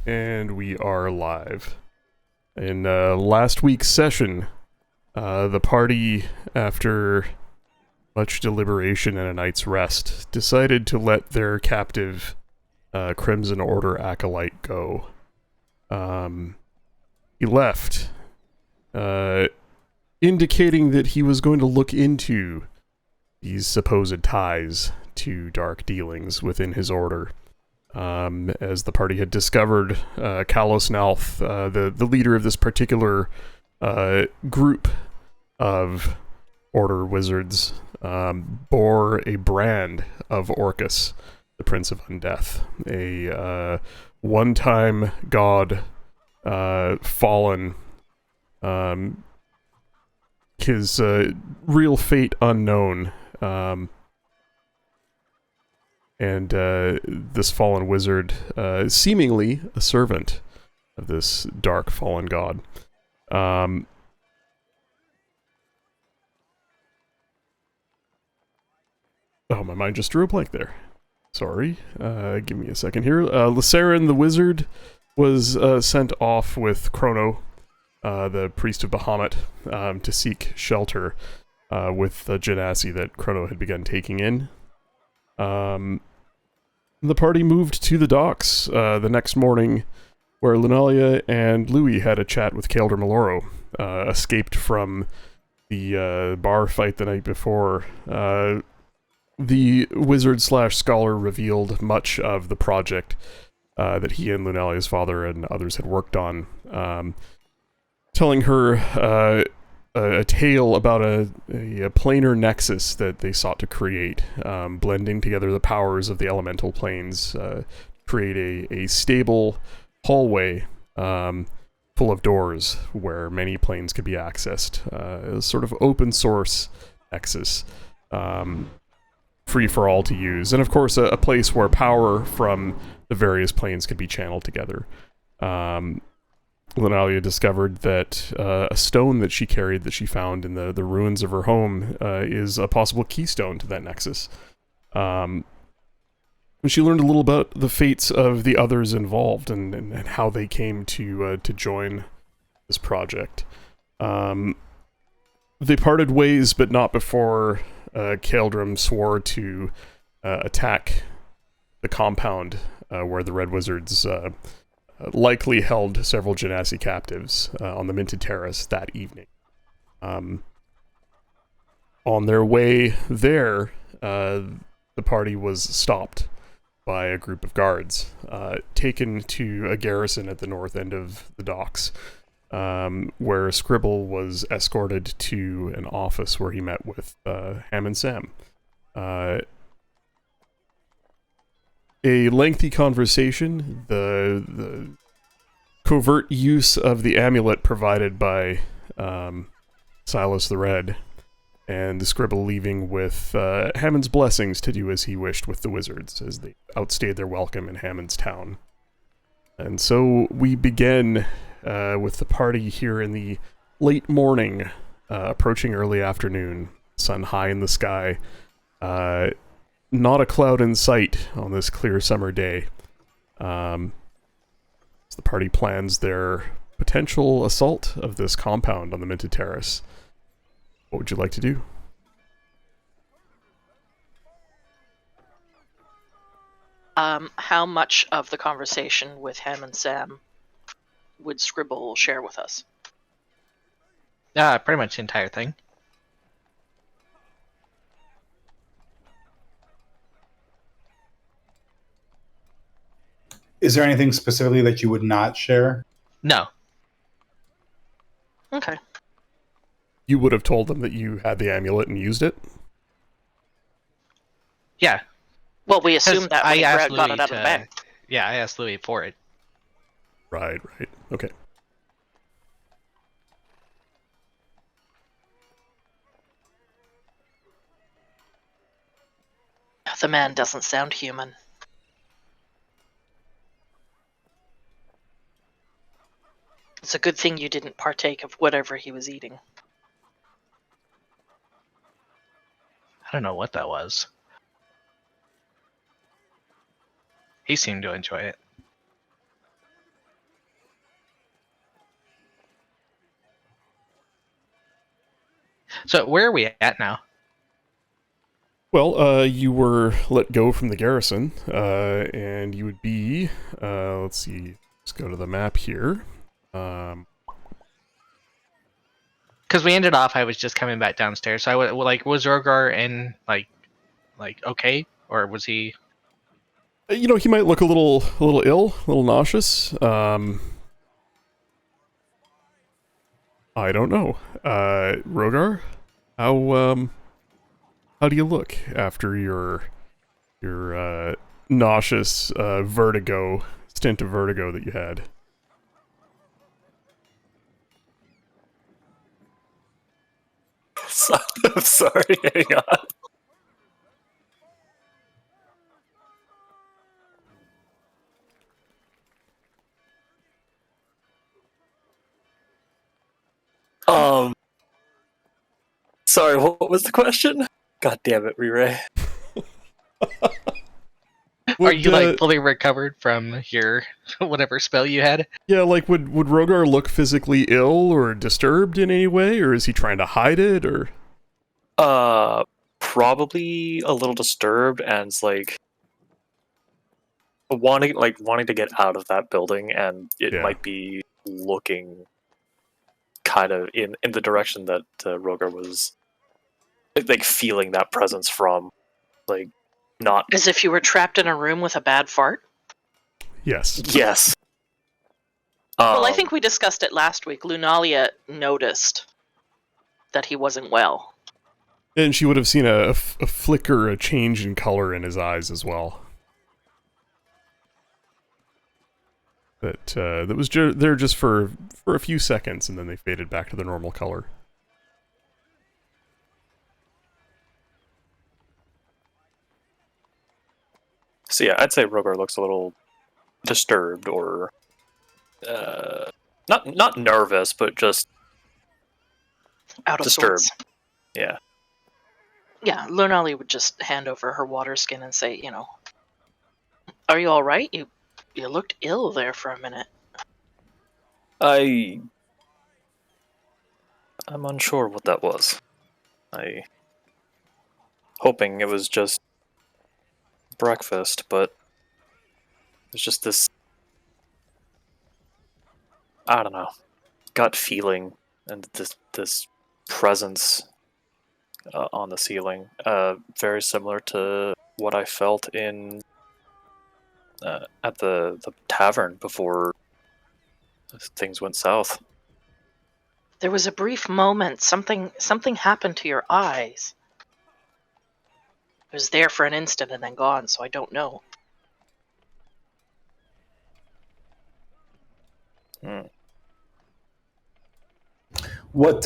And we are live. In last week's session, the party, after much deliberation and a night's rest, decided to let their captive Crimson Order acolyte go. He left, indicating that he was going to look into these supposed ties to dark dealings within his order. As the party had discovered, Kalos Nalth, the leader of this particular group of Order wizards, bore a brand of Orcus, the Prince of Undeath, a one-time god, fallen, his real fate unknown, and this fallen wizard, seemingly a servant of this dark fallen god. Oh, my mind just drew a blank there. Sorry. Give me a second here. Lysarin the wizard was sent off with Chrono, the priest of Bahamut, to seek shelter with the genasi that Chrono had begun taking in. The party moved to the docks the next morning, where Lunalia and Louis had a chat with Kaelder Maloro, escaped from the bar fight the night before. The wizard/scholar revealed much of the project that he and Lunalia's father and others had worked on, telling her a tale about a planar nexus that they sought to create, blending together the powers of the elemental planes, create a stable hallway full of doors where many planes could be accessed, a sort of open source nexus, free for all to use, and of course a place where power from the various planes could be channeled together. Lunalia discovered that a stone that she carried that she found in the ruins of her home is a possible keystone to that nexus. And she learned a little about the fates of the others involved and how they came to join this project. They parted ways, but not before Kaeldrum swore to attack the compound where the Red Wizards likely held several genasi captives on the Minted Terrace that evening. On their way there, the party was stopped by a group of guards, taken to a garrison at the north end of the docks, where Scribble was escorted to an office where he met with Ham and Sam. A lengthy conversation, the covert use of the amulet provided by Silas the Red, and the Scribble leaving with Hammond's blessings to do as he wished with the wizards, as they outstayed their welcome in Hammond's town. And so we begin with the party here in the late morning, approaching early afternoon, sun high in the sky, not a cloud in sight on this clear summer day. As the party plans their potential assault of this compound on the Minted Terrace. What would you like to do? How much of the conversation with Ham and Sam would Scribble share with us? Pretty much the entire thing. Is there anything specifically that you would not share? No. Okay. You would have told them that you had the amulet and used it? Yeah. Well, we assumed that when he got it out of the bag. Yeah, I asked Louis for it. Right. Okay. The man doesn't sound human. It's a good thing you didn't partake of whatever he was eating. I don't know what that was. He seemed to enjoy it. So where are we at now? Well, you were let go from the garrison, and you would be, let's see, let's go to the map here. Because we ended off, I was just coming back downstairs. So was Rogar in like okay, or was he? You know, he might look a little ill, a little nauseous. I don't know. Rogar, how do you look after your nauseous stint of vertigo that you had? I'm sorry, hang on. Sorry, what was the question? God damn it, Re-Ray. Are you like fully recovered from your whatever spell you had? Yeah, like would Rogar look physically ill or disturbed in any way, or is he trying to hide it, or? Probably a little disturbed and it's like wanting to get out of that building, and it Yeah. might be looking kind of in the direction that Rogar was like feeling that presence from, like not. As if you were trapped in a room with a bad fart? Yes. Yes. Well, I think we discussed it last week. Lunalia noticed that he wasn't well. And she would have seen a flicker, a change in color in his eyes as well. That was there just for a few seconds, and then they faded back to the normal color. So yeah, I'd say Rogar looks a little disturbed, or not nervous, but just Out of disturbed. sorts. Yeah. Yeah, Lunalia would just hand over her water skin and say, are you alright? You looked ill there for a minute. I'm unsure what that was. Hoping it was just breakfast, but it's just this, I don't know, gut feeling and this presence on the ceiling, very similar to what I felt in at the tavern before things went south. There was a brief moment, something happened to your eyes. It was there for an instant and then gone, so I don't know. What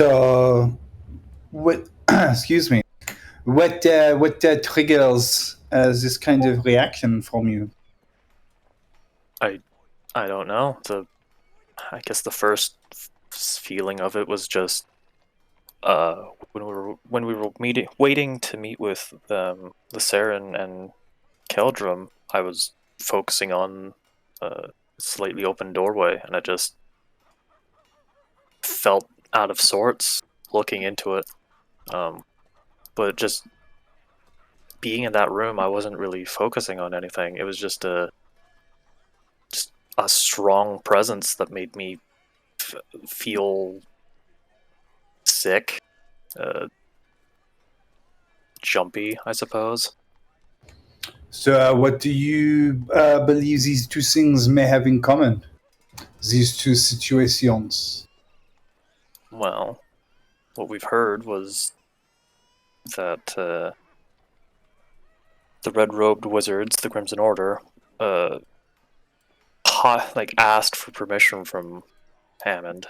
excuse me, what triggers this kind of reaction from you? I don't know. I guess the first feeling of it was just when we were waiting to meet with Lysarin and Keldrum. I was focusing on a slightly open doorway, and I just felt out of sorts looking into it. But just being in that room, I wasn't really focusing on anything. It was just a strong presence that made me feel sick, jumpy, I suppose. So, what do you believe these two things may have in common? These two situations. Well, what we've heard was that the red-robed wizards, the Crimson Order, asked for permission from Hammond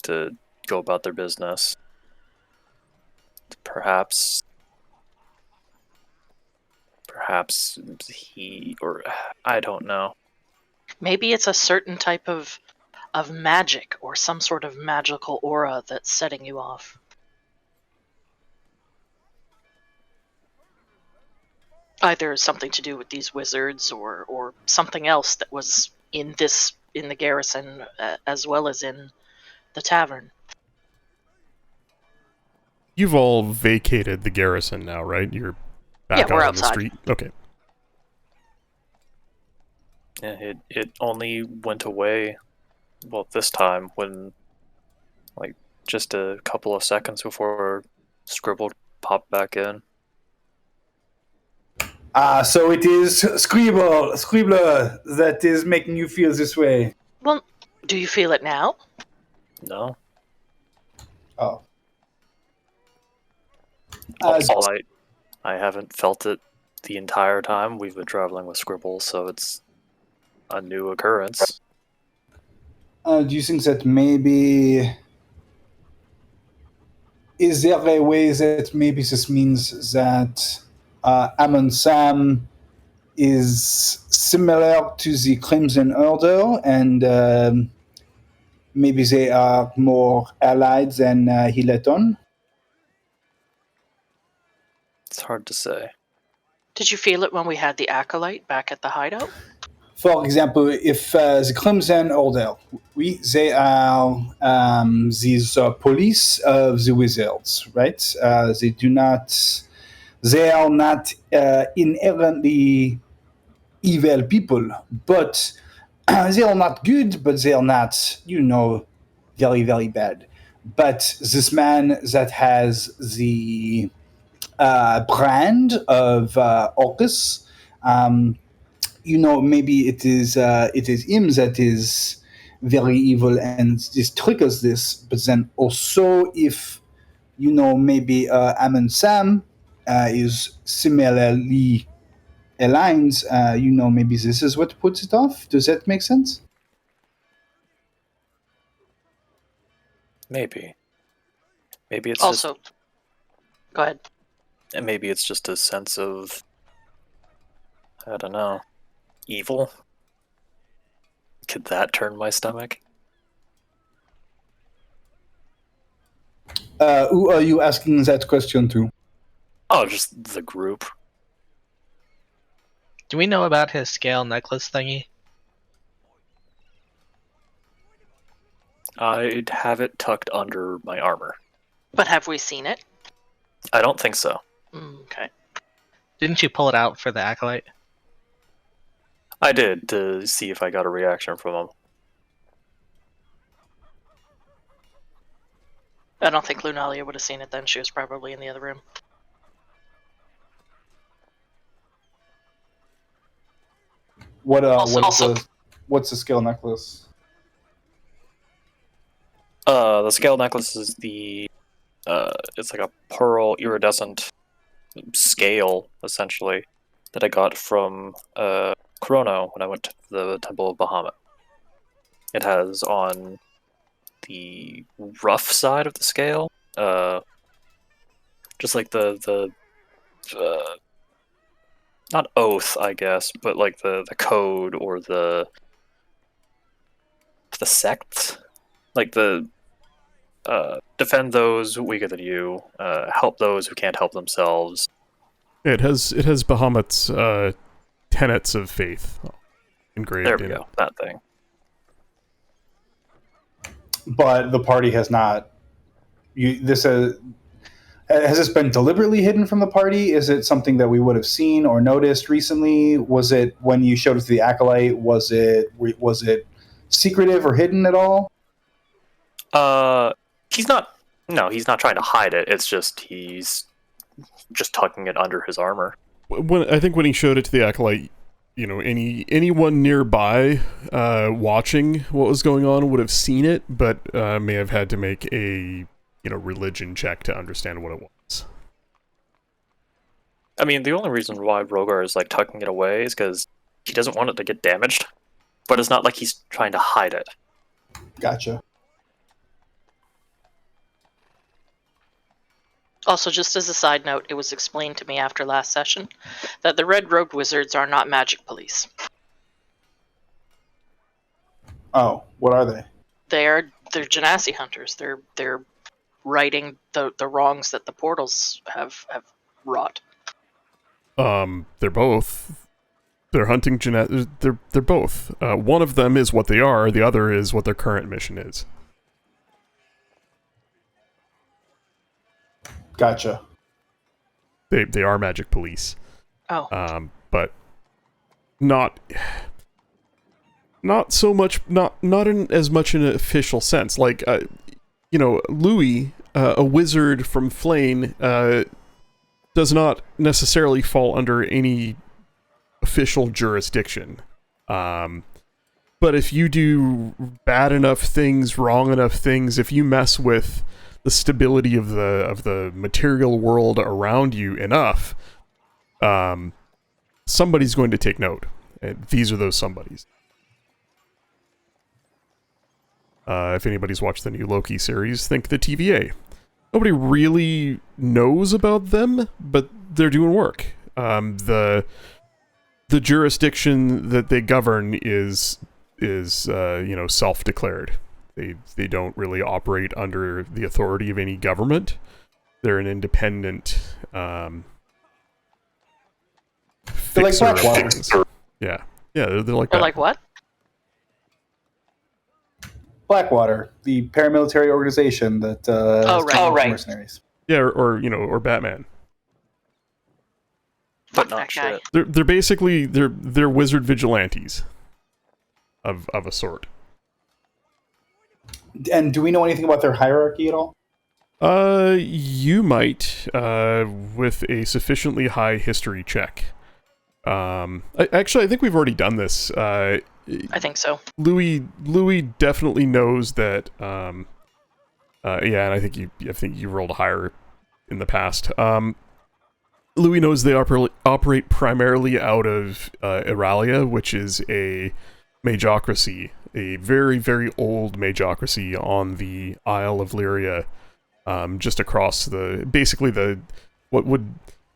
to go about their business. Perhaps he, or I don't know. Maybe it's a certain type of magic or some sort of magical aura that's setting you off. Either something to do with these wizards or something else that was in the garrison as well as in the tavern. You've all vacated the garrison now, right? You're back Yeah, we're out on the outside. street? Okay. Yeah, it only went away, well, this time when, like, just a couple of seconds before Scribble popped back in. So it is Scribbler that is making you feel this way. Well, do you feel it now? No? Oh. Also, I haven't felt it the entire time we've been traveling with Scribble, so it's a new occurrence. Do you think that maybe... Is there a way that maybe this means that Amon Sam is similar to the Crimson Order and maybe they are more allied than he let on? It's hard to say. Did you feel it when we had the acolyte back at the hideout? For example, if the Crimson Order, they are these police of the wizards, right? They are not inherently evil people, but they are not good, but they are not, very, very bad. But this man that has the brand of Orcus, maybe it is him that is very evil and just triggers this. But then also, if maybe Amon Sam is similarly aligned, maybe this is what puts it off. Does that make sense? Maybe. Maybe it's Also, go ahead. maybe it's just a sense of, I don't know, evil? Could that turn my stomach? Who are you asking that question to? Oh, just the group. Do we know about his scale necklace thingy? I'd have it tucked under my armor. But have we seen it? I don't think so. Okay. Didn't you pull it out for the acolyte? I did, to see if I got a reaction from him. I don't think Lunalia would have seen it then. She was probably in the other room. What's the scale necklace? The scale necklace is it's like a pearl iridescent scale, essentially, that I got from Chrono when I went to the Temple of Bahamut. It has on the rough side of the scale, just like the not oath, I guess, but like the code or the sect, like the defend those weaker than you, help those who can't help themselves. It has Bahamut's tenets of faith engraved There we in go, it. that thing. But the party has not. Has this been deliberately hidden from the party? Is it something that we would have seen or noticed recently? Was it when you showed it to the acolyte? Was it secretive or hidden at all? He's not trying to hide it. It's just he's just tucking it under his armor. I think when he showed it to the acolyte, anyone nearby watching what was going on would have seen it, but may have had to make a religion check to understand what it was. I mean, the only reason why Rogar is like tucking it away is because he doesn't want it to get damaged, but it's not like he's trying to hide it. Gotcha. Also, just as a side note, it was explained to me after last session that the Red Robed Wizards are not magic police. Oh, what are they? They're Genasi hunters. They're righting the wrongs that the portals have wrought. They're both. They're hunting They're both. One of them is what they are. The other is what their current mission is. Gotcha. They are magic police. Oh. But not so much, not in as much in an official sense. Like, Louis, a wizard from Flane, does not necessarily fall under any official jurisdiction. But if you do bad enough things, wrong enough things, if you mess with the stability of the material world around you enough, somebody's going to take note. And these are those somebodies. If anybody's watched the new Loki series, think the TVA. Nobody really knows about them, but they're doing work. The jurisdiction that they govern is self-declared. They don't really operate under the authority of any government. They're an independent They're like fixer of Blackwater. things. Yeah, they're like Or that. like what? Blackwater, the paramilitary organization that right. mercenaries. Yeah, or Batman. Fuck not that guy. shit. They're basically they're wizard vigilantes of a sort. And do we know anything about their hierarchy at all? You might with a sufficiently high history check. I think we've already done this. I think so. Louis definitely knows that. And I think you rolled higher in the past. Louis knows they operate primarily out of Eralia, which is a magocracy, a very, very old magocracy on the Isle of Lyria, just across what would,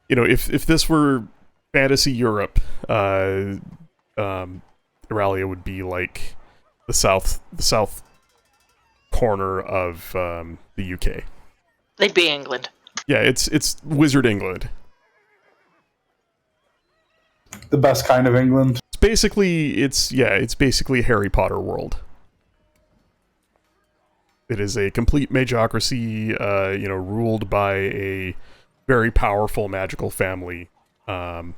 if this were fantasy Europe, Eralia would be like the south corner of the UK. They'd be England. Yeah, it's Wizard England. The best kind of England. It's basically Harry Potter world. It is a complete magocracy, ruled by a very powerful magical family, where,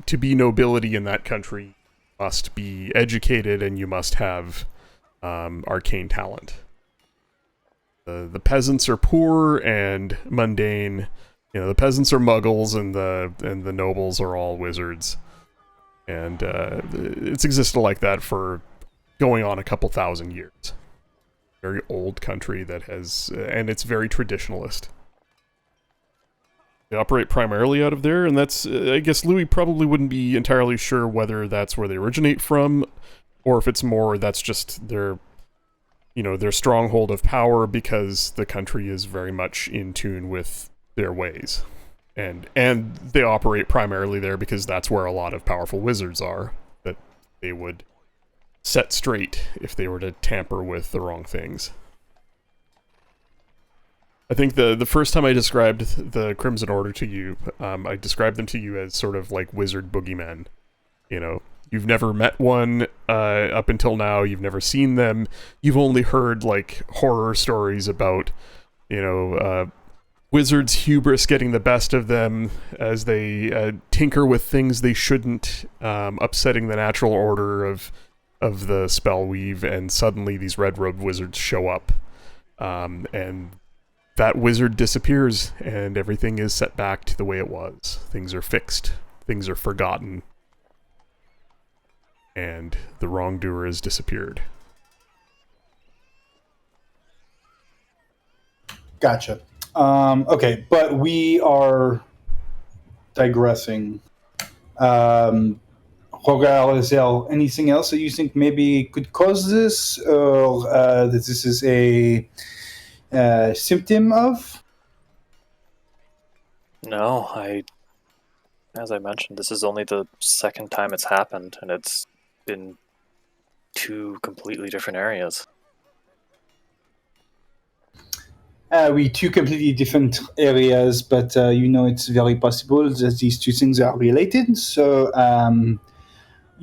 to be nobility in that country, you must be educated and you must have arcane talent. The peasants are poor and mundane. The peasants are muggles and the nobles are all wizards. And it's existed like that for going on a couple thousand years. Very old country that has, and it's very traditionalist. They operate primarily out of there, and that's, I guess Louis probably wouldn't be entirely sure whether that's where they originate from, or if it's more that's just their stronghold of power because the country is very much in tune with their ways. And they operate primarily there because that's where a lot of powerful wizards are, that they would set straight if they were to tamper with the wrong things. I think the first time I described the Crimson Order to you, I described them to you as sort of like wizard boogeymen. You've never met one up until now, you've never seen them, you've only heard like horror stories about, wizards' hubris getting the best of them as they tinker with things they shouldn't, upsetting the natural order of the spell weave, and suddenly these red-robed wizards show up. And that wizard disappears, and everything is set back to the way it was. Things are fixed. Things are forgotten. And the wrongdoer has disappeared. Gotcha. Okay, but we are digressing. Rogar, is there anything else that you think maybe could cause this, or that this is a symptom of? No, as I mentioned, this is only the second time it's happened, and it's in two completely different areas. Two completely different areas, but it's very possible that these two things are related. So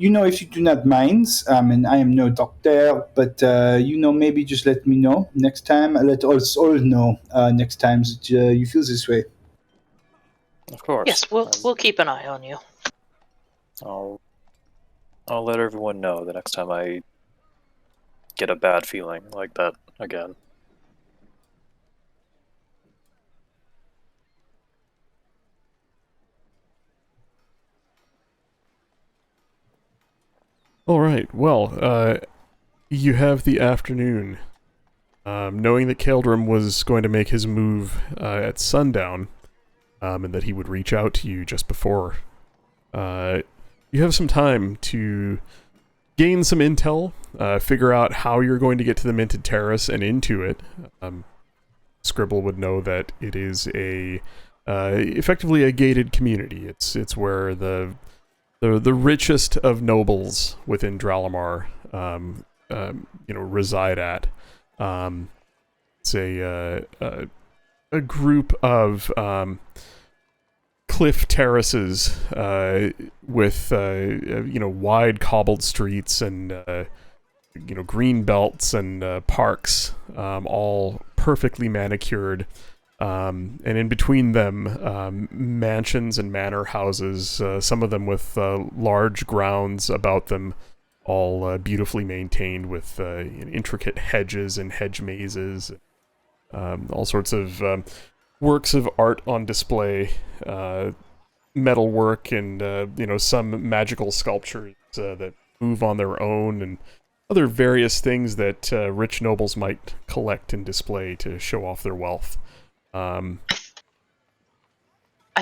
if you do not mind, and I am no doctor, but maybe just let me know next time. Let us all know next time that you feel this way. Of course. Yes, we'll keep an eye on you. I'll let everyone know the next time I get a bad feeling like that again. All right. Well, you have the afternoon. Knowing that Kaldrum was going to make his move at sundown, and that he would reach out to you just before, you have some time to gain some intel, figure out how you're going to get to the Minted Terrace and into it. Scribble would know that it is effectively a gated community. It's where the richest of nobles within Dralamar, reside at. It's a group of cliff terraces with wide cobbled streets and green belts and parks, all perfectly manicured. And in between them, mansions and manor houses, some of them with large grounds about them, all beautifully maintained with intricate hedges and hedge mazes, all sorts of works of art on display, metalwork and some magical sculptures that move on their own, and other various things that rich nobles might collect and display to show off their wealth. I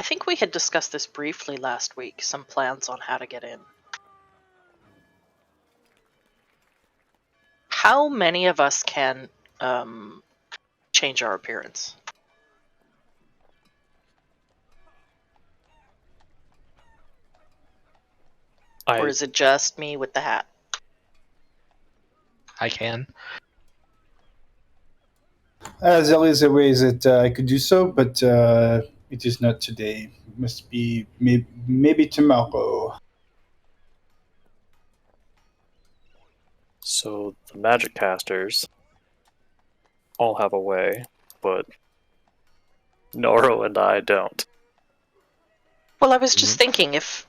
think we had discussed this briefly last week, some plans on how to get in. How many of us can change our appearance? Or is it just me with the hat? I can. There is a way that I could do so, but it is not today. It must be maybe tomorrow. So the magic casters all have a way, but Noro and I don't. Well, I was just thinking if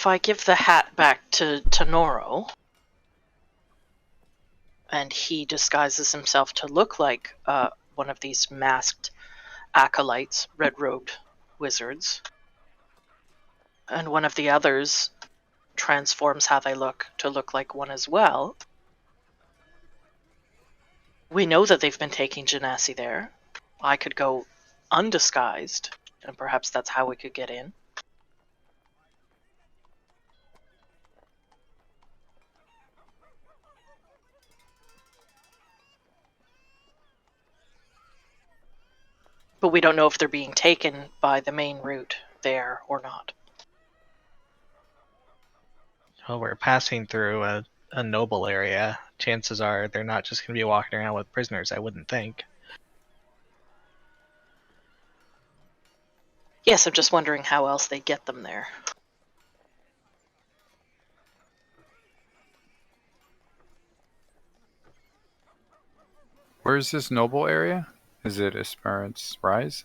I give the hat back to Noro, and he disguises himself to look like one of these masked acolytes, red-robed wizards, and one of the others transforms how they look to look like one as well. We know that they've been taking Genasi there. I could go undisguised, and perhaps that's how we could get in. But we don't know if they're being taken by the main route there or not. Well, we're passing through a noble area. Chances are they're not just going to be walking around with prisoners, I wouldn't think. Yes, I'm just wondering how else they get them there. Where's this noble area? Is it Esperance Rise?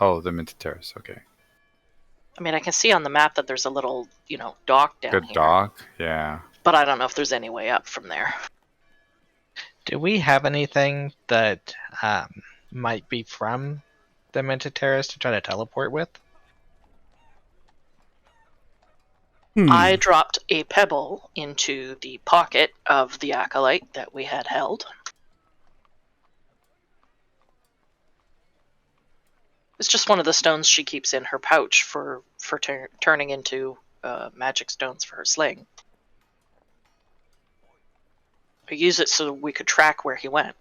Oh, the Minted Terrace, okay. I mean, I can see on the map that there's a little, dock down Good here. dock, yeah. But I don't know if there's any way up from there. Do we have anything that might be from the Minted Terrace to try to teleport with? I dropped a pebble into the pocket of the acolyte that we had held. It's just one of the stones she keeps in her pouch for turning into magic stones for her sling. I use it so we could track where he went.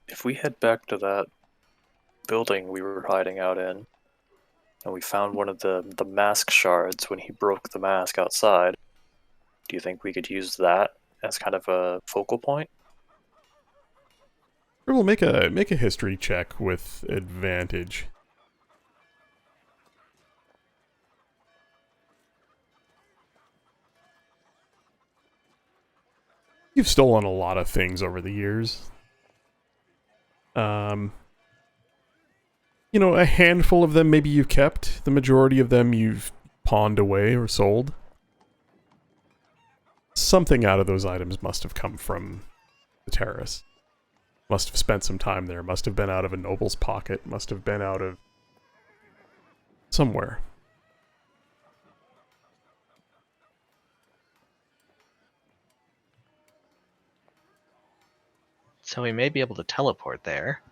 If we head back to that building we were hiding out in, and we found one of the mask shards when he broke the mask outside, do you think we could use that as kind of a focal point? We'll make a history check with advantage. You've stolen a lot of things over the years. You know, a handful of them maybe you've kept. The majority of them you've pawned away or sold. Something out of those items must have come from the terrace. Must have spent some time there. Must have been out of a noble's pocket. Must have been out of somewhere. So we may be able to teleport there.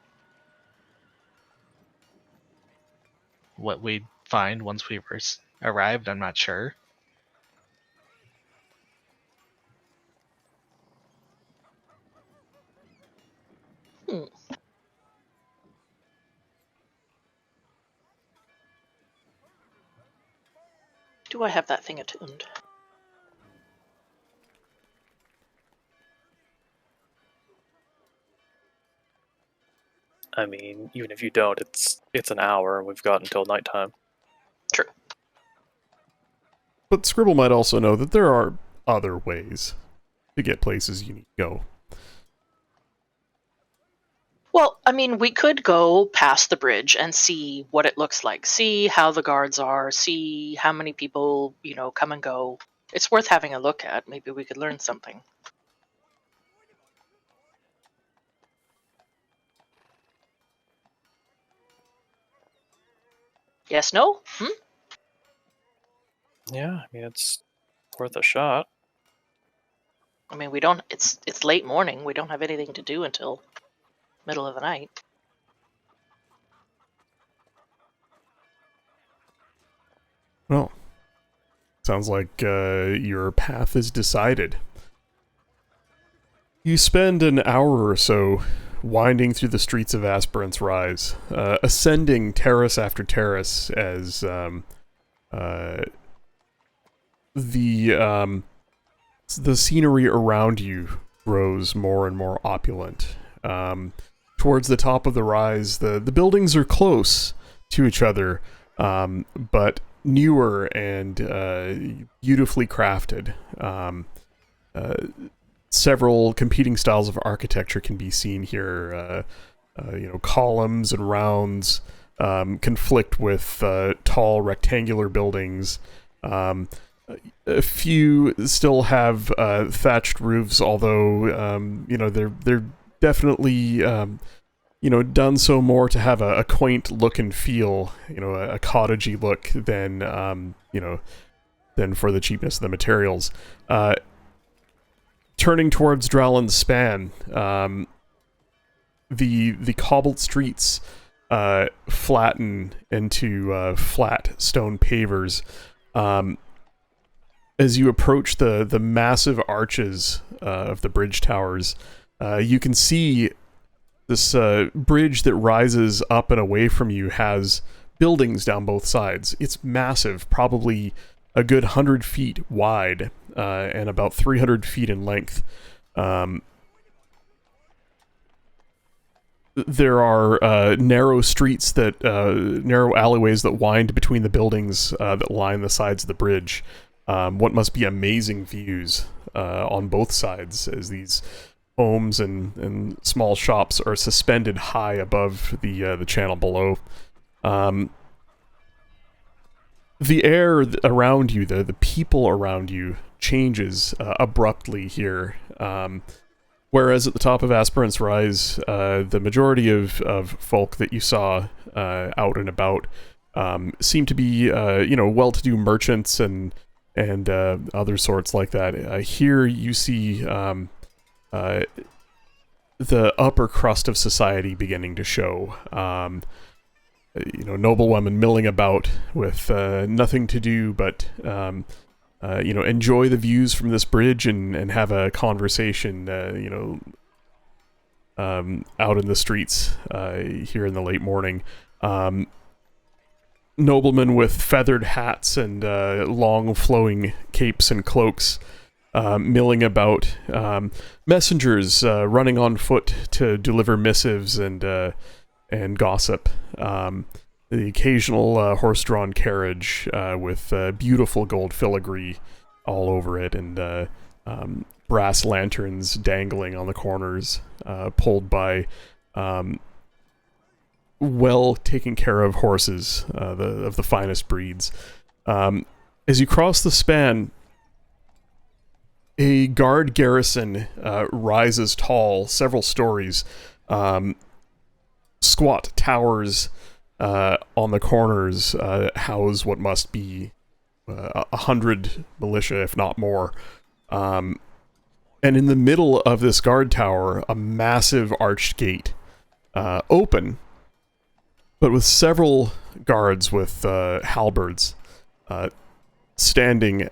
What we'd find once we were arrived, I'm not sure. Do I have that thing attuned? I mean, even if you don't, it's an hour, and we've got until nighttime. True. But Scribble might also know that there are other ways to get places you need to go. Well, I mean, we could go past the bridge and see what it looks like. See how the guards are. See how many people, come and go. It's worth having a look at. Maybe we could learn something. Yes, no? Yeah, I mean, it's worth a shot. I mean, we don't. It's late morning. We don't have anything to do until middle of the night. Well, sounds like your path is decided. You spend an hour or so winding through the streets of Aspirant's Rise, ascending terrace after terrace as the scenery around you grows more and more opulent. Towards the top of the rise, the buildings are close to each other, but newer and beautifully crafted. Several competing styles of architecture can be seen here. Columns and rounds conflict with tall rectangular buildings. A few still have thatched roofs, although they're definitely done so more to have a quaint look and feel, a cottagey look than for the cheapness of the materials. Turning towards Drowland's Span, the cobbled streets flatten into flat stone pavers. As you approach the massive arches of the bridge towers, you can see this bridge that rises up and away from you has buildings down both sides. It's massive, probably a good 100 feet wide and about 300 feet in length. There are narrow streets narrow alleyways that wind between the buildings that line the sides of the bridge. What must be amazing views on both sides as these homes and small shops are suspended high above the channel below. The air around you, the people around you, changes abruptly here. Whereas at the top of Aspirant's Rise, the majority of folk that you saw out and about seem to be, well-to-do merchants and other sorts like that. Here you see the upper crust of society beginning to show. Noblewomen milling about with nothing to do but, enjoy the views from this bridge and have a conversation, out in the streets here in the late morning. Noblemen with feathered hats and long flowing capes and cloaks milling about. Messengers running on foot to deliver missives and gossip. The occasional horse-drawn carriage with beautiful gold filigree all over it, and brass lanterns dangling on the corners, pulled by well taken care of horses, of the finest breeds. As you cross the span, a guard garrison rises tall, several stories. Squat towers on the corners house what must be 100 militia, if not more. And in the middle of this guard tower, a massive arched gate, open, but with several guards with halberds standing,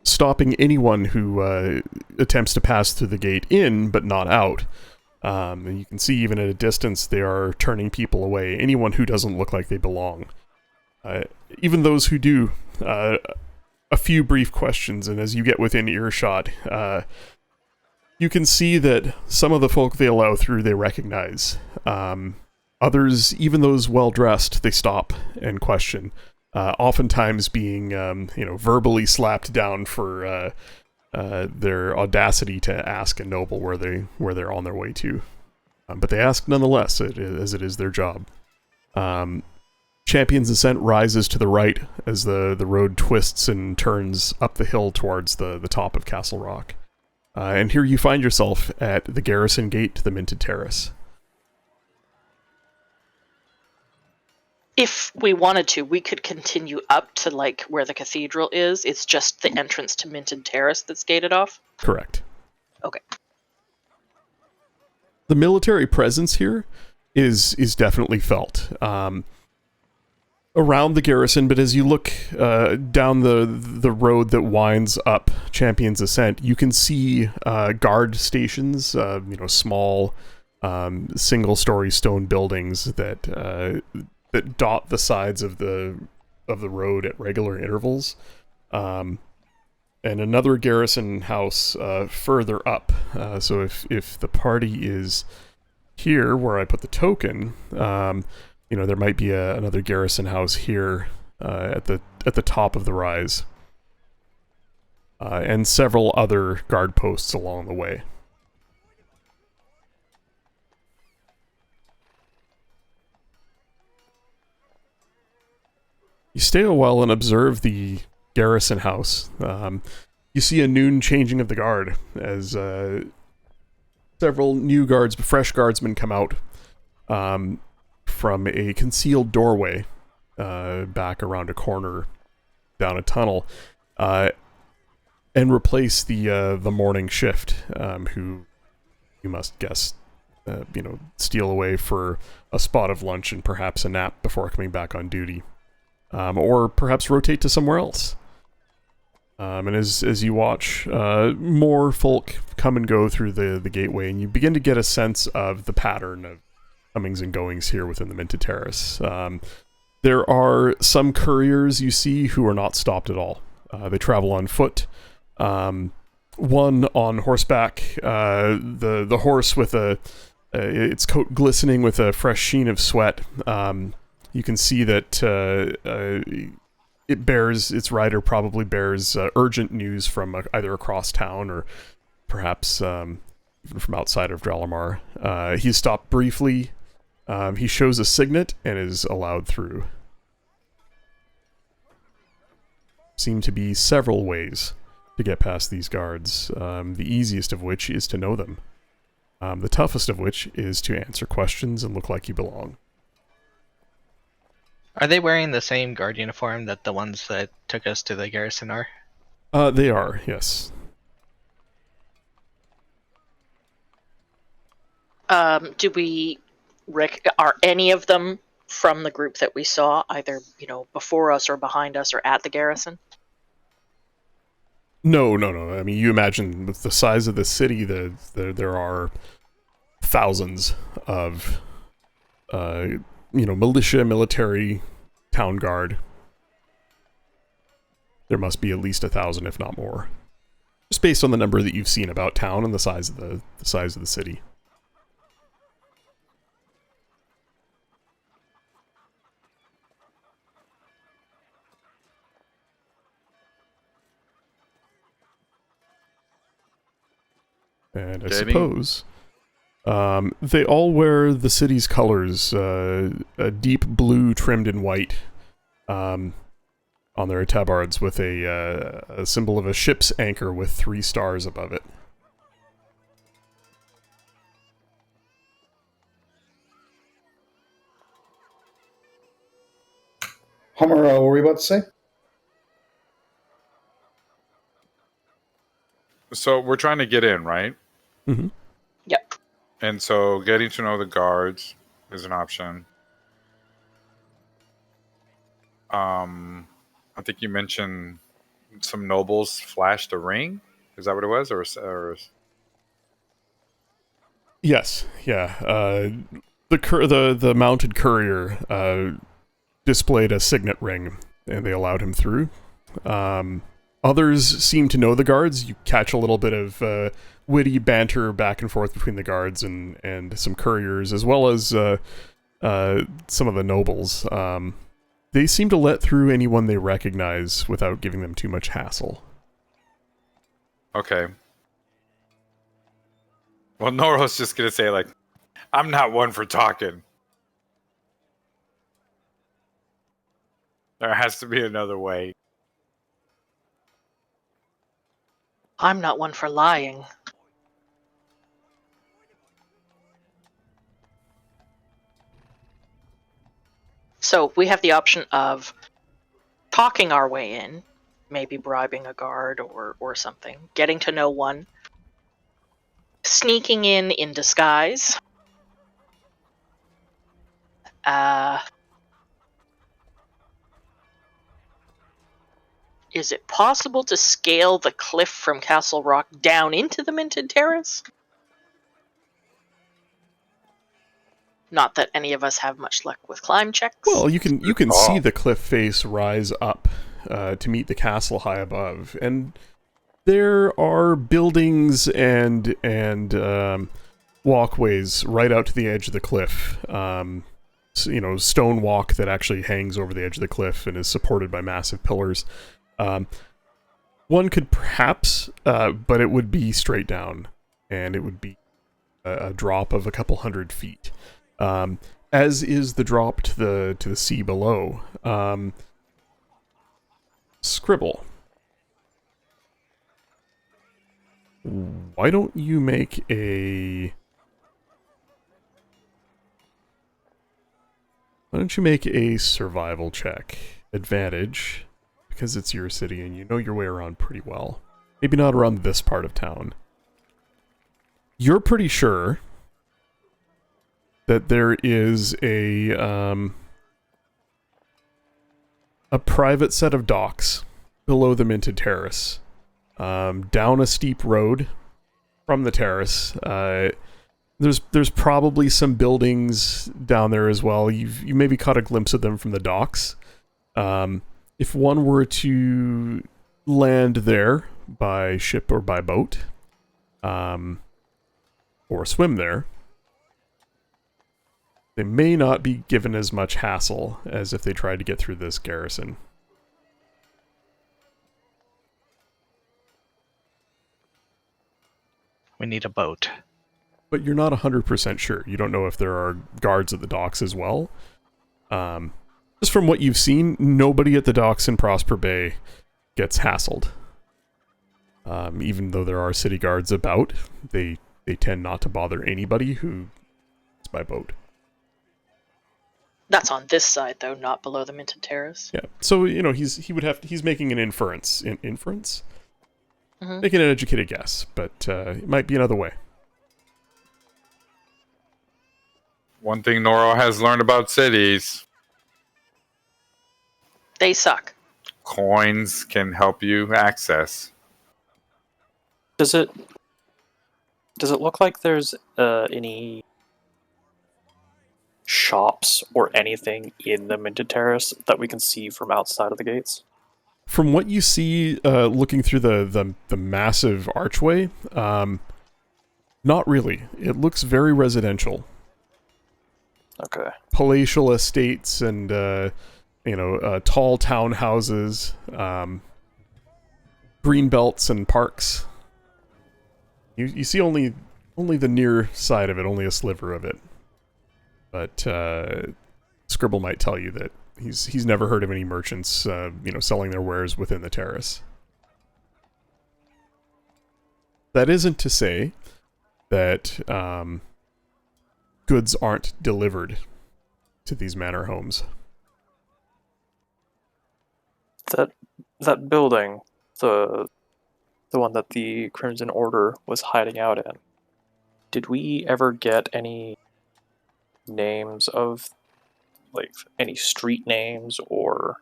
stopping anyone who attempts to pass through the gate in, but not out. And you can see even at a distance they are turning people away, anyone who doesn't look like they belong. Even those who do, a few brief questions, and as you get within earshot, you can see that some of the folk they allow through they recognize. Others, even those well-dressed, they stop and question. Oftentimes being, verbally slapped down for their audacity to ask a noble where they're on their way to. But they ask nonetheless, as it is their job. Champion's Ascent rises to the right as the road twists and turns up the hill towards the top of Castle Rock. And here you find yourself at the garrison gate to the Minted Terrace. If we wanted to, we could continue up to like where the cathedral is. It's just the entrance to Minted Terrace that's gated off. Correct. Okay. The military presence here is definitely felt around the garrison, but as you look down the road that winds up Champion's Ascent, you can see guard stations, small single-story stone buildings that dot the sides of the road at regular intervals, and another garrison house further up. So if the party is here, where I put the token, there might be another garrison house here at the top of the rise, and several other guard posts along the way. You stay a while and observe the garrison house. You see a noon changing of the guard as several new fresh guardsmen come out from a concealed doorway back around a corner down a tunnel, and replace the morning shift, who you must guess steal away for a spot of lunch and perhaps a nap before coming back on duty. Or perhaps rotate to somewhere else. And as you watch, more folk come and go through the gateway, and you begin to get a sense of the pattern of comings and goings here within the Minted Terrace. There are some couriers you see who are not stopped at all. They travel on foot. One on horseback, the horse with its coat glistening with a fresh sheen of sweat. You can see that its rider probably bears urgent news from either across town or perhaps even from outside of Dralamar. He's stopped briefly. He shows a signet and is allowed through. Seem to be several ways to get past these guards, the easiest of which is to know them. The toughest of which is to answer questions and look like you belong. Are they wearing the same guard uniform that the ones that took us to the garrison are? They are, yes. Do we are any of them from the group that we saw, either before us or behind us or at the garrison? No. I mean, you imagine with the size of the city, there are thousands of militia, military, town guard. There must be at least 1,000, if not more, just based on the number that you've seen about town and the size of the city. And I Gaming. suppose they all wear the city's colors, a deep blue trimmed in white, on their tabards with a symbol of a ship's anchor with 3 stars above it. Hummer, what were you about to say? So we're trying to get in, right? Mm-hmm. Yep. And so getting to know the guards is an option. I think you mentioned some nobles flashed a ring. Is that what it was, or Yes, yeah. The mounted courier displayed a signet ring, and they allowed him through. Others seem to know the guards. You catch a little bit of witty banter back and forth between the guards and some couriers, as well as some of the nobles. They seem to let through anyone they recognize without giving them too much hassle. okay? Well, Noro's just gonna say like, "I'm not one for talking. There has to be another way." I'm not one for lying. So we have the option of talking our way in, maybe bribing a guard or something, getting to know one, sneaking in disguise. Is it possible to scale the cliff from Castle Rock down into the Minted Terrace? Not that any of us have much luck with climb checks. Well, you can Good see call. the cliff face rise up to meet the castle high above, and there are buildings and walkways right out to the edge of the cliff. Stone walk that actually hangs over the edge of the cliff and is supported by massive pillars. One could perhaps, but it would be straight down, and it would be a drop of a couple 100 feet. As is the drop to the sea below. Scribble. Why don't you make a survival check? Advantage, because it's your city and you know your way around pretty well. Maybe not around this part of town. You're pretty sure that there is a private set of docks below the Minted Terrace, down a steep road from the terrace. There's probably some buildings down there as well. You maybe caught a glimpse of them from the docks. If one were to land there by ship or by boat, or swim there, they may not be given as much hassle as if they tried to get through this garrison. We need a boat. But you're not 100% sure. You don't know if there are guards at the docks as well. Just from what you've seen, nobody at the docks in Prosper Bay gets hassled. Even though there are city guards about, they tend not to bother anybody who is by boat. That's on this side, though, not below the Minted Terrace. Yeah. So, he's making an inference. Inference? Mhm. Making an educated guess, but it might be another way. One thing Noro has learned about cities: They suck. coins can help you access. Does it look like there's any shops or anything in the Minted Terrace that we can see from outside of the gates? From what you see, looking through the massive archway, not really. It looks very residential. Okay. Palatial estates and tall townhouses, green belts and parks. You see only the near side of it, only a sliver of it. But Scribble might tell you that he's never heard of any merchants, selling their wares within the terrace. That isn't to say that goods aren't delivered to these manor homes. That building, the one that the Crimson Order was hiding out in, did we ever get any names of, like, any street names or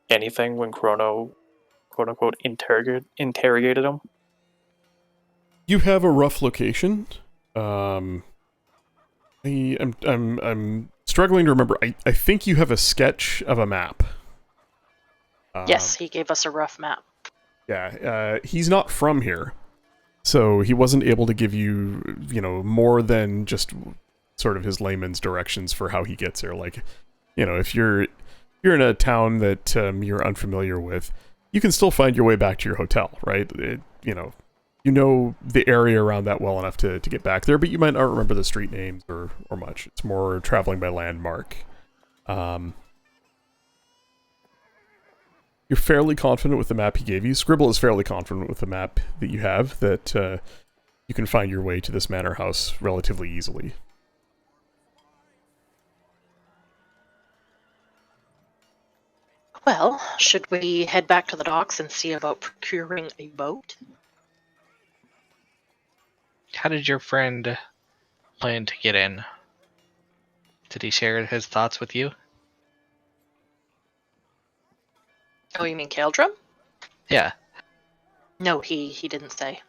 anything when Chrono, quote unquote, interrogated him? You have a rough location. I'm struggling to remember. I think you have a sketch of a map. Yes, he gave us a rough map. Yeah, he's not from here, so he wasn't able to give you, more than just sort of his layman's directions for how he gets there. Like, if you're in a town that you're unfamiliar with, you can still find your way back to your hotel, right? You know the area around that well enough to get back there, but you might not remember the street names or much. It's more traveling by landmark. You're fairly confident with the map he gave you. Scribble is fairly confident with the map that you have that you can find your way to this manor house relatively easily. Well, should we head back to the docks and see about procuring a boat? How did your friend plan to get in? Did he share his thoughts with you? Oh, you mean Kaldrum? Yeah. No, he didn't say.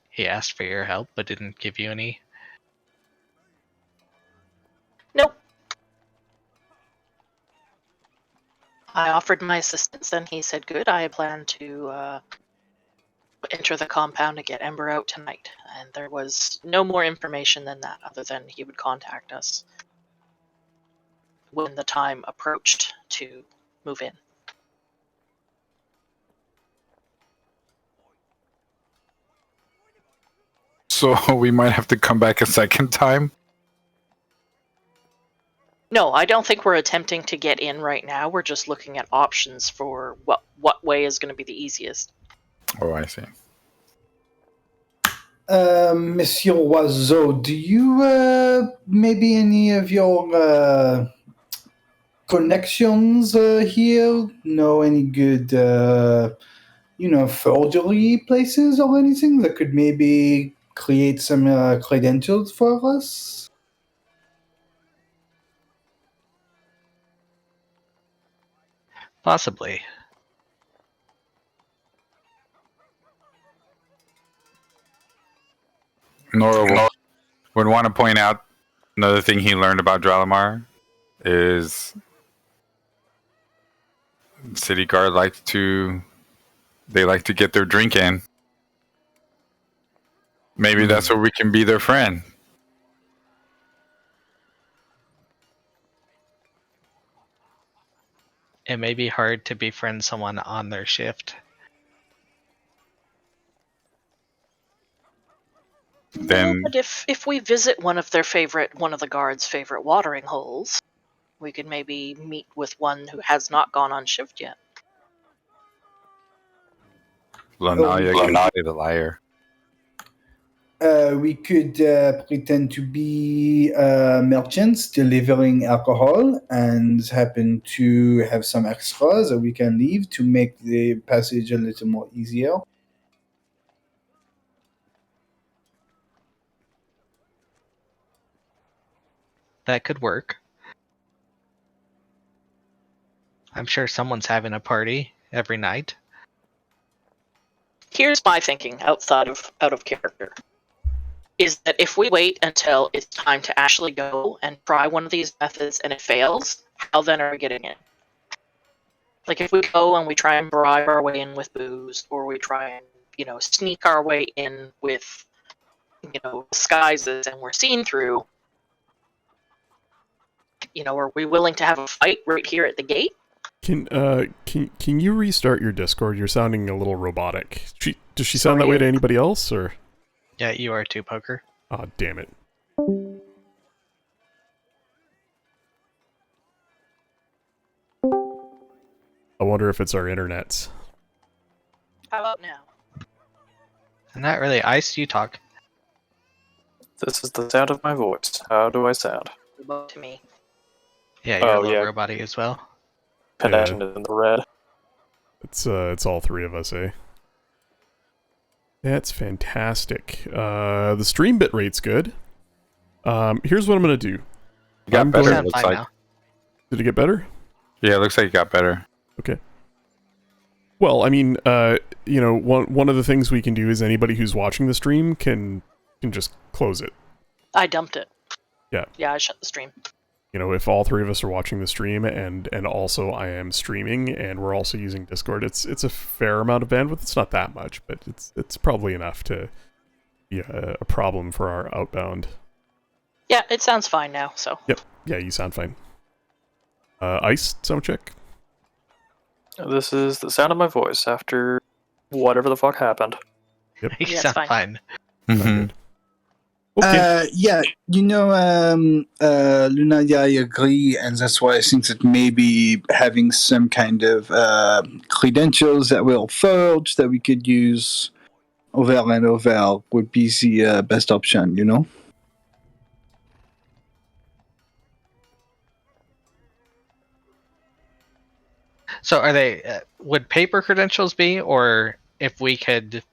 He asked for your help, but didn't give you any. Nope. I offered my assistance, and he said, good, I plan to enter the compound to get Ember out tonight. And there was no more information than that, other than he would contact us when the time approached to move in. So we might have to come back a second time? No, I don't think we're attempting to get in right now. We're just looking at options for what way is going to be the easiest. Oh, I see. Monsieur Oiseau, do you maybe any of your connections here know any good forgery places or anything that could maybe create some credentials for us? Possibly. Nora would want to point out another thing he learned about Dralamar is city guard like to get their drink in. Maybe that's where we can be their friend. It may be hard to befriend someone on their shift. Then, but if we visit one of the guards' favorite watering holes, we could maybe meet with one who has not gone on shift yet. Lanalia can play the liar. We could pretend to be merchants delivering alcohol and happen to have some extras that we can leave to make the passage a little more easier. That could work. I'm sure someone's having a party every night. Here's my thinking out of character. Is that if we wait until it's time to actually go and try one of these methods and it fails, how then are we getting in? Like if we go and we try and bribe our way in with booze, or we try and, sneak our way in with, disguises and we're seen through, are we willing to have a fight right here at the gate? Can you restart your Discord? You're sounding a little robotic. Does she sound that Sorry. way to anybody else, or? Yeah, you are too, Poker. Oh, damn it. I wonder if it's our internets. How about now? Not really. Ice, you talk. This is the sound of my voice. How do I sound? To me. Yeah, you're Oh, a little yeah. robot-y as well. Connection is in the red. It's all three of us, eh? That's fantastic. The stream bit rate's good. Here's what I'm gonna do. You got I'm better, going- it Sound looks fine like. now. Did it get better? Yeah, it looks like it got better. Okay. Well, I mean, one of the things we can do is anybody who's watching the stream can just close it. I dumped it. Yeah. Yeah, I shut the stream. If all three of us are watching the stream and also I am streaming and we're also using Discord, it's a fair amount of bandwidth. It's not that much, but it's probably enough to be a problem for our outbound. Yeah, it sounds fine now, so. Yep. Yeah, you sound fine. Ice, sound check. This is the sound of my voice after whatever the fuck happened. You Yeah, it's sound fine. fine. Sound good. Okay. Yeah, Luna, yeah, I agree, and that's why I think that maybe having some kind of credentials that will forge that we could use over and over would be the best option, So are they, would paper credentials be, or if we could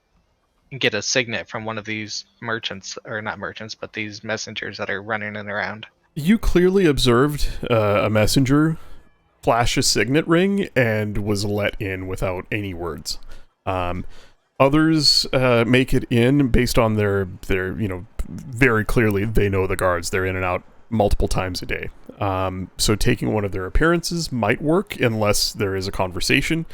get a signet from one of these merchants, or not merchants, but these messengers that are running and around? You clearly observed a messenger flash a signet ring and was let in without any words. Others make it in based on their very clearly they know the guards. They're in and out multiple times a day. So taking one of their appearances might work unless there is a conversation,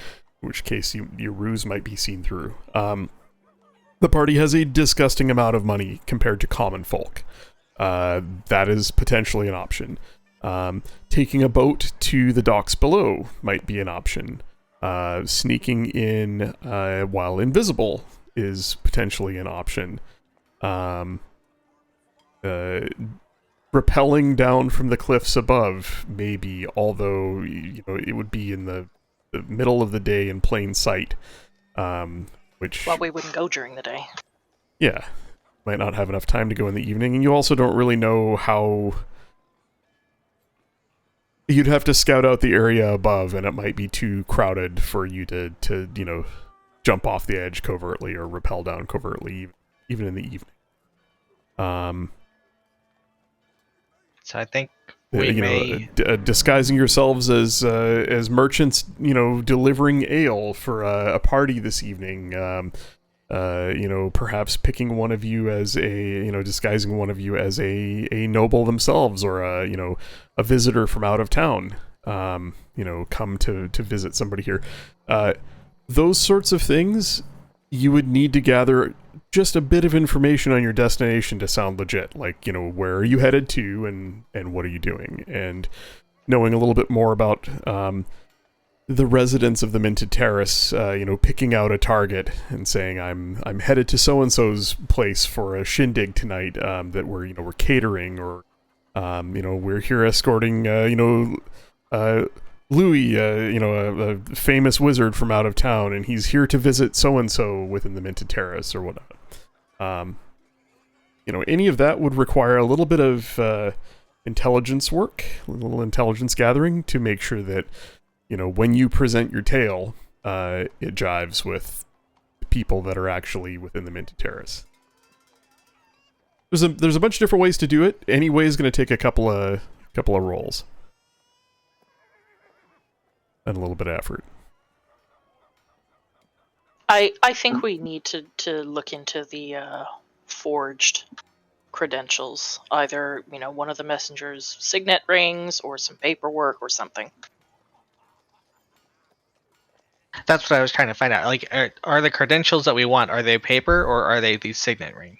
in which case your ruse might be seen through. The party has a disgusting amount of money compared to common folk. That is potentially an option. Taking a boat to the docks below might be an option. Sneaking in while invisible is potentially an option. Rappelling down from the cliffs above, maybe, although it would be in the middle of the day in plain sight. Which, Well, we wouldn't go during the day. yeah, might not have enough time to go in the evening, and you also don't really know how. You'd have to scout out the area above, and it might be too crowded for you to jump off the edge covertly or rappel down covertly, even in the evening. So I think we may... disguising yourselves as merchants, delivering ale for a party this evening. Perhaps picking one of you as disguising one of you as a noble themselves, or a visitor from out of town. Come to visit somebody here. Those sorts of things, you would need to gather just a bit of information on your destination to sound legit. Like, where are you headed to, and what are you doing? And knowing a little bit more about the residents of the Minted Terrace, picking out a target and saying, I'm headed to so-and-so's place for a shindig tonight, that we're catering, or, we're here escorting, Louis, a famous wizard from out of town, and he's here to visit so-and-so within the Minted Terrace, or whatnot. Any of that would require a little bit of intelligence work, a little intelligence gathering, to make sure that, when you present your tale, it jives with people that are actually within the Minted Terrace. There's a bunch of different ways to do it. Any way is going to take a couple of rolls and a little bit of effort. I think we need to look into the forged credentials. Either, one of the messengers' signet rings, or some paperwork or something. That's what I was trying to find out. Like, are the credentials that we want, are they paper, or are they these signet rings?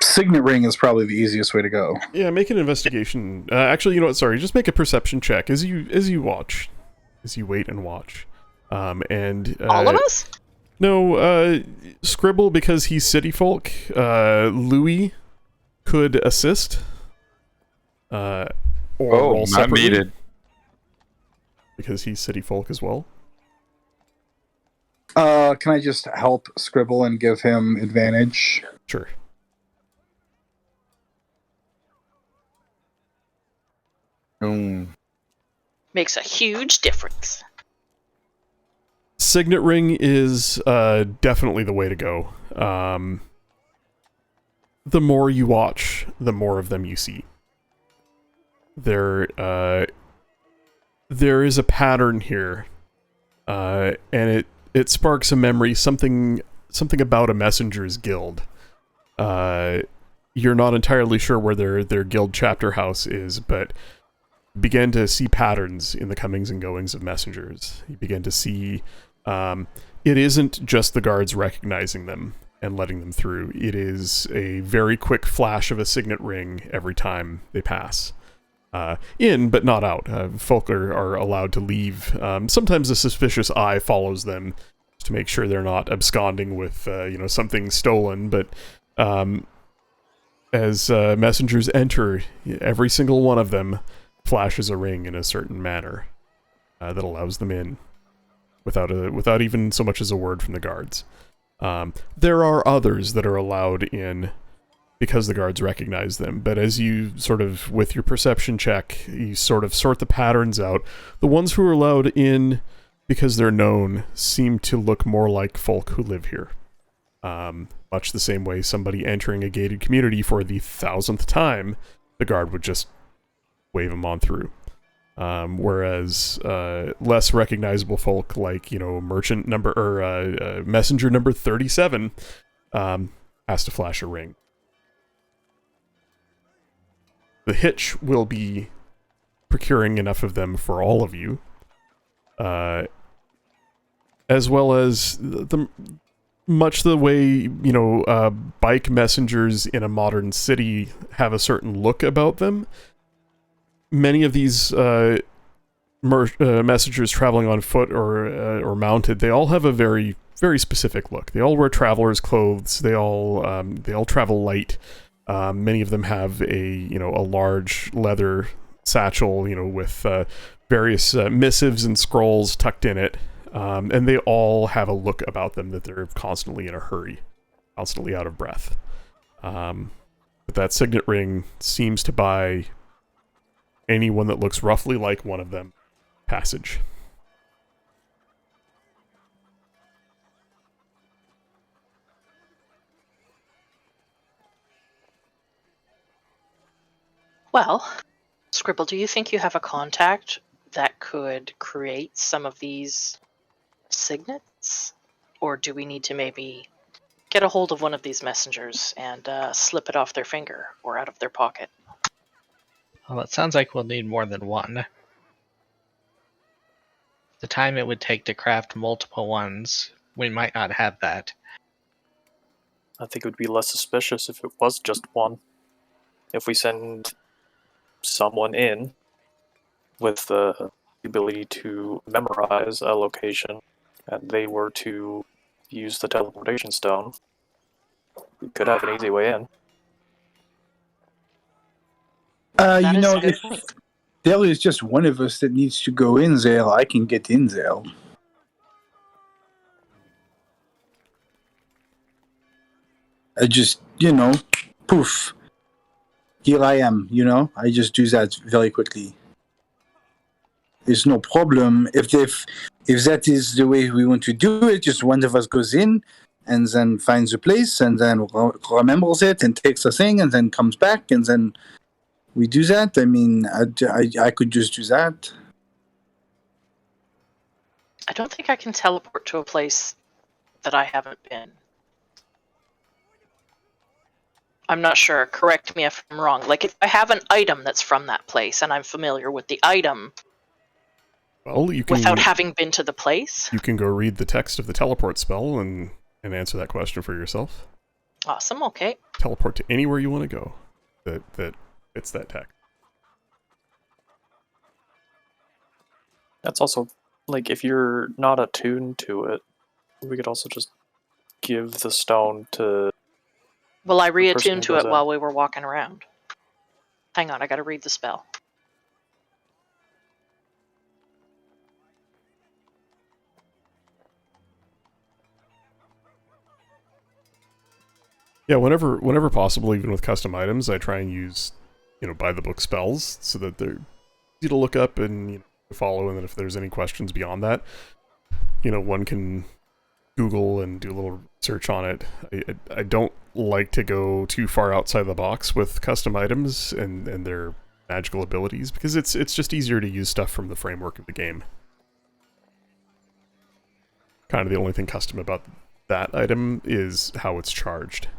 Signet ring is probably the easiest way to go. Yeah, make an investigation. Actually, you know what? Sorry, just make a perception check as you watch, as you wait and watch. And All of us? No, Scribble, because he's city folk. Louis could assist. Or roll not separately, needed. because he's city folk as well. Can I just help Scribble and give him advantage? Sure. Makes a huge difference. Signet ring is definitely the way to go. The more you watch, the more of them you see. There is a pattern here, and it sparks a memory, something about a messenger's guild. You're not entirely sure where their guild chapter house is, but begin to see patterns in the comings and goings of messengers. You begin to see it isn't just the guards recognizing them and letting them through. It is a very quick flash of a signet ring every time they pass. In, but not out. Folk are allowed to leave. Sometimes a suspicious eye follows them to make sure they're not absconding with something stolen, but as messengers enter, every single one of them flashes a ring in a certain manner that allows them in without even so much as a word from the guards. There are others that are allowed in because the guards recognize them, but as you sort of, with your perception check, you sort of sort the patterns out. The ones who are allowed in because they're known seem to look more like folk who live here. Much the same way somebody entering a gated community for the 1,000th time, the guard would just wave them on through. Whereas less recognizable folk like, merchant number or messenger number 37 has to flash a ring. The hitch will be procuring enough of them for all of you, as well as much the way bike messengers in a modern city have a certain look about them. Many of these messengers traveling on foot or mounted, they all have a very, very specific look. They all wear travelers' clothes. They all travel light. Many of them have a large leather satchel, with various missives and scrolls tucked in it, and they all have a look about them that they're constantly in a hurry, constantly out of breath. But that signet ring seems to buy anyone that looks roughly like one of them passage. Well, Scribble, do you think you have a contact that could create some of these signets? Or do we need to maybe get a hold of one of these messengers and slip it off their finger or out of their pocket? Well, it sounds like we'll need more than one. The time it would take to craft multiple ones, we might not have that. I think it would be less suspicious if it was just one. If we send someone in with the ability to memorize a location and they were to use the teleportation stone, we could have an easy way in. If there is just one of us that needs to go in there, I can get in there. I just, poof. Here I am, I just do that very quickly. There's no problem. If that is the way we want to do it, just one of us goes in and then finds a place and then remembers it and takes a thing and then comes back and then we do that. I mean, I could just do that. I don't think I can teleport to a place that I haven't been. I'm not sure. Correct me if I'm wrong. Like, if I have an item that's from that place and I'm familiar with the item, well, you can, without having been to the place, you can go read the text of the teleport spell and answer that question for yourself. Awesome. Okay. Teleport to anywhere you want to go that fits that tech. That's also, like, if you're not attuned to it, we could also just give the stone to... Well, I person reattuned who to goes it in. while we were walking around. Hang on, I gotta read the spell. Yeah, whenever possible, even with custom items, I try and use, by the book spells so that they're easy to look up and follow, and then if there's any questions beyond that, one can Google and do a little search on it. I don't like to go too far outside the box with custom items and their magical abilities, because it's just easier to use stuff from the framework of the game. Kind of the only thing custom about that item is how it's charged.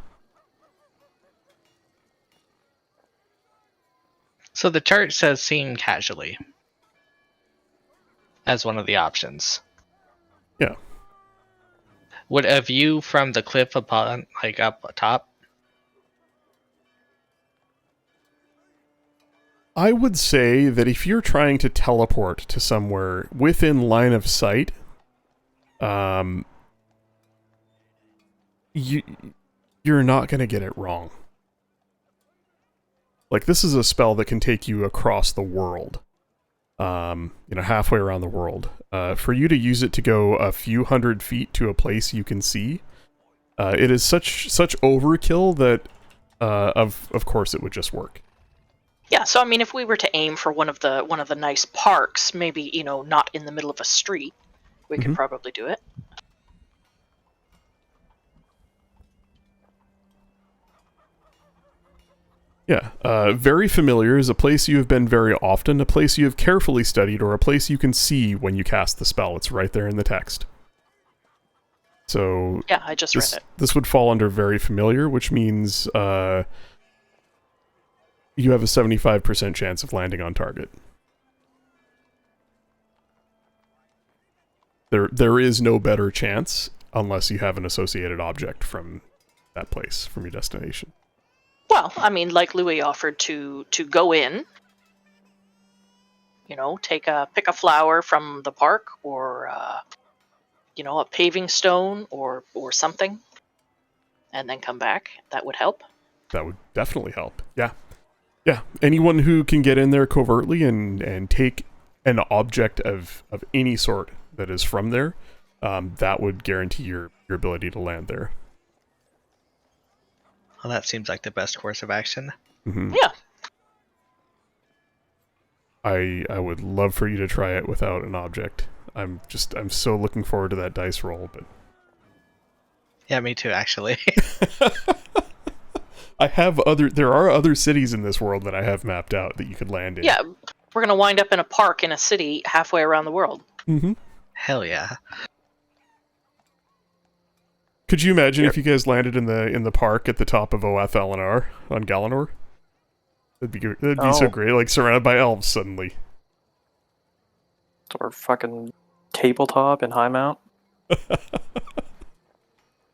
So the chart says seen casually as one of the options. Yeah. Would a view from the cliff upon, like up top? I would say that if you're trying to teleport to somewhere within line of sight, you're not going to get it wrong. Like, this is a spell that can take you across the world. Halfway around the world. For you to use it to go a few hundred feet to a place you can see, it is such overkill that, of course, it would just work. Yeah, so I mean, if we were to aim for one of the nice parks, maybe not in the middle of a street, we could probably do it. Yeah, very familiar is a place you have been very often, a place you have carefully studied, or a place you can see when you cast the spell. It's right there in the text. So yeah, I just read it. This would fall under very familiar, which means you have a 75% chance of landing on target. There is no better chance unless you have an associated object from that place, from your destination. Well, I mean, like Louis offered to go in, pick a flower from the park, or a paving stone or something, and then come back. That would help. That would definitely help. Yeah. Anyone who can get in there covertly and take an object of any sort that is from there, that would guarantee your ability to land there. Well, that seems like the best course of action. Mm-hmm. Yeah. I would love for you to try it without an object. I'm so looking forward to that dice roll, but Yeah, me too, actually. there are other cities in this world that I have mapped out that you could land in. Yeah, we're gonna wind up in a park in a city halfway around the world. Mm-hmm. Hell yeah. Could you imagine if you guys landed in the park at the top of Oath Eleanor on Galanor? That'd be so great, like surrounded by elves suddenly. Or fucking tabletop in High Mount.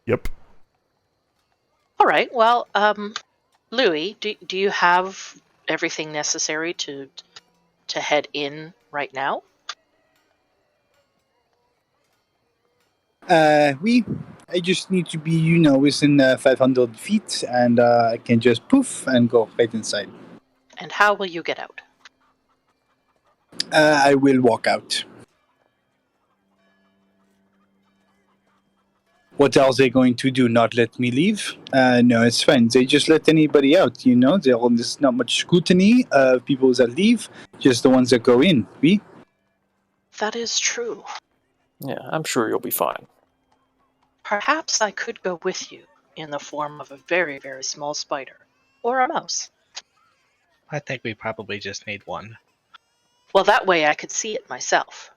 Yep. All right. Well, Louis, do you have everything necessary to head in right now? I just need to be, within 500 feet, and I can just poof and go right inside. And how will you get out? I will walk out. What else are they going to do? Not let me leave? No, it's fine. They just let anybody out, There's not much scrutiny of people that leave, just the ones that go in. That is true. Yeah, I'm sure you'll be fine. Perhaps I could go with you in the form of a very, very small spider. Or a mouse. I think we probably just need one. Well, that way I could see it myself.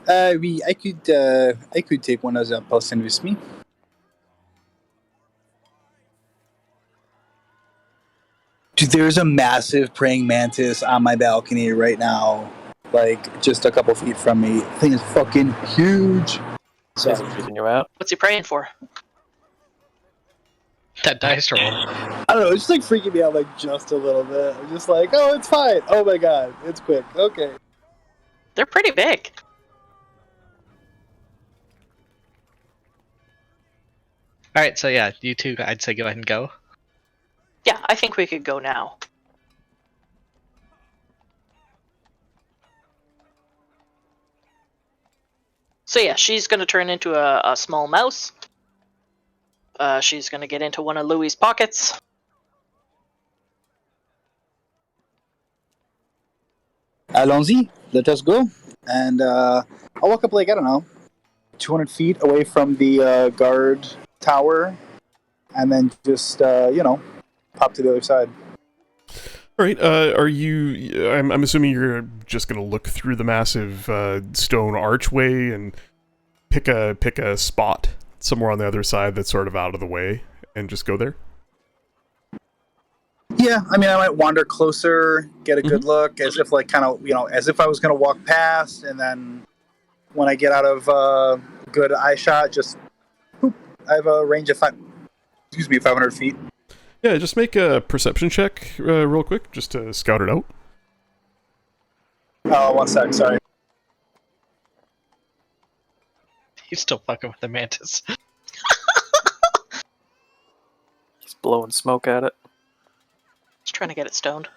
I could take one other person with me. Dude, there's a massive praying mantis on my balcony right now. Like, just a couple feet from me. The thing is fucking huge. So Is he creeping you out? What's he praying for? That dice roll. I don't know. It's just like freaking me out like just a little bit. I'm just like, oh, it's fine. Oh my god, it's quick. Okay. They're pretty big. All right, so yeah, you two, I'd say go ahead and go. Yeah, I think we could go now. So yeah, she's going to turn into a small mouse. She's going to get into one of Louie's pockets. Allons-y. Let us go. And I'll walk up like, I don't know, 200 feet away from the guard tower, and then just pop to the other side. All right. Are you? I'm assuming you're just gonna look through the massive stone archway and pick a spot somewhere on the other side that's sort of out of the way, and just go there. Yeah, I mean, I might wander closer, get a good look, as if like kind of as if I was gonna walk past, and then when I get out of good eye shot, just boop, I have a range of 500 feet. Yeah, just make a perception check real quick, just to scout it out. Oh, 1 sec, sorry. He's still fucking with the mantis. He's blowing smoke at it. Just trying to get it stoned.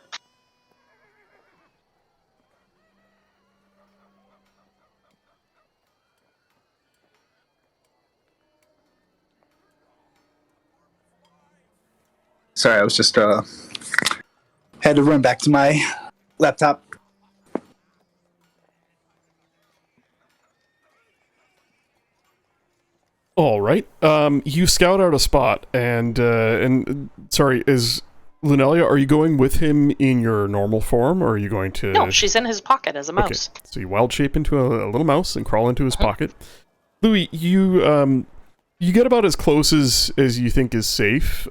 Sorry, I was just had to run back to my laptop. All right. You scout out a spot, and sorry, is Lunelia? Are you going with him in your normal form, or are you going to? No, she's in his pocket as a mouse. Okay. So you wild shape into a little mouse and crawl into his pocket. Louis, you get about as close as you think is safe,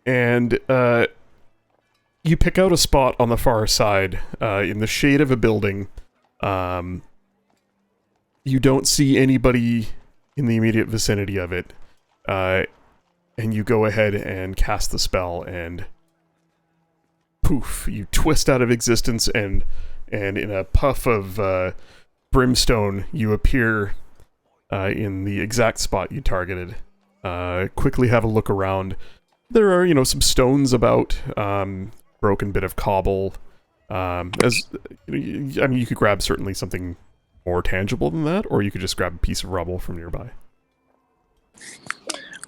and you pick out a spot on the far side, in the shade of a building. You don't see anybody in the immediate vicinity of it, and you go ahead and cast the spell, and poof, you twist out of existence, and in a puff of brimstone, you appear in the exact spot you targeted. Quickly have a look around. There are, some stones about, broken bit of cobble. You could grab certainly something more tangible than that, or you could just grab a piece of rubble from nearby.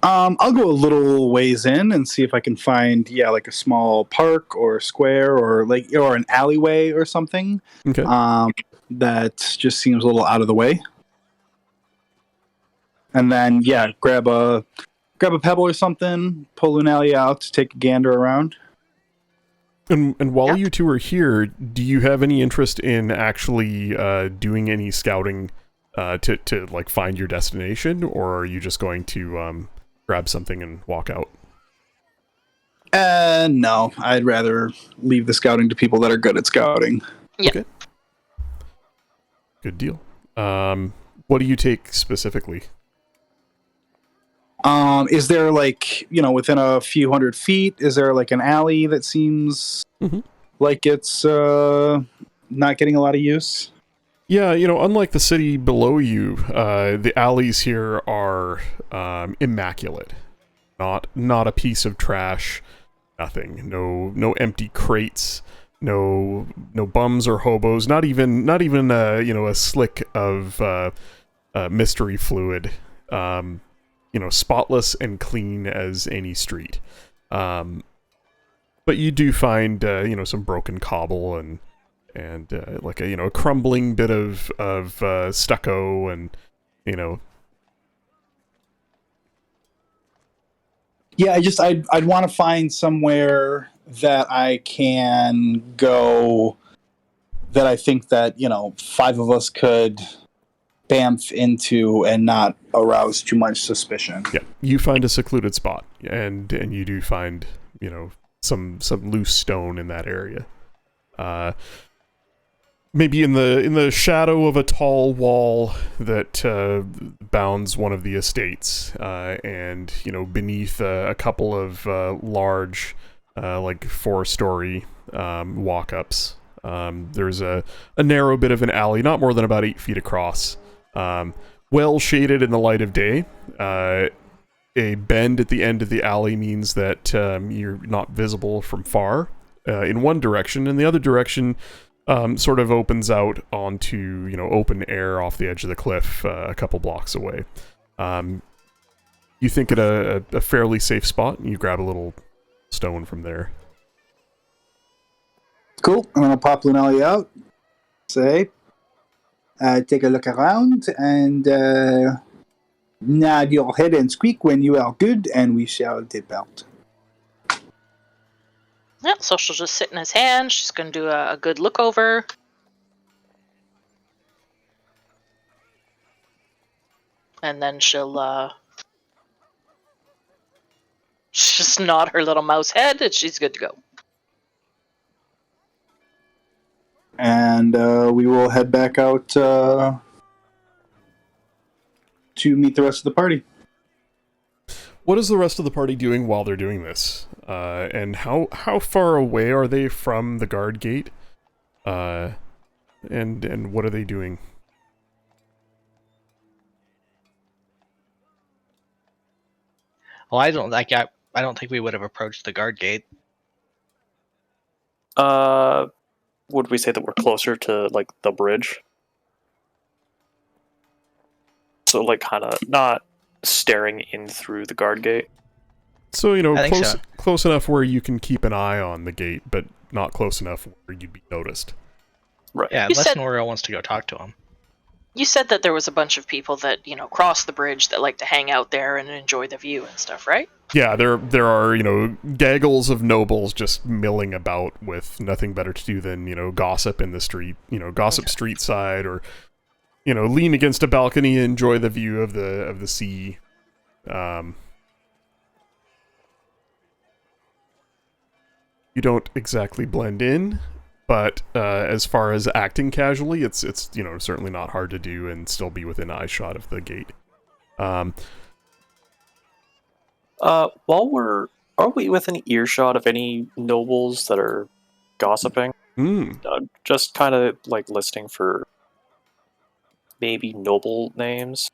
I'll go a little ways in and see if I can find, like a small park or square or an alleyway or something. Okay. That just seems a little out of the way. And then, grab a pebble or something, pull Lunalia out to take a gander around. And while you two are here, do you have any interest in actually doing any scouting to like find your destination, or are you just going to grab something and walk out? No, I'd rather leave the scouting to people that are good at scouting. Yeah. Okay. Good deal. What do you take specifically? Is there within a few 100 feet, is there like an alley that seems like it's not getting a lot of use? Yeah, unlike the city below you, the alleys here are immaculate. Not a piece of trash, nothing. No empty crates, no bums or hobos, not even a slick of mystery fluid. Spotless and clean as any street. But you do find, some broken cobble and like a crumbling bit of stucco and, Yeah, I'd want to find somewhere that I can go that I think that, 5 of us could bamf into and not arouse too much suspicion. Yeah, you find a secluded spot, and you do find, some loose stone in that area. maybe in the shadow of a tall wall that bounds one of the estates, and beneath a couple of large, like 4-story walk-ups, there's a narrow bit of an alley, not more than about 8 feet across, well shaded in the light of day. A bend at the end of the alley means that you're not visible from far in one direction, and the other direction sort of opens out onto open air off the edge of the cliff a couple blocks away. You think at a fairly safe spot, and you grab a little stone from there. Cool. I'm gonna pop Lunelli out. Say, take a look around, and nod your head and squeak when you are good, and we shall depart. Yeah, so she'll just sit in his hand. She's going to do a good look over. And then she'll just nod her little mouse head, and she's good to go. And we will head back out to meet the rest of the party. What is the rest of the party doing while they're doing this? And how far away are they from the guard gate? And what are they doing? Well, I don't think we would have approached the guard gate. Would we say that we're closer to like the bridge? So like kind of not staring in through the guard gate. So I think so. close enough where you can keep an eye on the gate, but not close enough where you'd be noticed. Right. Yeah, You unless said- Noriel wants to go talk to him. You said that there was a bunch of people that, cross the bridge that like to hang out there and enjoy the view and stuff, right? Yeah, there are, gaggles of nobles just milling about with nothing better to do than, gossip in the street, gossip street side, or, lean against a balcony and enjoy the view of the sea. You don't exactly blend in, but as far as acting casually, it's certainly not hard to do and still be within eyeshot of the gate. Are we within earshot of any nobles that are gossiping? Just kind of like listening for maybe noble names.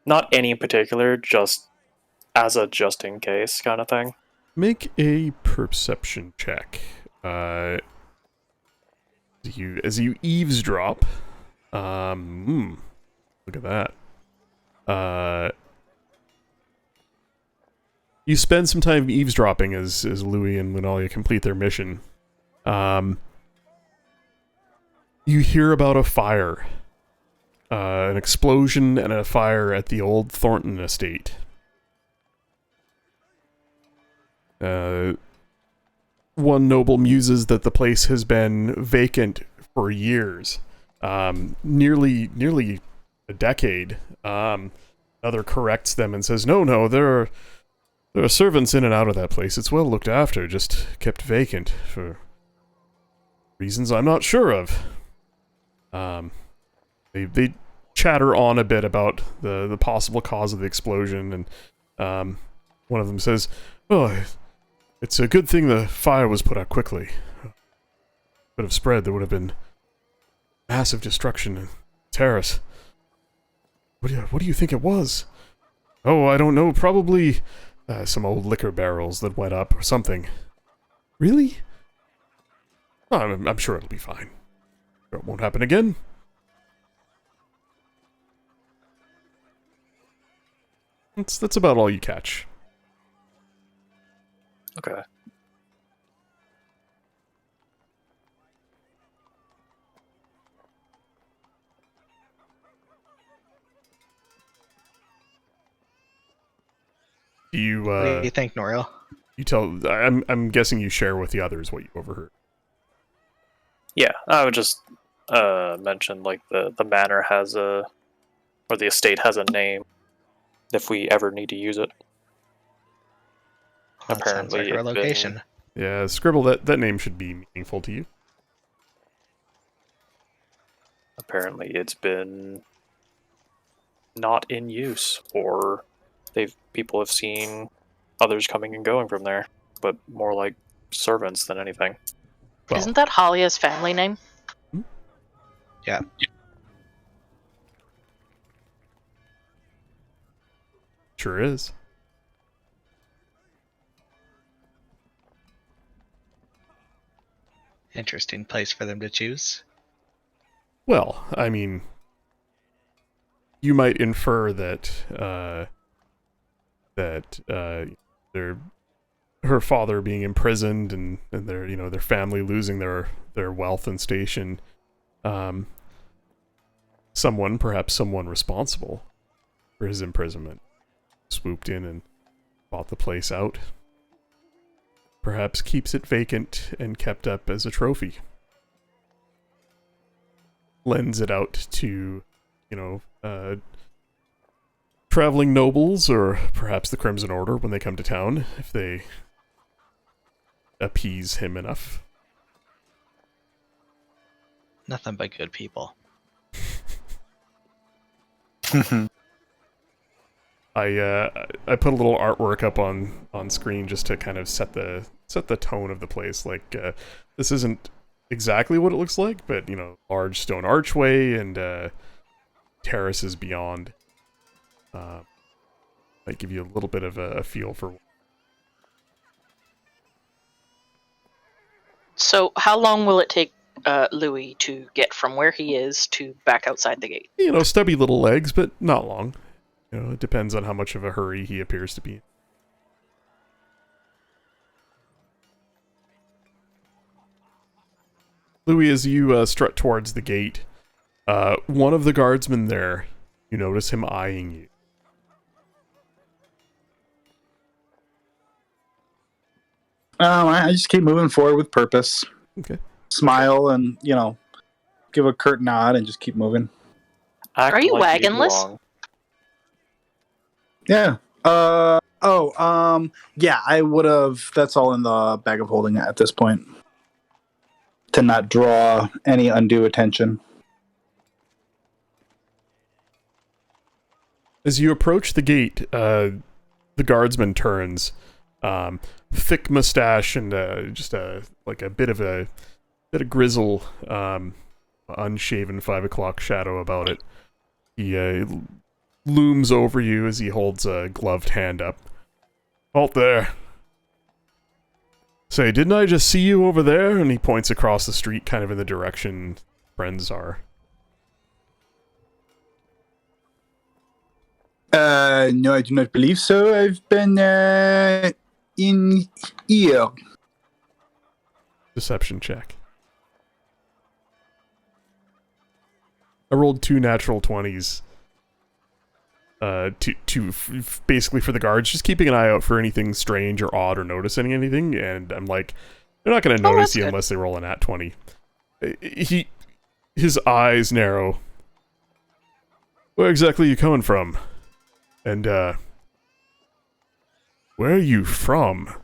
Not any in particular, just as a just in case kind of thing. Make a perception check. As you eavesdrop. Look at that. You spend some time eavesdropping as Louis and Lunalia complete their mission. You hear about a fire. An explosion and a fire at the old Thornton estate. One noble muses that the place has been vacant for years. Nearly a decade. Another corrects them and says, No, there are servants in and out of that place. It's well looked after, just kept vacant for reasons I'm not sure of. They chatter on a bit about the possible cause of the explosion, and one of them says, "Oh, it's a good thing the fire was put out quickly. Could have spread. There would have been massive destruction and terrors. What do you think it was? Oh, I don't know. Probably some old liquor barrels that went up or something. Really? Oh, I'm sure it'll be fine. It won't happen again." That's about all you catch. Okay. Do you What do you think, Noriel? you tell I'm guessing you share with the others what you overheard. Yeah, I would just mention like the manor has or the estate has a name if we ever need to use it. That sounds like Apparently our it's been- location. Yeah, Scribble, that name should be meaningful to you. apparently it's been not in use, or people have seen others coming and going from there, but more like servants than anything. Well, Isn't that Halia's family name? Yeah. sure is. Interesting place for them to choose. Well, I mean, you might infer that her father being imprisoned and their family losing their wealth and station, perhaps someone responsible for his imprisonment swooped in and bought the place out. Perhaps keeps it vacant and kept up as a trophy. Lends it out to, traveling nobles or perhaps the Crimson Order when they come to town, if they appease him enough. Nothing but good people. I put a little artwork up on screen just to kind of set the tone of the place. Like, this isn't exactly what it looks like, but large stone archway and terraces beyond. Might give you a little bit of a feel for. So, how long will it take Louis to get from where he is to back outside the gate? Stubby little legs, but not long. It depends on how much of a hurry he appears to be. Louis, as you strut towards the gate, one of the guardsmen there, you notice him eyeing you. I just keep moving forward with purpose. Okay. Smile and, give a curt nod and just keep moving. Are you wagonless? belong. Yeah. Yeah, I would have. That's all in the bag of holding at this point. To not draw any undue attention. As you approach the gate, the guardsman turns. Thick mustache and just a bit of grizzle, unshaven 5 o'clock shadow about it. He looms over you as he holds a gloved hand up. Halt there. Say, didn't I just see you over there? And he points across the street, kind of in the direction friends are. No, I do not believe so. I've been in here. Deception check. I rolled 2 natural 20s. Basically for the guards, just keeping an eye out for anything strange or odd or noticing anything, and I'm like, they're not going to notice you unless they roll a nat 20. His eyes narrow. Where exactly are you coming from? And, where are you from?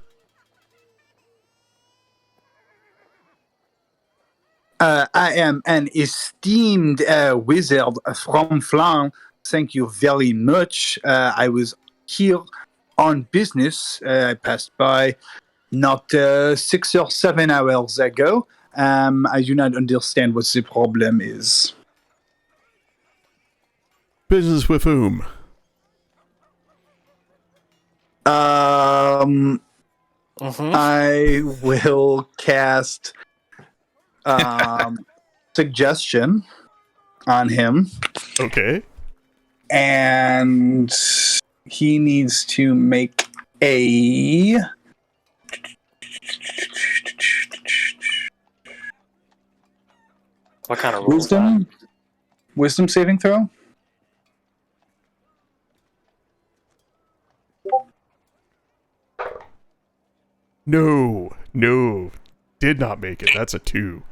I am an esteemed wizard from Flan. Thank you very much. I was here on business. I passed by not 6 or 7 hours ago. I do not understand what the problem is. Business with whom? I will cast suggestion on him. Okay. And he needs to make a What kind of roll is that? wisdom saving throw. No, did not make it. That's a 2.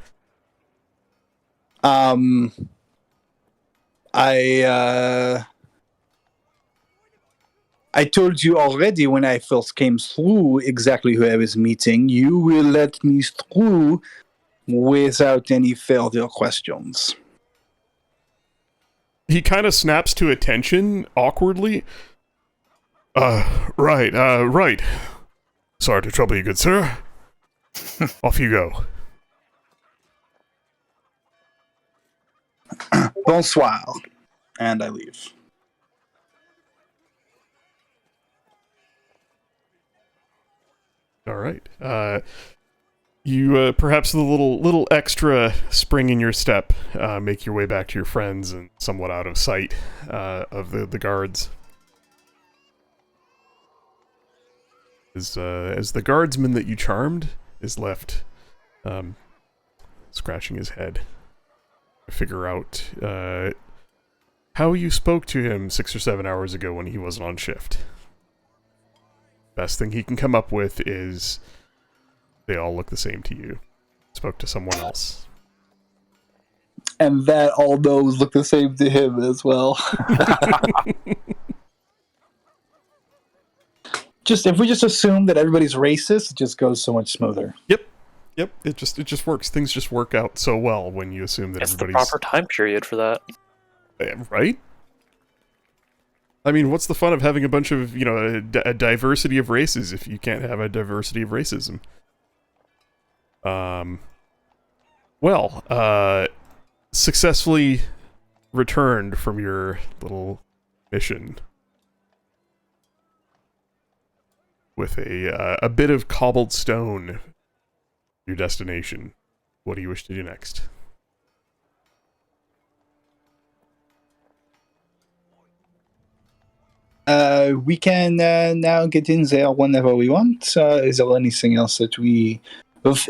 I told you already when I first came through exactly who I was meeting. You will let me through without any further questions. He kind of snaps to attention awkwardly. Right. Sorry to trouble you, good sir. Off you go. Bonsoir. And I leave. All right. You perhaps with a little extra spring in your step, make your way back to your friends and somewhat out of sight of the guards. As the guardsman that you charmed is left scratching his head to figure out how you spoke to him 6 or 7 hours ago when he wasn't on shift. Best thing he can come up with is they all look the same to you. Spoke to someone else. And that all those look the same to him as well. If we just assume that everybody's racist, it just goes so much smoother. Yep. It just works. Things just work out so well when you assume that It's the everybody's proper time period for that. right. I mean, what's the fun of having a bunch of a diversity of races if you can't have a diversity of racism? Successfully returned from your little mission with a bit of cobbled stone. Your destination. What do you wish to do next? We can now get in there whenever we want. Is there anything else that we... is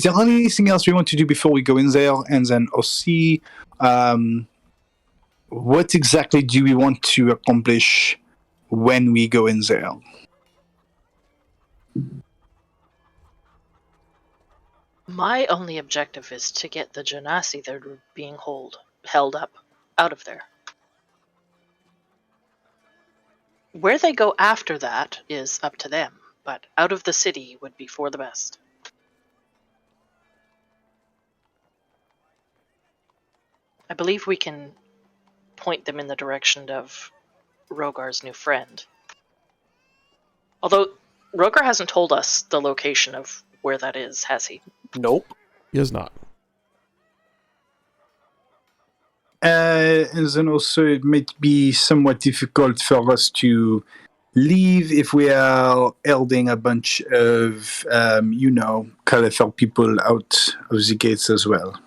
there anything else we want to do before we go in there? And then aussi, what exactly do we want to accomplish when we go in there? My only objective is to get the Genasi that are being held up out of there. Where they go after that is up to them, but out of the city would be for the best. I believe we can point them in the direction of Rogar's new friend. Although, Rogar hasn't told us the location of where that is, has he? Nope. He has not. And then also it might be somewhat difficult for us to leave if we are holding a bunch of, colorful people out of the gates as well.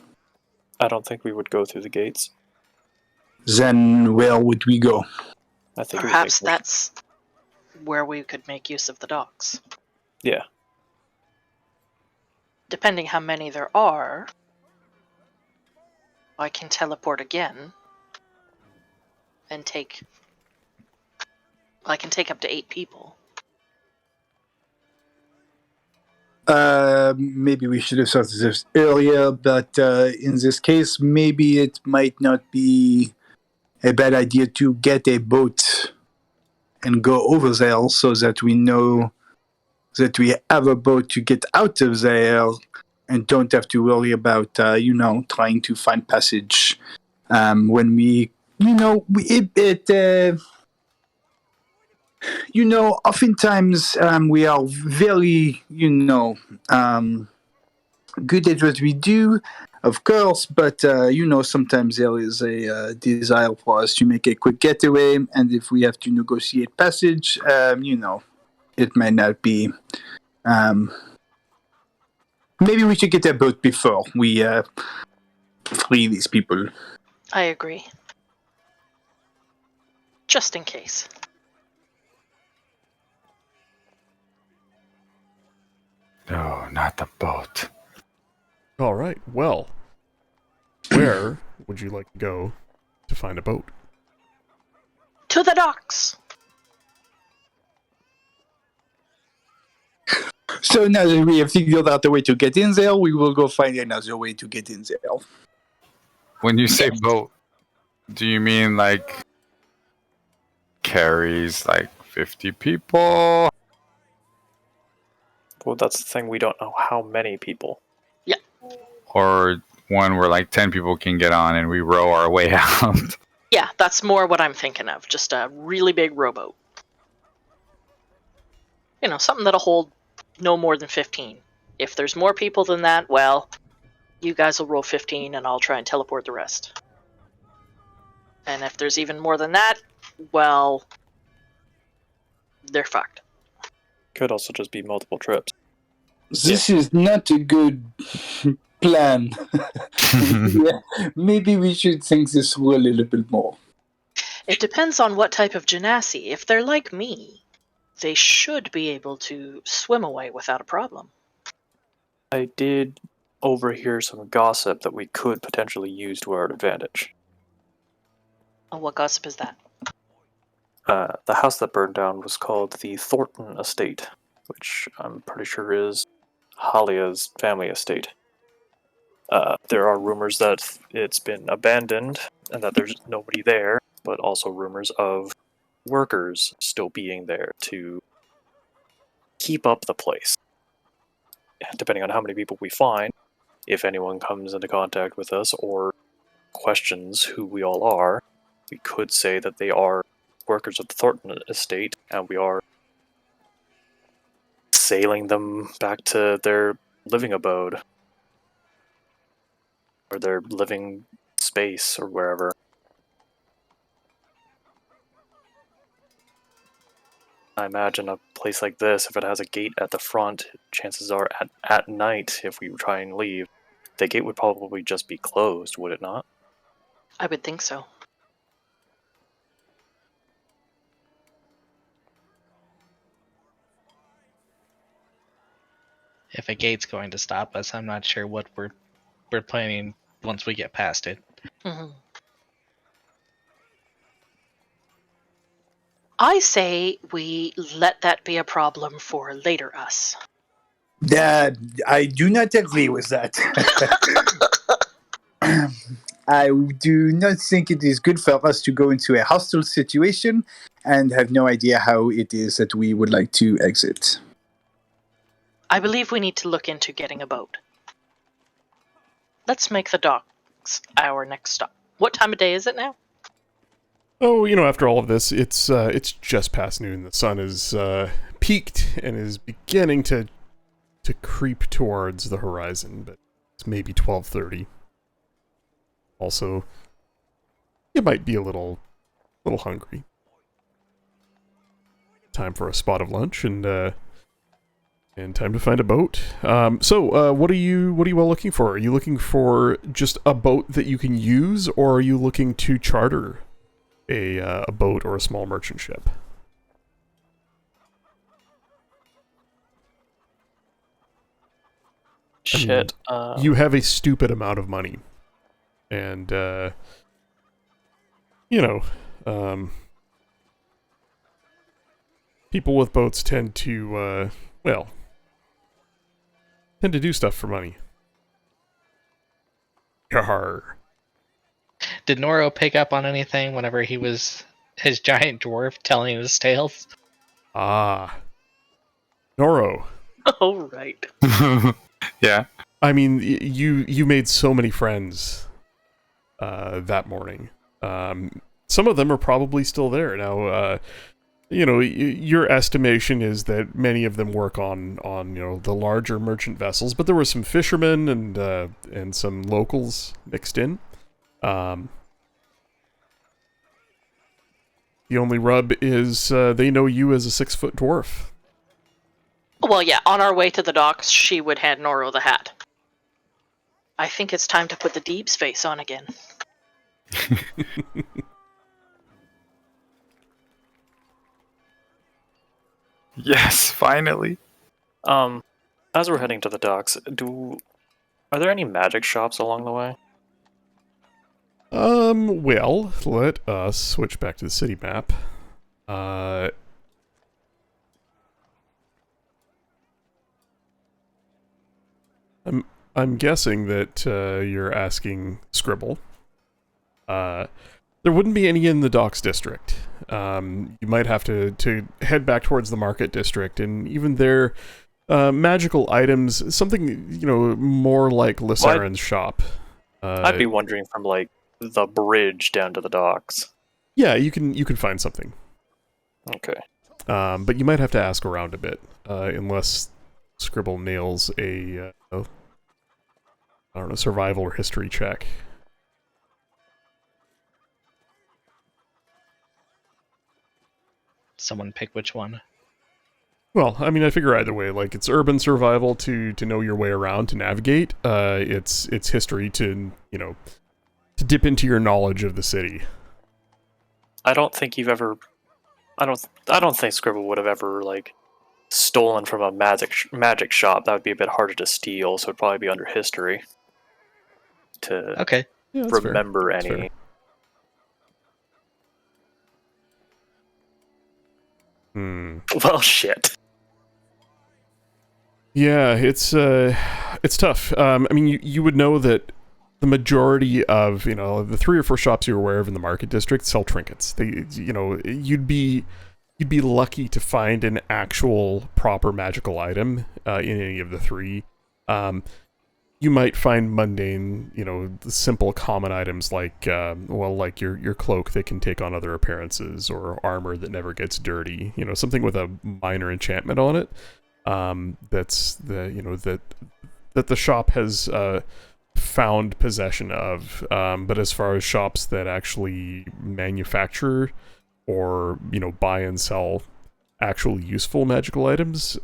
I don't think we would go through the gates. Then where would we go? I think Perhaps that's where we could make use of the docks. Yeah. Depending how many there are, I can teleport again and I can take up to 8 people. Maybe we should have started this earlier, but in this case, maybe it might not be a bad idea to get a boat and go over there so that we know that we have a boat to get out of there and don't have to worry about, trying to find passage when we, oftentimes we are very, good at what we do, of course, but, sometimes there is a desire for us to make a quick getaway, and if we have to negotiate passage, it might not be... maybe we should get a boat before we free these people. I agree. Just in case. No, not the boat. All right. Well, where would you like to go to find a boat? To the docks! So now that we have figured out the way to get in there, we will go find another way to get in there. When you say boat, do you mean like carries like 50 people? Well, that's the thing. We don't know how many people. Or one where like 10 people can get on and we row our way out? Yeah, that's more what I'm thinking of. Just a really big rowboat. You know, something that'll hold no more than 15. If there's more people than that, well, you guys will roll 15 and I'll try and teleport the rest. And if there's even more than that, well, they're fucked. Could also just be multiple trips. This is not a good plan. Yeah, maybe we should think this through a little bit more. It depends on what type of genasi. If they're like me, they should be able to swim away without a problem. I did overhear some gossip that we could potentially use to our advantage. Oh, what gossip is that? The house that burned down was called the Thornton Estate, which I'm pretty sure is Halia's family estate. There are rumors that it's been abandoned and that there's nobody there, but also rumors of workers still being there to keep up the place. Depending on how many people we find, if anyone comes into contact with us or questions who we all are, we could say that they are workers of the Thornton estate and we are sailing them back to their living abode or their living space or wherever. I imagine a place like this, if it has a gate at the front, chances are at night, if we try and leave, the gate would probably just be closed, would it not? I would think so. If a gate's going to stop us, I'm not sure what we're planning once we get past it. Mm-hmm. I say we let that be a problem for later us. That I do not agree with that. I do not think it is good for us to go into a hostile situation and have no idea how it is that we would like to exit. I believe we need to look into getting a boat. Let's make the docks our next stop. What time of day is it now? Oh, after all of this, it's just past noon. The sun is peaked and is beginning to creep towards the horizon, but it's maybe 12:30. Also, you might be a little hungry. Time for a spot of lunch and time to find a boat. So what are you all looking for? Are you looking for just a boat that you can use, or are you looking to charter a boat or a small merchant ship? Shit. You have a stupid amount of money. And, people with boats tend to do stuff for money. Yarr. Did Noro pick up on anything whenever he was his giant dwarf telling his tales? Ah. Noro. Oh, right. Yeah. I mean, you made so many friends that morning. Some of them are probably still there. Now, your estimation is that many of them work on the larger merchant vessels, but there were some fishermen and some locals mixed in. The only rub is they know you as a 6-foot dwarf. Well, yeah, on our way to the docks, she would hand Noro the hat. I think it's time to put the Deeb's face on again. Yes, finally. As we're heading to the docks, are there any magic shops along the way? Well, let us switch back to the city map. I'm guessing that you're asking Scribble. There wouldn't be any in the docks district. You might have to head back towards the market district, and even there, magical items, something more like Lysaren's shop. I'd be wondering from like the bridge down to the docks. Yeah, you can find something. Okay. But you might have to ask around a bit, unless Scribble nails a I don't know, survival or history check. Someone pick which one. Well, I mean, I figure either way, like, it's urban survival to know your way around, to navigate. It's history to, to dip into your knowledge of the city. I don't think you've ever. I don't think Scribble would have ever like stolen from a magic shop. That would be a bit harder to steal, so it'd probably be under history to Okay. Yeah, that's fair. remember That's any. fair. Well, shit. Yeah, it's tough. I mean, you would know that the majority of the 3 or 4 shops you're aware of in the market district sell trinkets. You'd be lucky to find an actual proper magical item in any of the 3. You might find mundane, the simple common items like like your cloak that can take on other appearances, or armor that never gets dirty. Something with a minor enchantment on it. That's that the shop has found possession of. But as far as shops that actually manufacture or buy and sell actually useful magical items,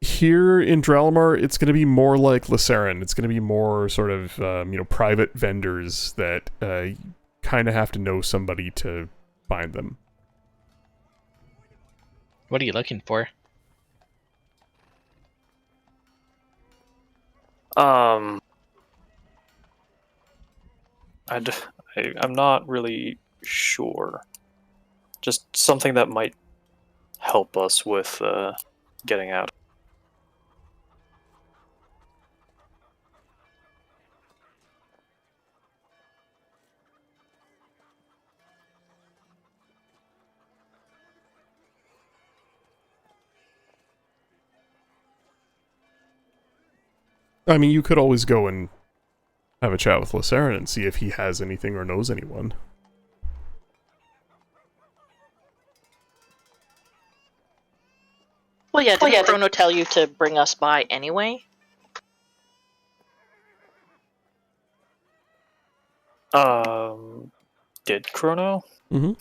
here in Dralamar, it's going to be more like Lysarin. It's going to be more sort of private vendors that kind of have to know somebody to find them. What are you looking for? I'm not really sure. Just something that might help us with getting out. I mean, you could always go and have a chat with Lysarin and see if he has anything or knows anyone. Well, yeah, didn't Chrono tell you to bring us by anyway? Did Chrono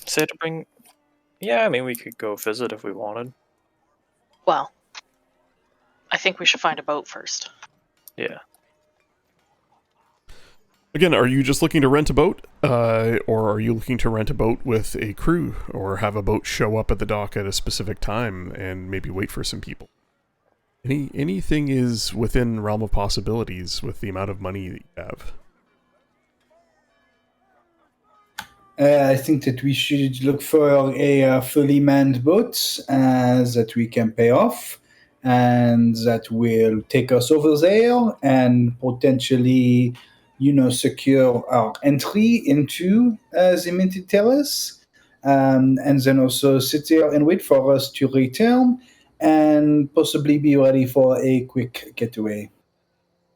say to bring? Yeah, I mean, we could go visit if we wanted. Well, I think we should find a boat first. Yeah. Again, are you just looking to rent a boat? Or are you looking to rent a boat with a crew? Or have a boat show up at the dock at a specific time and maybe wait for some people? Anything is within realm of possibilities with the amount of money that you have. I think that we should look for a fully manned boat that we can pay off, and that will take us over there and potentially, secure our entry into the Minted Terrace, and then also sit there and wait for us to return and possibly be ready for a quick getaway.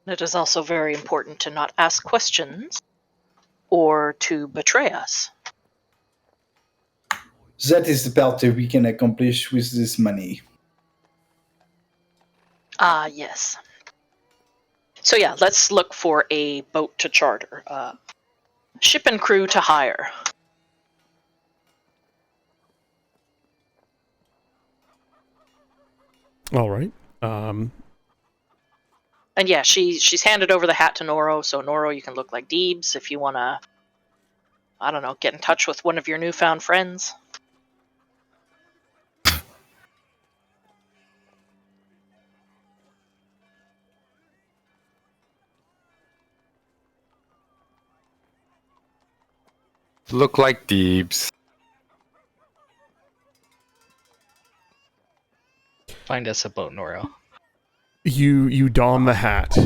It is also very important to not ask questions or to betray us. That is the part that we can accomplish with this money. Ah, yes. So yeah, let's look for a boat to charter. Ship and crew to hire. All right. And yeah, she's handed over the hat to Noro, so Noro, you can look like Deebs if you want to, I don't know, get in touch with one of your newfound friends. Look like Deebs. Find us a boat, Noro. You don the hat.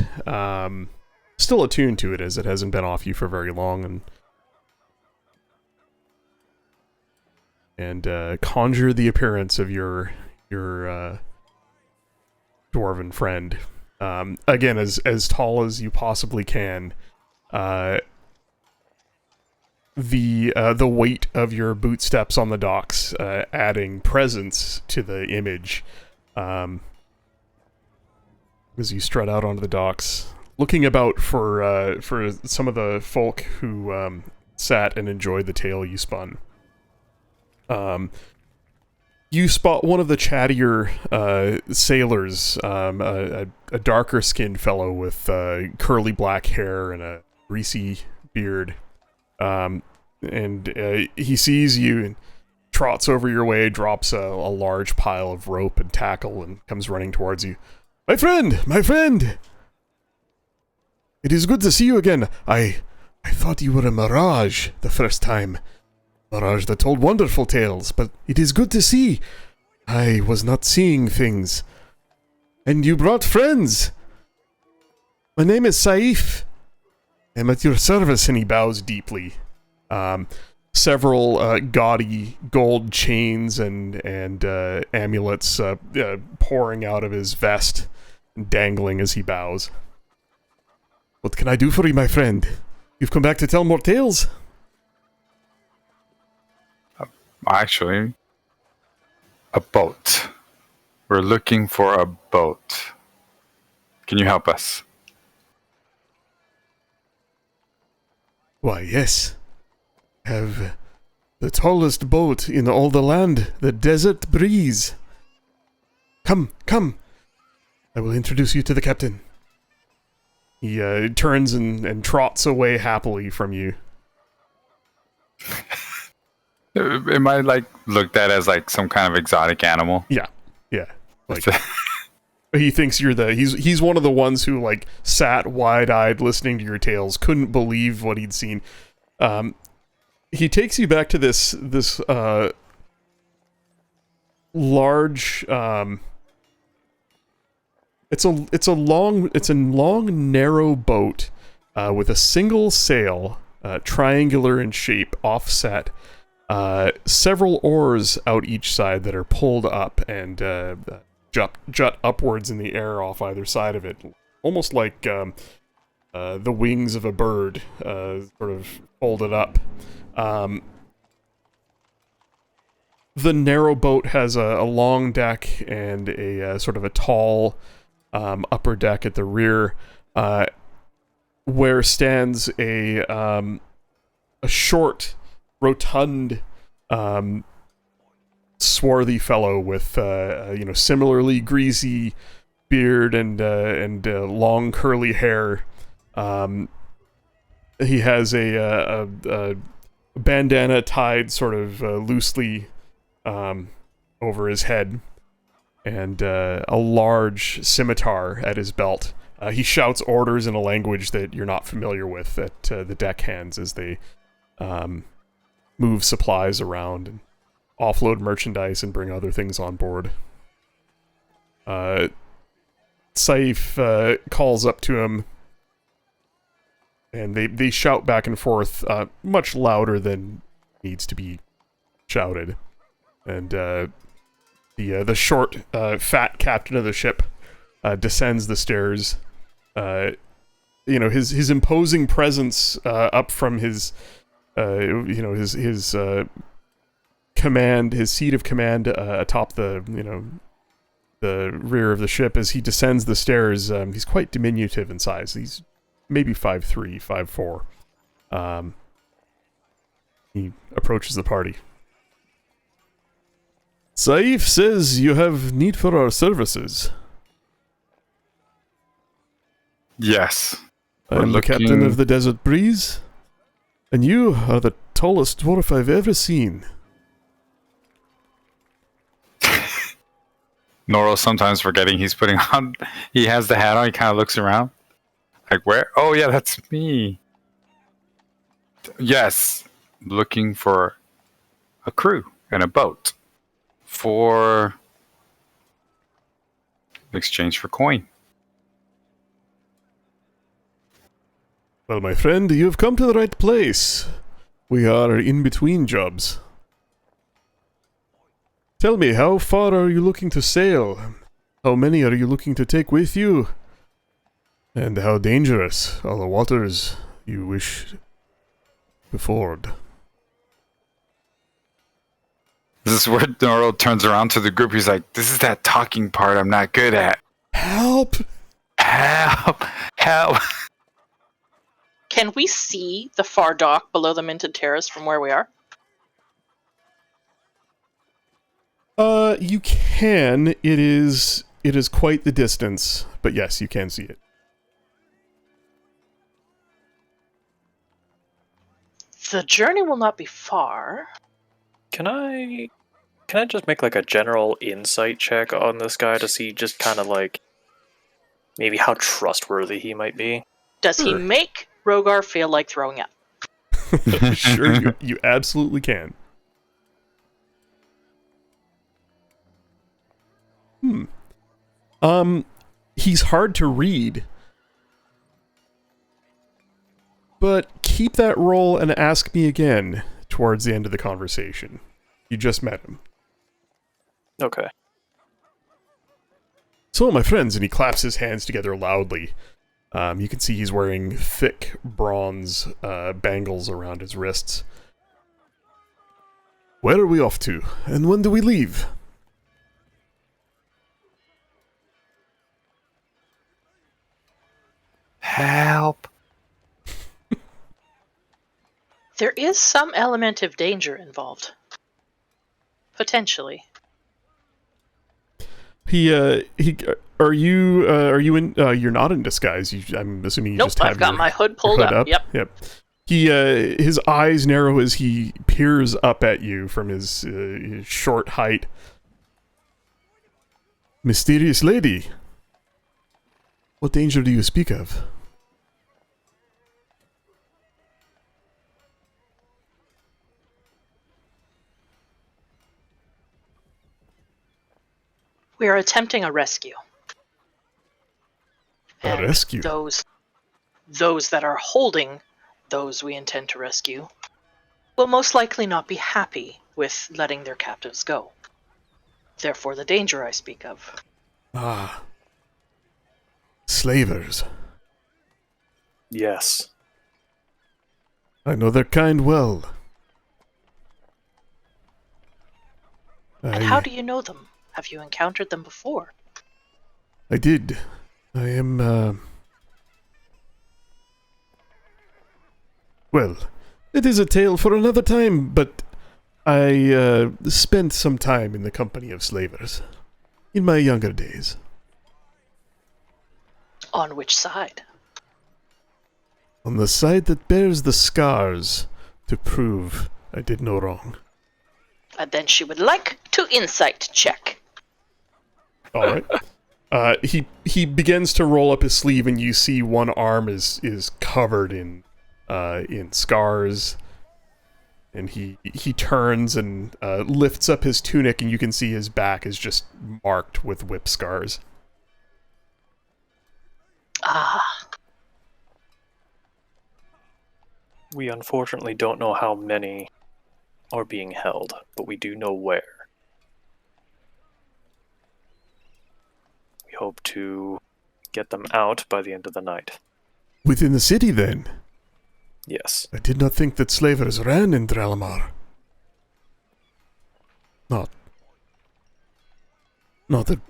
Still attuned to it as it hasn't been off you for very long, and conjure the appearance of your dwarven friend. Again, as tall as you possibly can. the weight of your bootsteps on the docks, adding presence to the image, as you strut out onto the docks, looking about for some of the folk who sat and enjoyed the tale you spun. You spot one of the chattier sailors, a darker-skinned fellow with curly black hair and a greasy beard. And he sees you and trots over your way, drops a large pile of rope and tackle, and comes running towards you. My friend! My friend! It is good to see you again. I thought you were a mirage the first time. Mirage that told wonderful tales, but it is good to see. I was not seeing things. And you brought friends! My name is Saif. I'm at your service, and he bows deeply. Several gaudy gold chains and amulets pouring out of his vest, and dangling as he bows. What can I do for you, my friend? You've come back to tell more tales? Actually, a boat. We're looking for a boat. Can you help us? Why, yes. Have the tallest boat in all the land, the Desert Breeze. Come, come. I will introduce you to the captain. He turns and trots away happily from you. Am I looked at as some kind of exotic animal? Yeah. He thinks you're he's one of the ones who sat wide-eyed listening to your tales, couldn't believe what he'd seen. He takes you back to this large it's a long narrow boat with a single sail, triangular in shape, offset, several oars out each side that are pulled up and jut upwards in the air off either side of it, almost like the wings of a bird, sort of folded up. The narrow boat has a long deck and a sort of a tall upper deck at the rear, where stands a short, rotund, swarthy fellow with similarly greasy beard and long curly hair. He has a bandana tied sort of loosely over his head, and a large scimitar at his belt. He shouts orders in a language that you're not familiar with at the deckhands as they move supplies around and offload merchandise and bring other things on board. Saif calls up to him, and they shout back and forth, much louder than needs to be shouted. And the short, fat captain of the ship descends the stairs. His imposing presence up from his command, his seat of command atop the rear of the ship. As he descends the stairs, he's quite diminutive in size. He's maybe 5'3", 5'4". He approaches the party. Saif says you have need for our services. Yes. I'm the captain of the Desert Breeze, and you are the tallest dwarf I've ever seen. Noro sometimes forgetting he's putting on... He has the hat on, he kind of looks around. Where? Oh, yeah, that's me. Yes. Looking for a crew and a boat. For... exchange for coin. Well, my friend, you have come to the right place. We are in between jobs. Tell me, how far are you looking to sail? How many are you looking to take with you? And how dangerous are the waters you wish to ford? This is where Noro turns around to the group. He's like, this is that talking part I'm not good at. Help! Help! Help! Can we see the far dock below the Minted Terrace from where we are? You can. It is quite the distance, but yes, you can see it. The journey will not be far. Can I just make like a general insight check on this guy to see just kind of like maybe how trustworthy he might be? Does he Sure. make Rogar feel like throwing up? Sure, you absolutely can. He's hard to read. But keep that roll and ask me again towards the end of the conversation. You just met him. Okay. So, my friends, and he claps his hands together loudly. You can see he's wearing thick bronze bangles around his wrists. Where are we off to, and when do we leave? Help! There is some element of danger involved. Potentially. Are you in, you're not in disguise. I'm assuming you Nope, just have I've got your my hood pulled hood up. Yep. His eyes narrow as he peers up at you from his short height. Mysterious lady, what danger do you speak of? We are attempting a rescue. A And rescue? Those that are holding those we intend to rescue will most likely not be happy with letting their captives go. Therefore, the danger I speak of. Ah. Slavers. Yes. I know their kind well. And how do you know them? Have you encountered them before? I did. I am, well, it is a tale for another time, but I, spent some time in the company of slavers. In my younger days. On which side? On the side that bears the scars to prove I did no wrong. And then she would like to insight check. Alright. He begins to roll up his sleeve, and you see one arm is covered in scars. And he turns and lifts up his tunic, and you can see his back is just marked with whip scars. Ah, We unfortunately don't know how many are being held, but we do know where. We hope to get them out by the end of the night. Within the city, then? Yes. I did not think that slavers ran in Dralamar. Not that...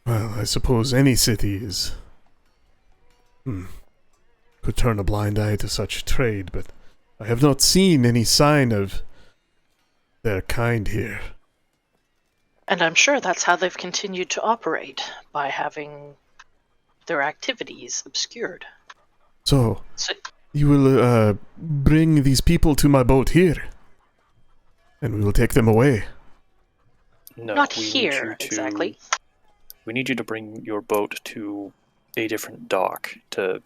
Well, I suppose any city is... could turn a blind eye to such trade, but I have not seen any sign of their kind here. and I'm sure that's how they've continued to operate, by having their activities obscured. So, So, you will, bring these people to my boat here, and we will take them away. No, not we need here, you to- exactly. We need you to bring your boat to a different dock to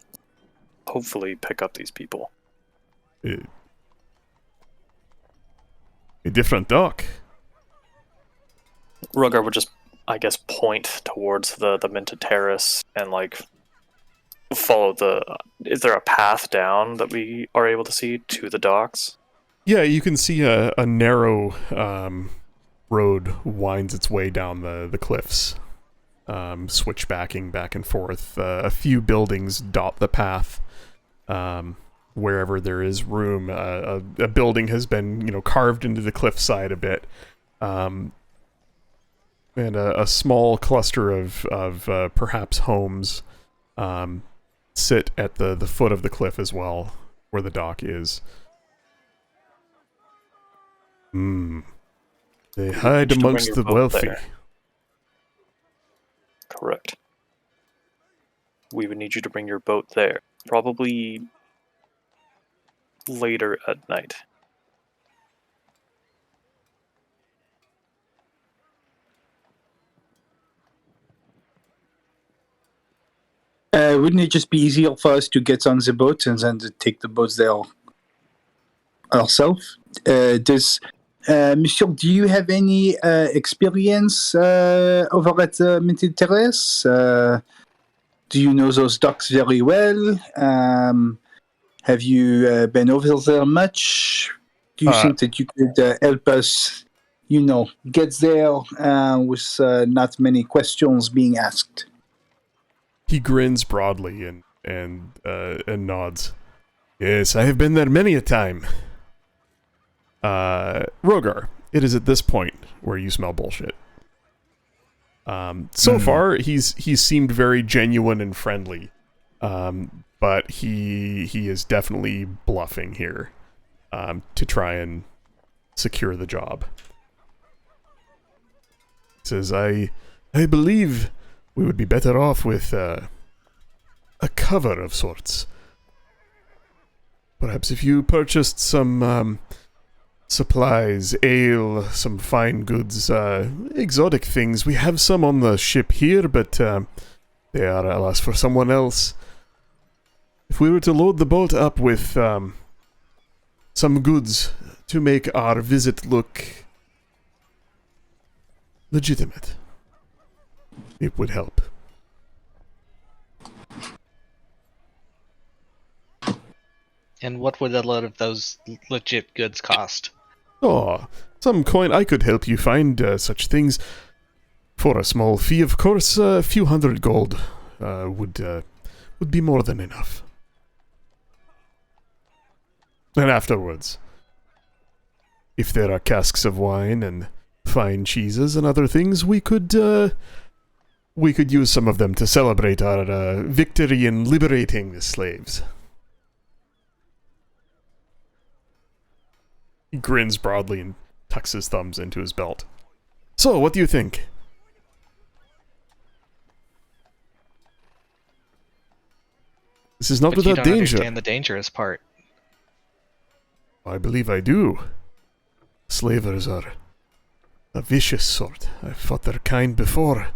hopefully pick up these people. A different dock. Rugar would just, I guess, point towards the Minted Terrace and, like, follow the... Is there a path down that we are able to see to the docks? Yeah, you can see a narrow road winds its way down the cliffs, switchbacking back and forth. A few buildings dot the path. wherever there is room. A building has been, carved into the cliffside a bit. And a small cluster of perhaps homes sit at the foot of the cliff as well, where the dock is. They hide You should bring amongst your the boat wealthy. there. Correct. We would need you to bring your boat there. Probably later at night. Wouldn't it just be easier for us to get on the boat and then to take the boats there ourselves? Monsieur, do you have any experience over at Minted Terrace? Do you know those docks very well? Have you been over there much? Do you think that you could help us, get there with not many questions being asked? He grins broadly and nods. Yes, I have been there many a time. Rogar, it is at this point where you smell bullshit. So far, he's seemed very genuine and friendly, but he is definitely bluffing here to try and secure the job. He says, I believe we would be better off with a cover of sorts. Perhaps if you purchased some supplies, ale, some fine goods, exotic things. We have some on the ship here, but they are, alas, for someone else. If we were to load the boat up with some goods to make our visit look legitimate, it would help. And what would a lot of those legit goods cost? Oh, some coin. I could help you find such things for a small fee. Of course, a few hundred gold would be more than enough. And afterwards, if there are casks of wine and fine cheeses and other things, we could use some of them to celebrate our victory in liberating the slaves. He grins broadly and tucks his thumbs into his belt. So, what do you think? This is not But you without don't danger. understand the dangerous part. I believe I do. Slavers are a vicious sort. I've fought their kind before.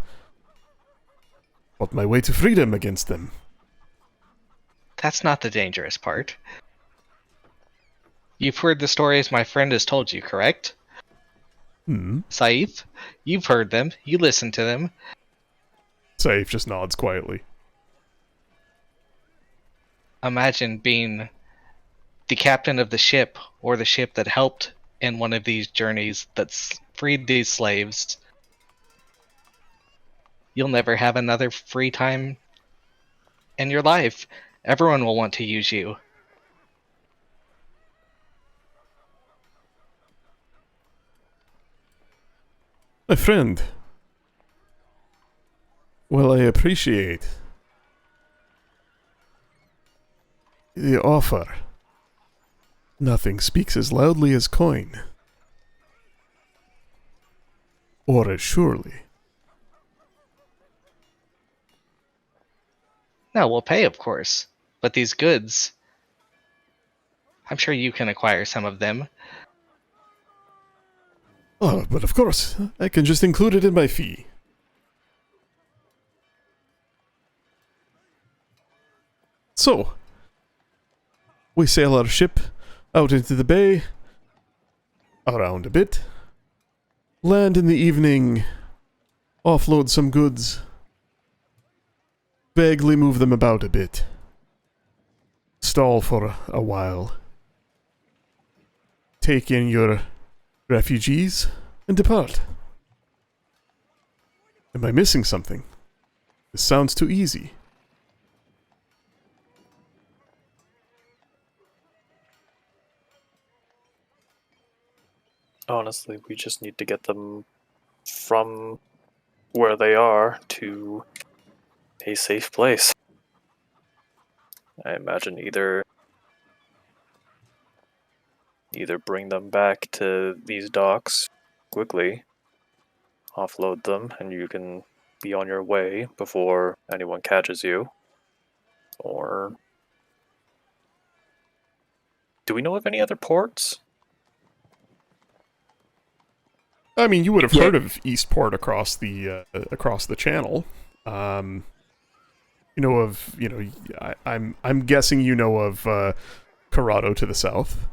Fought my way to freedom against them. That's not the dangerous part. You've heard the stories my friend has told you, correct? Saif, you've heard them. You listened to them. Saif just nods quietly. Imagine being the captain of the ship, or the ship that helped in one of these journeys that's freed these slaves. You'll never have another free time in your life. Everyone will want to use you. My friend. Well, I appreciate the offer. Nothing speaks as loudly as coin. Or as surely. No, we'll pay, of course. But these goods, I'm sure you can acquire some of them. Oh, but of course, I can just include it in my fee. So, we sail our ship out into the bay, around a bit, land in the evening, offload some goods, vaguely move them about a bit, stall for a while, take in your refugees, and depart. Am I missing something? This sounds too easy. honestly, we just need to get them from where they are to a safe place. I imagine either bring them back to these docks quickly, offload them, and you can be on your way before anyone catches you, or do we know of any other ports? I mean, you would have Yeah. heard of Eastport across the channel. I'm guessing you know of Corrado to the south.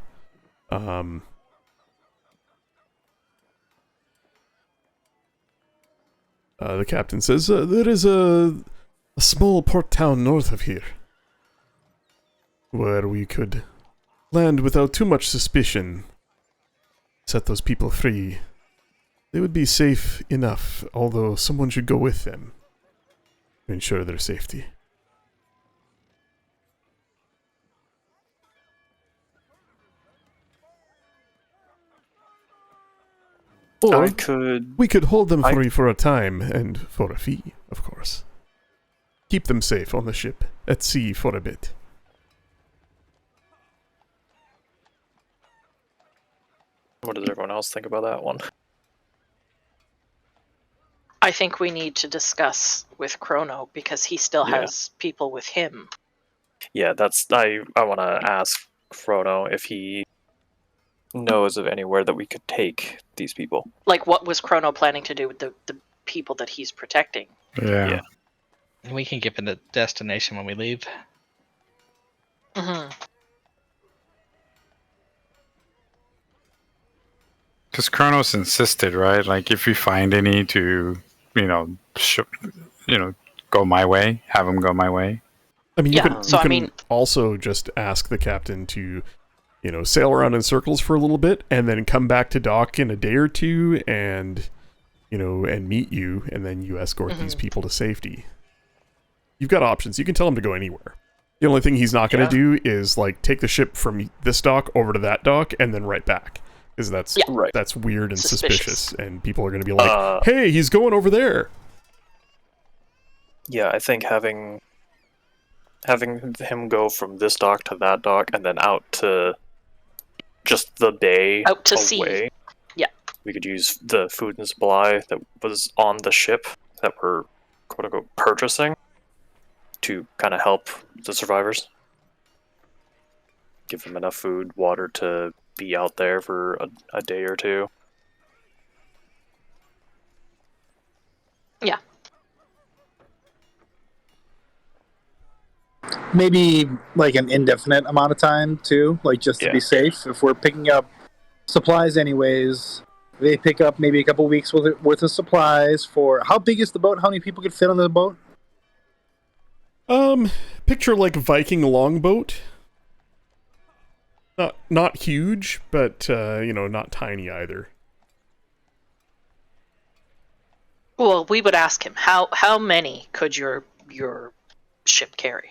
The captain says there is a small port town north of here where we could land without too much suspicion. Set those people free. They would be safe enough, although someone should go with them to ensure their safety. Or we could hold them free for a time, and for a fee, of course. Keep them safe on the ship, at sea for a bit. What does everyone else think about that one? I think we need to discuss with Chrono because he still has people with him. Yeah, I want to ask Frodo if he knows of anywhere that we could take these people. Like, what was Chrono planning to do with the people that he's protecting? Yeah. We can give it a destination when we leave. Mm-hmm. Because Kronos insisted, right? Like, if we find any to, go my way, have them go my way. I mean, you can also just ask the captain to, sail around in circles for a little bit, and then come back to dock in a day or two, and meet you, and then you escort these people to safety. You've got options. You can tell him to go anywhere. The only thing he's not going to do is take the ship from this dock over to that dock, and then right back. Because that's weird and suspicious, and people are going to be like, "Hey, he's going over there." Yeah, I think having him go from this dock to that dock, and then out to just the bay out to away. sea. Yeah, we could use the food and supply that was on the ship that we're quote unquote purchasing to kind of help the survivors. Give them enough food, water to be out there for a day or two. Yeah. Maybe an indefinite amount of time too, just to be safe. If we're picking up supplies anyways, they pick up maybe a couple weeks worth of supplies. For how big is the boat? How many people could fit on the boat? Picture Viking longboat. Not huge, but not tiny either. Well, we would ask him how many could your ship carry?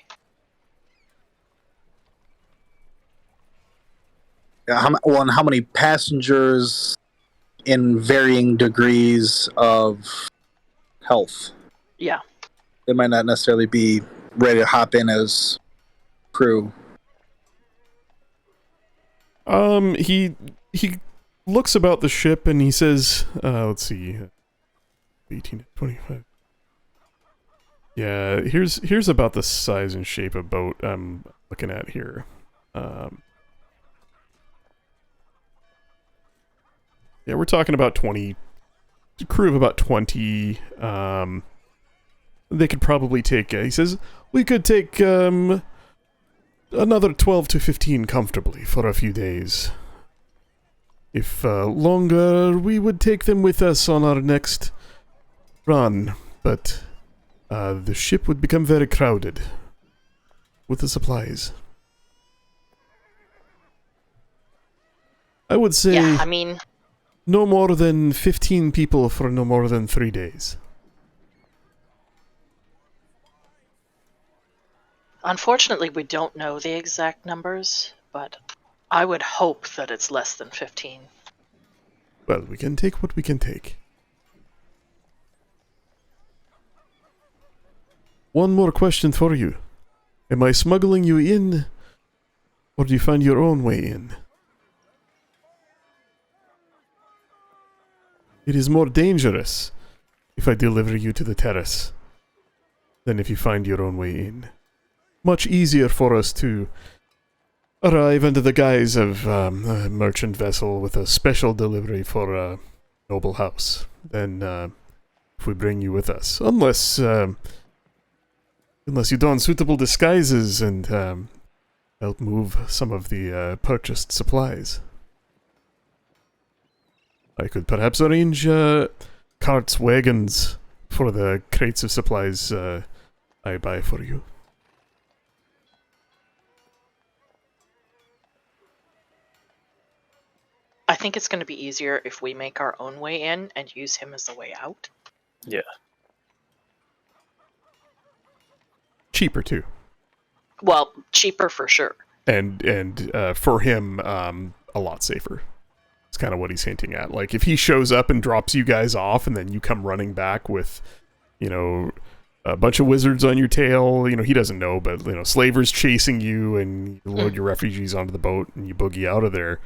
How many passengers in varying degrees of health? Yeah, they might not necessarily be ready to hop in as crew. He looks about the ship and he says, let's see, 18 to 25. Yeah, here's about the size and shape of boat I'm looking at here. Yeah, we're talking about 20, a crew of about 20. They could probably take, he says, we could take, another 12 to 15 comfortably for a few days. If longer, we would take them with us on our next run, but the ship would become very crowded with the supplies. I would say no more than 15 people for no more than 3 days. Unfortunately, we don't know the exact numbers, but I would hope that it's less than 15. Well, we can take what we can take. One more question for you. Am I smuggling you in, or do you find your own way in? It is more dangerous if I deliver you to the terrace than if you find your own way in. Much easier for us to arrive under the guise of a merchant vessel with a special delivery for a noble house than if we bring you with us. Unless you don suitable disguises and help move some of the purchased supplies. I could perhaps arrange carts, wagons for the crates of supplies I buy for you. I think it's going to be easier if we make our own way in and use him as the way out. Yeah. Cheaper too. Well, cheaper for sure. And for him, a lot safer. It's kind of what he's hinting at. Like, if he shows up and drops you guys off, and then you come running back with, you know, a bunch of wizards on your tail, you know, he doesn't know, but, you know, slavers chasing you, and you load your refugees onto the boat, and you boogie out of there.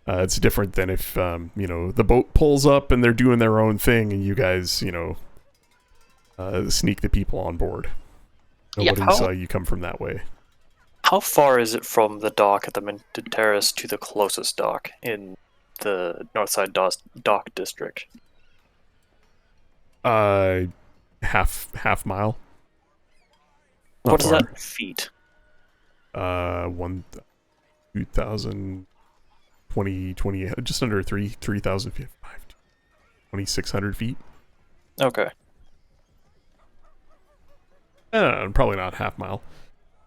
It's different than if, you know, the boat pulls up, and they're doing their own thing, and you guys, you know, sneak the people on board. Nobody saw you come from that way. How far is it from the dock at the Minted Terrace to the closest dock in the Northside Dock District? Half mile. Not What is far. that in feet? 2,000, 20, just under 3,000 feet, 2,600 feet. Okay. Probably not half mile.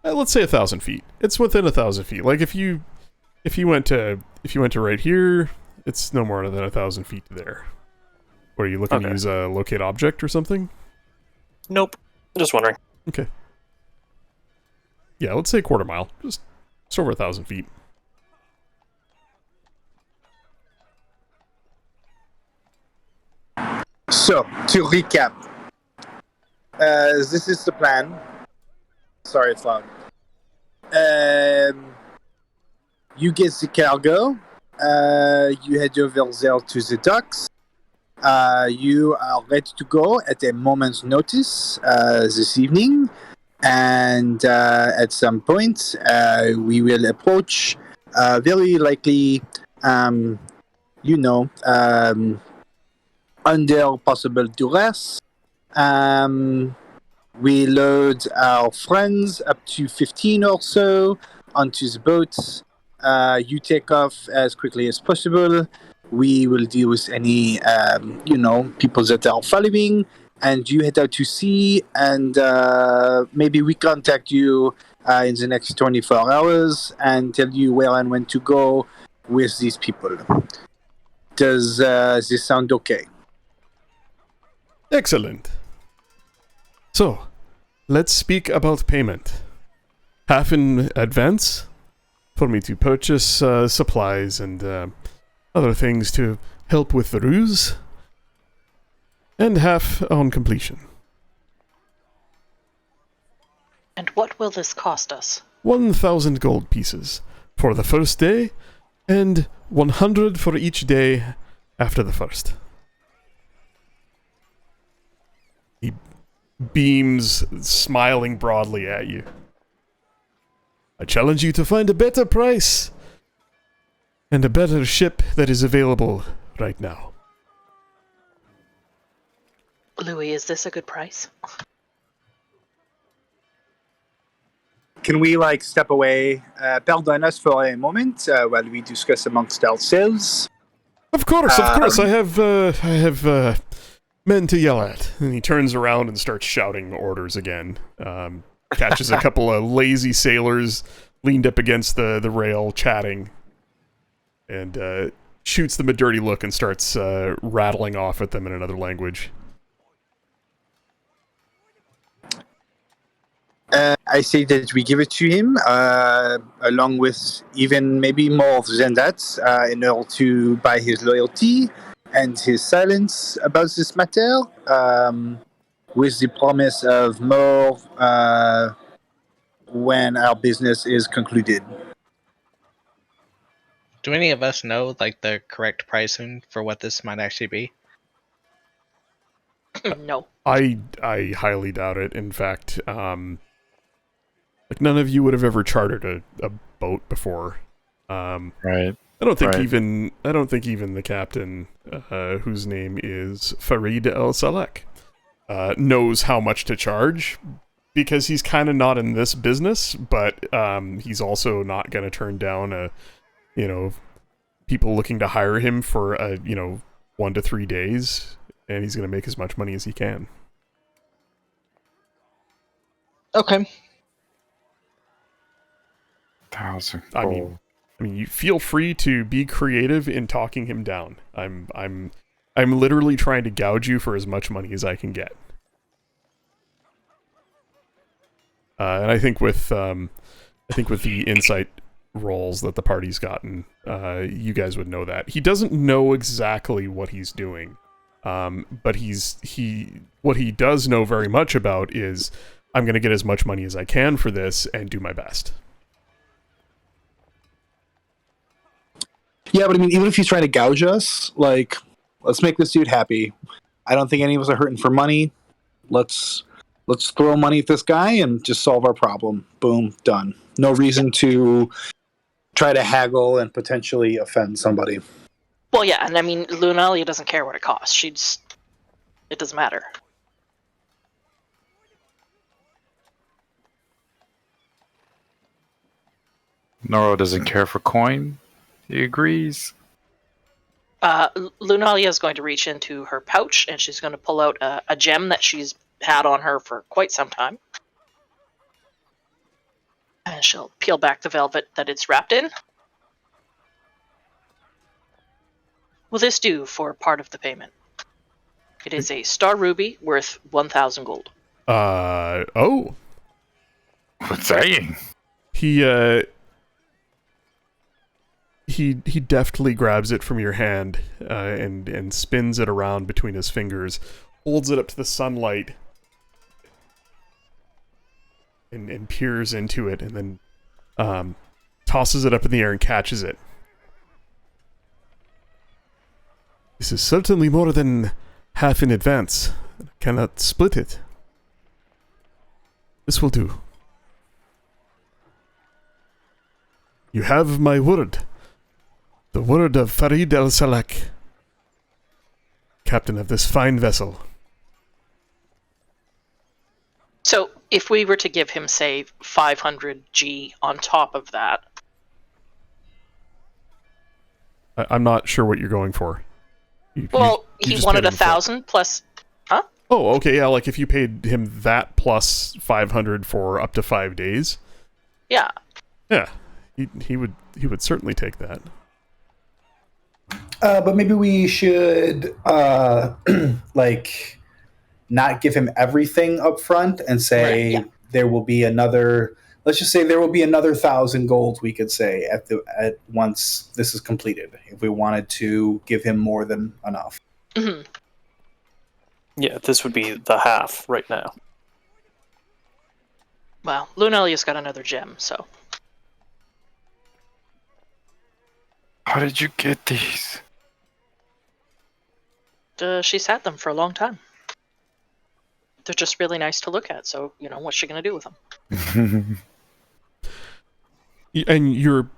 Let's say 1,000 feet. It's within 1,000 feet. Like if you went to right here, it's no more than 1,000 feet to there. Or are you looking to use a locate object or something? Nope. Just wondering. Okay. Yeah, let's say quarter mile. Just over 1,000 feet. So, to recap, this is the plan. Sorry, it's loud. You get the cargo. You head over there to the docks. You are ready to go at a moment's notice this evening. And at some point, we will approach, very likely, under possible duress. We load our friends, up to 15 or so, onto the boat. You take off as quickly as possible. We will deal with any, people that are following, and you head out to sea, and maybe we contact you in the next 24 hours and tell you where and when to go with these people. Does this sound okay? Excellent. So, let's speak about payment. Half in advance for me to purchase supplies and other things to help with the ruse, and half on completion. And what will this cost us? 1,000 gold pieces for the first day, and 100 for each day after the first. He beams, smiling broadly at you. I challenge you to find a better price and a better ship that is available right now. Louis, is this a good price? Can we step away, pardon us for a moment while we discuss amongst ourselves? Of course. I have men to yell at. And he turns around and starts shouting orders again. Catches a couple of lazy sailors leaned up against the rail, chatting, and shoots them a dirty look and starts rattling off at them in another language. I say that we give it to him, along with even maybe more than that, in order to buy his loyalty. end his silence about this matter, with the promise of more when our business is concluded. Do any of us know like the correct pricing for what this might actually be? No. I highly doubt it. In fact, like none of you would have ever chartered a boat before. Right. I don't think Right. even the captain, whose name is Farid El Salek, knows how much to charge, because he's kind of not in this business, but he's also not going to turn down people looking to hire him for 1 to 3 days, and he's going to make as much money as he can. Okay. 1,000 I mean, you feel free to be creative in talking him down. I'm literally trying to gouge you for as much money as I can get. And I think with the insight rolls that the party's gotten, you guys would know that he doesn't know exactly what he's doing, but what he does know very much about is I'm going to get as much money as I can for this and do my best. Yeah, but I mean, even if he's trying to gouge us, like, let's make this dude happy. I don't think any of us are hurting for money. Let's throw money at this guy and just solve our problem. Boom, done. No reason to try to haggle and potentially offend somebody. Well, yeah, and I mean, Lunalia doesn't care what it costs. It doesn't matter. Noro doesn't care for coin. He agrees. Lunalia is going to reach into her pouch and she's going to pull out a gem that she's had on her for quite some time. And she'll peel back the velvet that it's wrapped in. Will this do for part of the payment? It is a star ruby worth 1,000 gold. Oh. What's saying? He deftly grabs it from your hand and spins it around between his fingers, holds it up to the sunlight, and peers into it, and then tosses it up in the air and catches it. This is certainly more than half in advance. I cannot split it. This will do. You have my word. The word of Farid El Salek, captain of this fine vessel. So, if we were to give him, say, 500 G on top of that... I'm not sure what you're going for. You he just wanted paid him 1,000 plus... Huh? Oh, okay, yeah, like if you paid him that plus 500 for up to 5 days. Yeah. Yeah, he would certainly take that. But maybe we should like not give him everything up front and say Right, yeah. there will be another. Let's just say there will be another 1,000 gold. We could say at once this is completed. If we wanted to give him more than enough. Mm-hmm. Yeah, this would be the half right now. Well, Lunalia's got another gem, so... How did you get these? She's had them for a long time. They're just really nice to look at, so, what's she going to do with them? And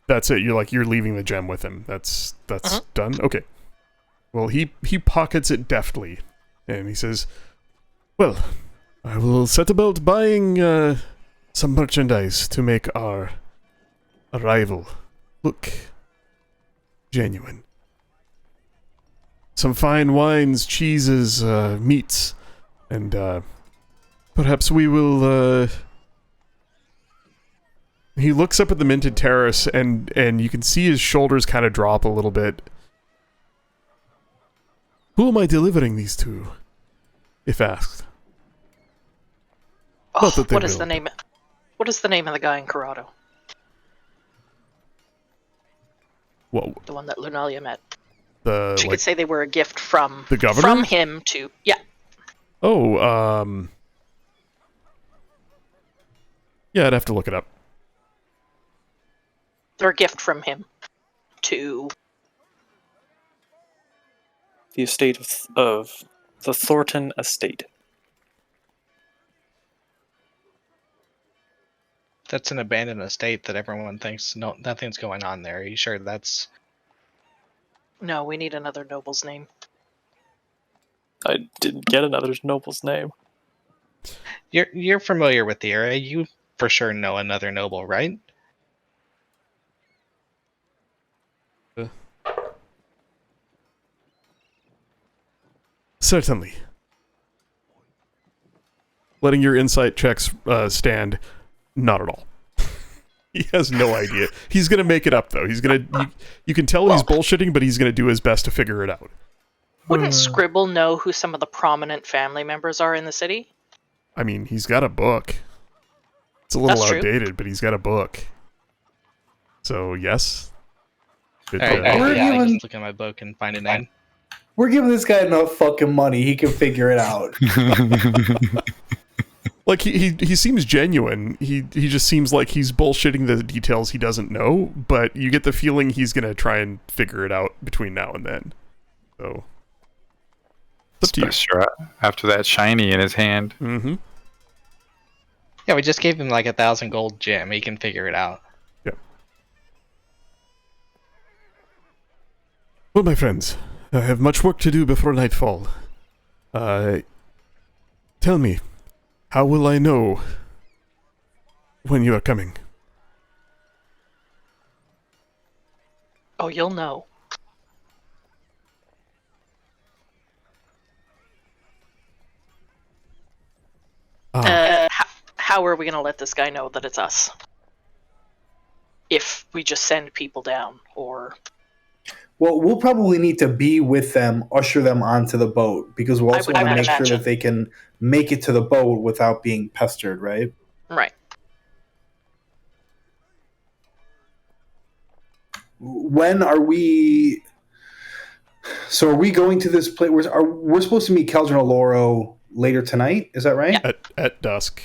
that's it. You're leaving the gem with him. That's done. Okay. Well, he pockets it deftly, and he says, "Well, I will set about buying some merchandise to make our arrival look genuine. Some fine wines, cheeses, meats, and perhaps we will." He looks up at the Minted Terrace, and you can see his shoulders kind of drop a little bit. Who am I delivering these to, if asked? Oh, that they what is will. the name? What is the name of the guy in Corrado? Well, The one that Lunalia met. She could say they were a gift from the governor? From him to Oh, yeah, I'd have to look it up. they're a gift from him to The estate of the Thornton estate. That's an abandoned estate that everyone thinks nothing's going on there. Are you sure that's... No, we need another noble's name. I didn't get another noble's name. You're familiar with the area. You for sure know another noble, right? Certainly. Letting your insight checks stand, not at all. He has no idea. He's gonna make it up though. He's gonna. You can tell he's bullshitting, but he's gonna do his best to figure it out. Wouldn't Scribble know who some of the prominent family members are in the city? I mean, he's got a book. It's a little That's true. outdated, but he's got a book. So yes. Good, All right, We're yeah, I given- just look at my book and find a name. We're giving this guy enough fucking money. He can figure it out. Like he seems genuine. He just seems like he's bullshitting the details he doesn't know, but you get the feeling he's gonna try and figure it out between now and then. So it's up to you. Especially after that shiny in his hand. Mm-hmm. Yeah, we just gave him like 1,000 gold gem. He can figure it out. Yep. Well, my friends, I have much work to do before nightfall. Tell me, how will I know when you are coming? Oh, you'll know. How are we going to let this guy know that it's us? If we just send people down, or... Well, we'll probably need to be with them, usher them onto the boat, because we also would want to make sure imagine. that they can make it to the boat without being pestered, right? Right. When are we? So, are we going to this place? We're supposed to meet Caldron Aloro later tonight? Is that right? Yeah. At dusk,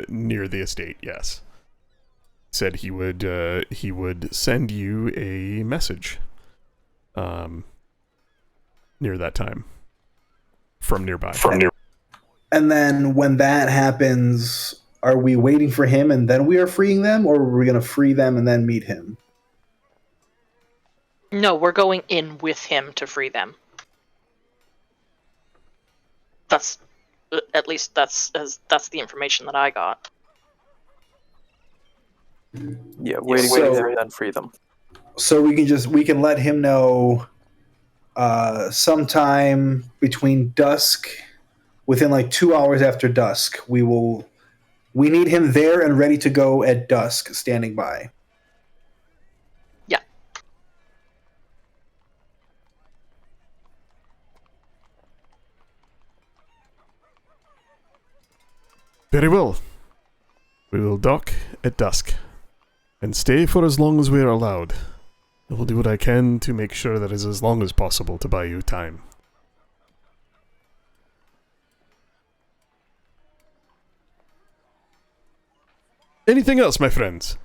near the estate. Yes. Said he would send you a message. Near that time. From nearby. And then when that happens, are we waiting for him and then we are freeing them, or are we going to free them and then meet him? No, we're going in with him to free them. That's... At least that's the information that I got. Yeah, waiting So- for them, then free them. So we can let him know sometime between dusk, within like 2 hours after dusk. We need him there and ready to go at dusk, standing by. Yeah. Very well. We will dock at dusk. And stay for as long as we are allowed. I will do what I can to make sure that it is as long as possible to buy you time. Anything else, my friends?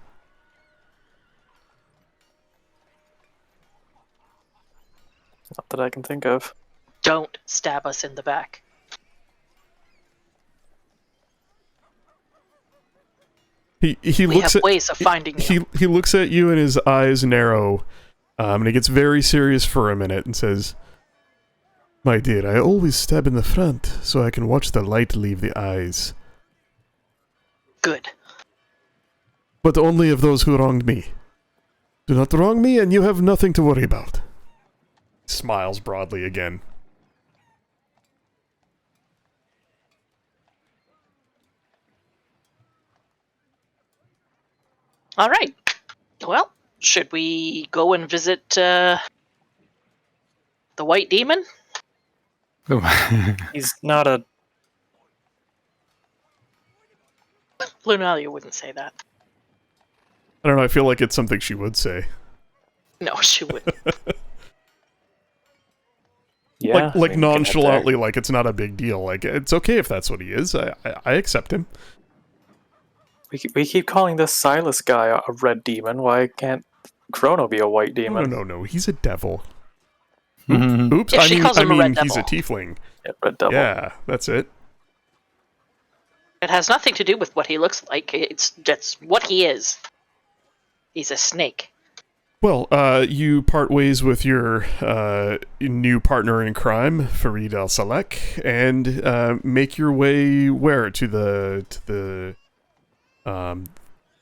Not that I can think of. Don't stab us in the back. He We looks have at ways of finding you. he looks at you and his eyes narrow, and he gets very serious for a minute and says, "My dear, I always stab in the front so I can watch the light leave the eyes, Good. but only of those who wronged me. Do not wrong me, and you have nothing to worry about." Smiles broadly again. All right. Well, should we go and visit the White Demon? He's not a... Lunalia wouldn't say that. I don't know, I feel like it's something she would say. No, she wouldn't. Yeah, like I mean, we can head nonchalantly, like it's not a big deal. Like it's okay if that's what he is. I accept him. there. We keep calling this Silas guy a red demon. Why can't Chrono be a white No, demon? no. He's a devil. Mhm. Oops. Yeah, she calls him a red he's a devil. tiefling. Yeah, red devil. Yeah, that's it. It has nothing to do with what he looks like. It's just what he is. He's a snake. Well, you part ways with your new partner in crime, Farid Al Salek, and make your way where to the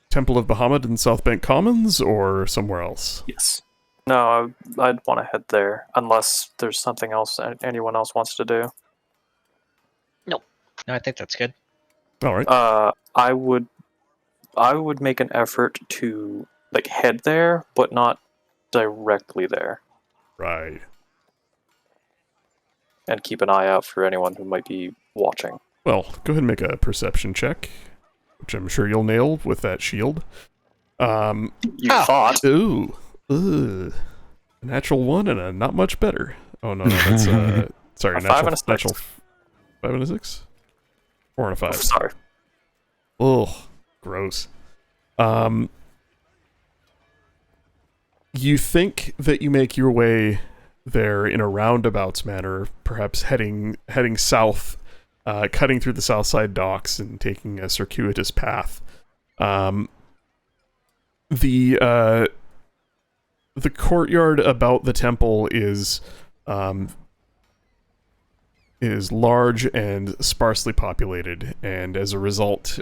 Temple of Bahamut in South Bank Commons, or somewhere else. Yes. No, I'd want to head there unless there's something else anyone else wants to do. No, I think that's good. All right. I would make an effort to like head there, but not directly there, Right. and keep an eye out for anyone who might be watching. Well, go ahead and make a perception check, which I'm sure you'll nail with that shield. You thought? Ooh. Ugh. A natural 1 and a not much better. Oh, no, that's, sorry, A 5 and a 6. natural 5 and a 6? 4 and a 5. Oh, sorry. Ugh. Gross. You think that you make your way there in a roundabouts manner, perhaps heading south, cutting through the south side docks and taking a circuitous path. The courtyard about the temple is large and sparsely populated, and as a result,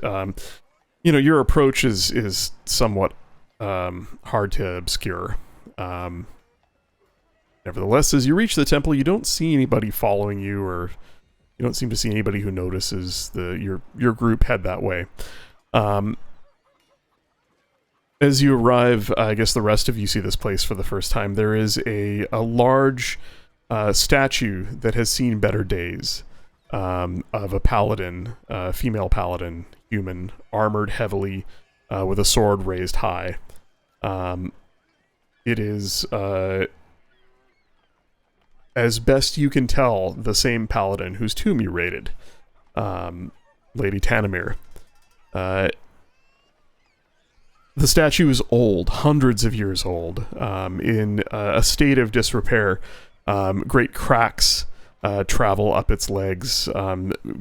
your approach is somewhat hard to obscure. Nevertheless, as you reach the temple, you don't see anybody following you, or you don't seem to see anybody who notices your group head that way. As you arrive, I guess the rest of you see this place for the first time. There is a large statue that has seen better days, of a paladin, female paladin, human, armored heavily, with a sword raised high. It is, as best you can tell, the same paladin whose tomb you raided, Lady Tanamir. The statue is old, hundreds of years old, in a state of disrepair. Great cracks travel up its legs.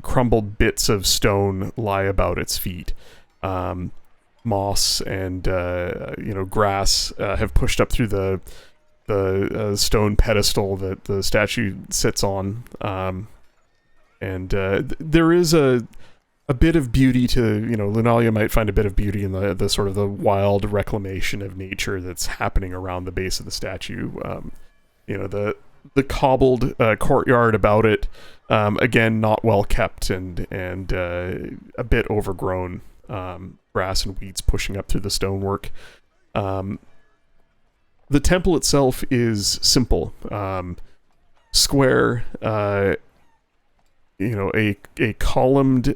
Crumbled bits of stone lie about its feet. Moss and grass have pushed up through the stone pedestal that the statue sits on. There is a bit of beauty to, Lunalia might find a bit of beauty in the sort of the wild reclamation of nature that's happening around the base of the statue. The cobbled courtyard about it, again, not well kept and a bit overgrown. Grass and weeds pushing up through the stonework. The temple itself is simple. Square, a columned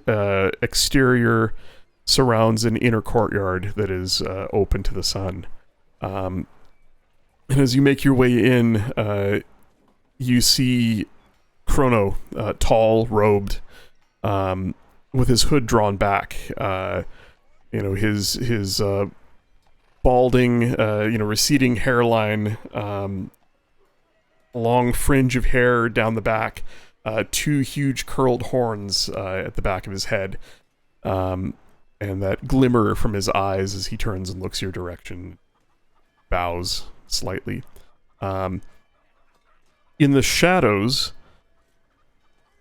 exterior surrounds an inner courtyard that is open to the sun. And as you make your way in, you see Chrono, tall, robed, with his hood drawn back. His balding, receding hairline, long fringe of hair down the back. Two huge curled horns at the back of his head, and that glimmer from his eyes as he turns and looks your direction, bows slightly. In the shadows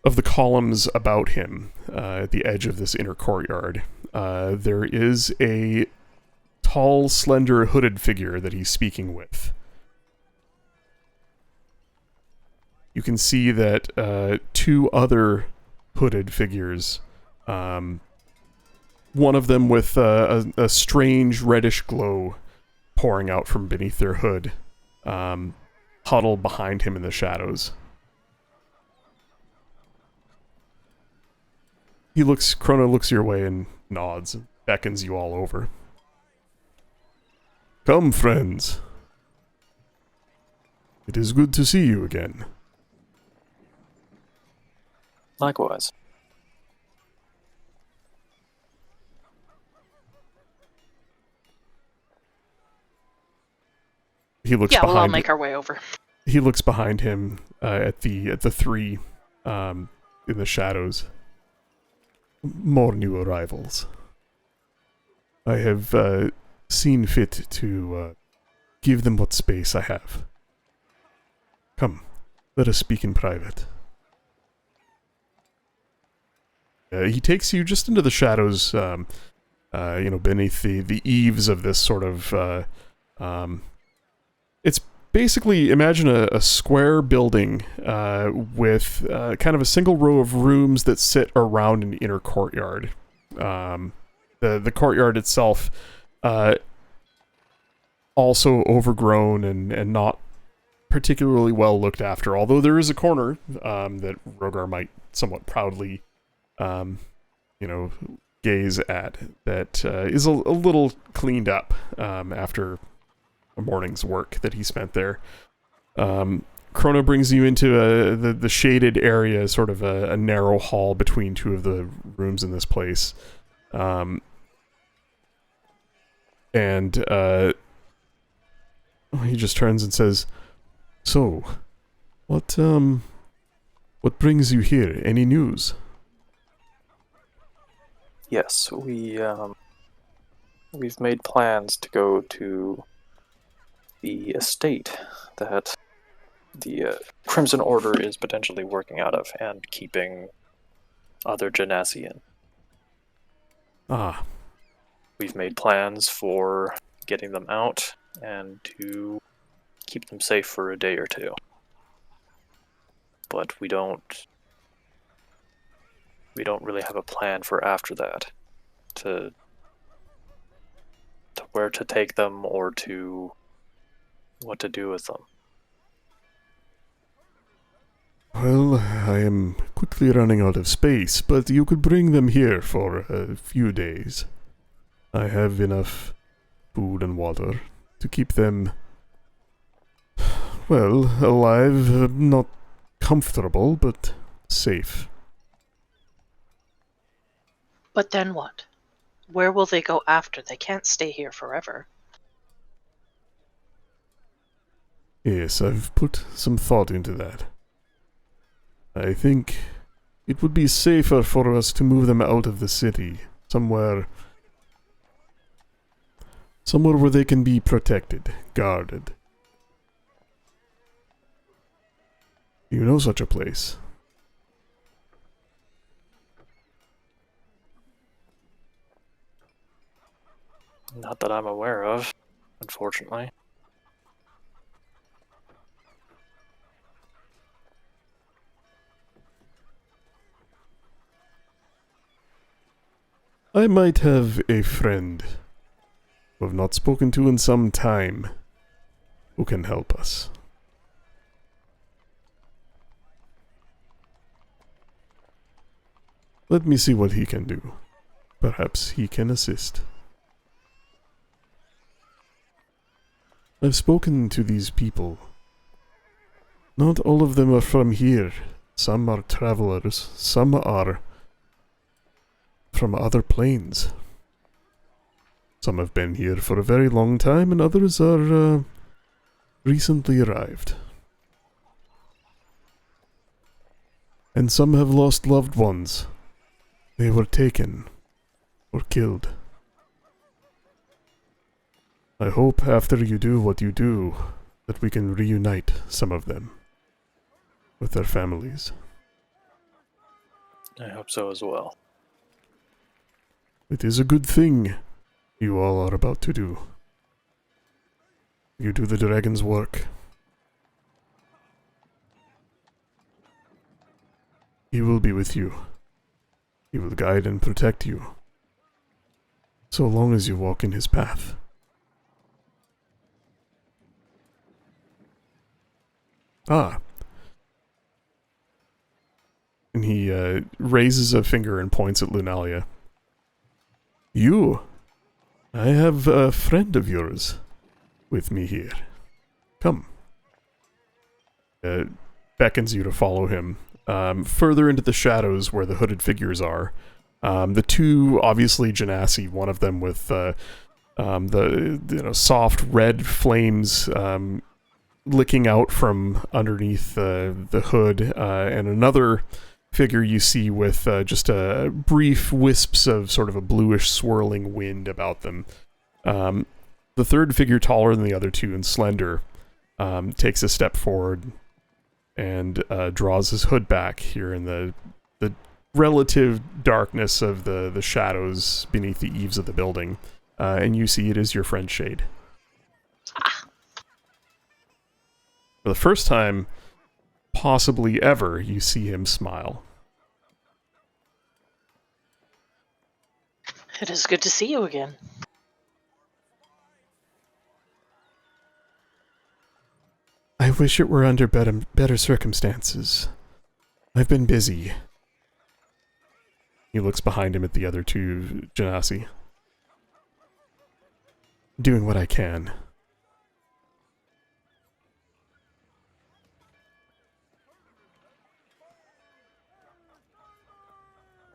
of the columns about him, at the edge of this inner courtyard, there is a tall, slender, hooded figure that he's speaking with. You can see that two other hooded figures, one of them with a strange reddish glow pouring out from beneath their hood, huddle behind him in the shadows. Chrono looks your way and nods and beckons you all over. Come, friends. It is good to see you again. Likewise. He looks Yeah, we'll all behind. make our way over. He looks behind him at the three in the shadows. More new arrivals. I have seen fit to give them what space I have. Come, let us speak in private. He takes you just into the shadows, beneath the eaves of this sort of... it's basically, imagine a square building with kind of a single row of rooms that sit around an inner courtyard. The courtyard itself also overgrown and not particularly well looked after, although there is a corner that Rogar might somewhat proudly gaze at that is a little cleaned up after a morning's work that he spent there. Chrono brings you into the shaded area, sort of a narrow hall between two of the rooms in this place. He just turns and says, "So, what brings you here? Any news?" Yes, we've made plans to go to the estate that the Crimson Order is potentially working out of and keeping other Genasi in. Ah. We've made plans for getting them out and to keep them safe for a day or two. But we don't really have a plan for after that to where to take them or to what to do with them. Well, I am quickly running out of space, but you could bring them here for a few days. I have enough food and water to keep them, well, alive, not comfortable, but safe. But then what? Where will they go after? They can't stay here forever. Yes, I've put some thought into that. I think it would be safer for us to move them out of the city, somewhere where they can be protected, guarded. You know such a place? Not that I'm aware of, unfortunately. I might have a friend who I've not spoken to in some time who can help us. Let me see what he can do. Perhaps he can assist. I've spoken to these people. Not all of them are from here. Some are travelers, some are from other planes. Some have been here for a very long time, and others are recently arrived. And some have lost loved ones. They were taken or killed. I hope after you do what you do, that we can reunite some of them with their families. I hope so as well. It is a good thing you all are about to do. You do the dragon's work. He will be with you. He will guide and protect you, so long as you walk in his path. Ah. And he raises a finger and points at Lunalia. You! I have a friend of yours with me here. Come. Beckons you to follow him further into the shadows where the hooded figures are. The two, obviously Genasi, one of them with the soft red flames licking out from underneath the hood, and another figure you see with just brief wisps of sort of a bluish swirling wind about them. The third figure, taller than the other two and slender, takes a step forward and draws his hood back here in the relative darkness of the shadows beneath the eaves of the building. And you see it is your friend Shade. For the first time, possibly ever, you see him smile. It is good to see you again. I wish it were under better circumstances. I've been busy. He looks behind him at the other two Genasi. Doing what I can.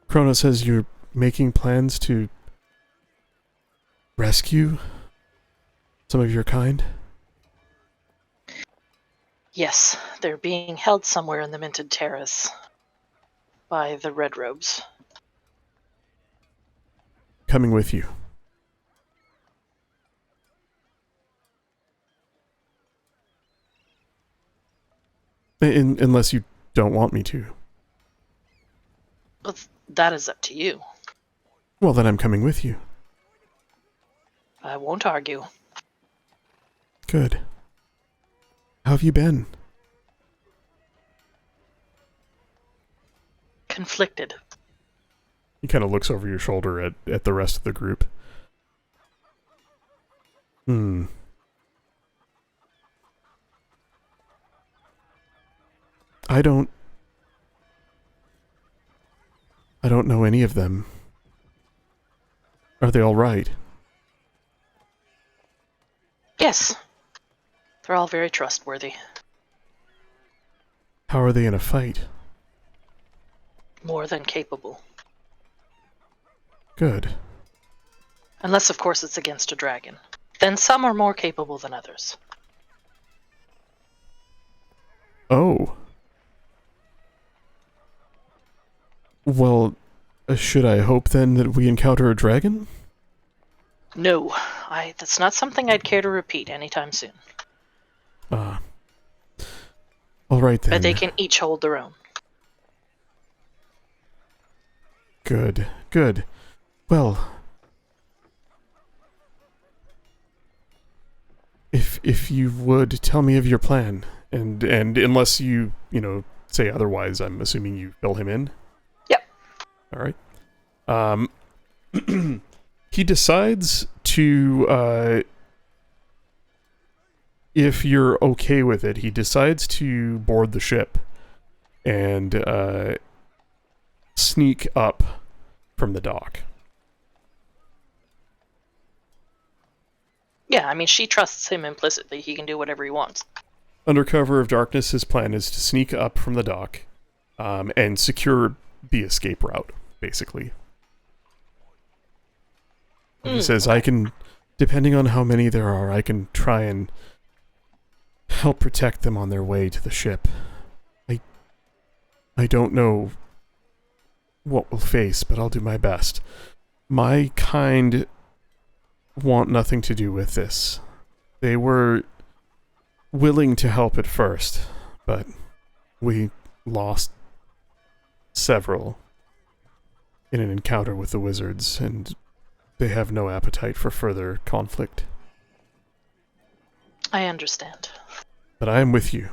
Chrono says you're making plans to rescue some of your kind? Yes, they're being held somewhere in the Minted Terrace by the Red Robes. Coming with you. Unless you don't want me to. But that is up to you. Well, then I'm coming with you. I won't argue. Good. How have you been? Conflicted. He kind of looks over your shoulder at the rest of the group. I don't know any of them. Are they all right? Yes. They're all very trustworthy. How are they in a fight? More than capable. Good. Unless, of course, it's against a dragon. Then some are more capable than others. Oh. Well, should I hope then that we encounter a dragon? No, that's not something I'd care to repeat anytime soon. All right then. But they can each hold their own. Good, good. Well, if you would tell me of your plan, and unless you say otherwise, I'm assuming you fill him in. Yep. All right. He decides to, if you're okay with it, he decides to board the ship and sneak up from the dock. Yeah, I mean, she trusts him implicitly. He can do whatever he wants. Under cover of darkness, his plan is to sneak up from the dock and secure the escape route, basically. He says, I can, depending on how many there are, I can try and help protect them on their way to the ship. I don't know what we'll face, but I'll do my best. My kind want nothing to do with this. They were willing to help at first, but we lost several in an encounter with the wizards, and they have no appetite for further conflict. I understand. But I am with you.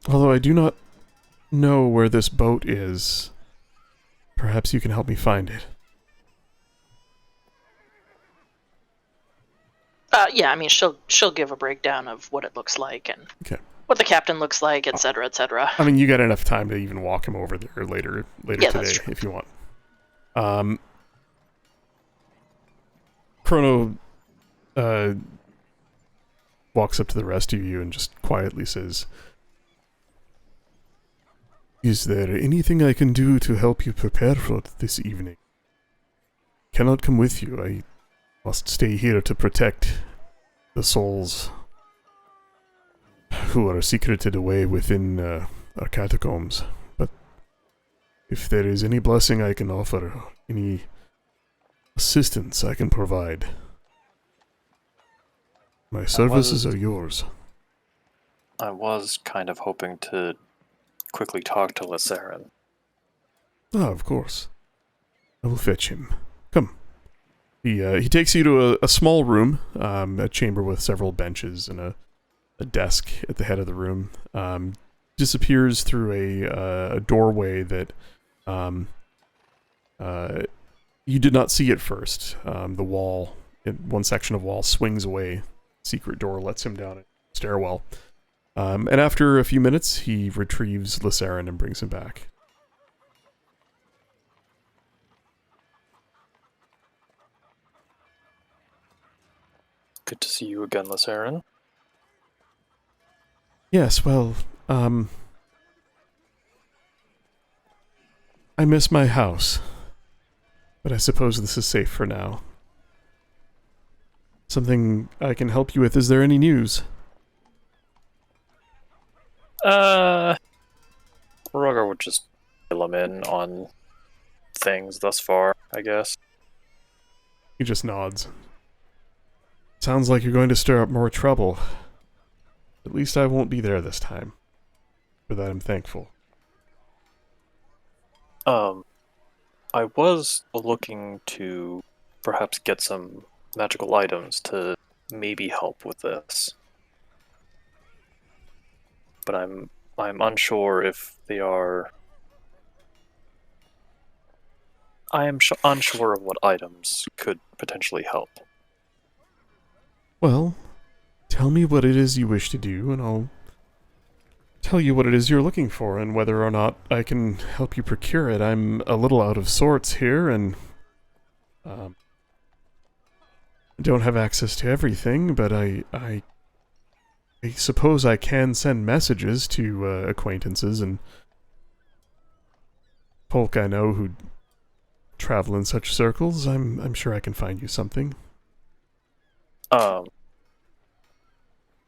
Although I do not know where this boat is, perhaps you can help me find it. Yeah, I mean, she'll give a breakdown of what it looks like and Okay. what the captain looks like, etc., etc. I mean, you got enough time to even walk him over there later Yeah, today if you want. Chrono walks up to the rest of you and just quietly says, "Is there anything I can do to help you prepare for this evening? Cannot come with you. I must stay here to protect the souls who are secreted away within our catacombs. But if there is any blessing I can offer, any assistance I can provide, my services are yours." I was kind of hoping to quickly talk to Lysarin. Ah, of course. I will fetch him. Come. He takes you to a small room, a chamber with several benches and a desk at the head of the room. Disappears through a doorway that you did not see at first. The wall, one section of wall swings away. Secret door lets him down a stairwell. And after a few minutes, he retrieves Lysarin and brings him back. Good to see you again, Lysarin. Yes, well, I miss my house. But I suppose this is safe for now. Something I can help you with. Is there any news? Rogar would just fill him in on things thus far, I guess. He just nods. Sounds like you're going to stir up more trouble. At least I won't be there this time. For that I'm thankful. I was looking to perhaps get some magical items to maybe help with this. But I'm unsure if they are... I am unsure of what items could potentially help. Well, tell me what it is you wish to do, and I'll tell you what it is you're looking for, and whether or not I can help you procure it. I'm a little out of sorts here, and don't have access to everything, but I suppose I can send messages to acquaintances and folk I know who travel in such circles. I'm sure I can find you something.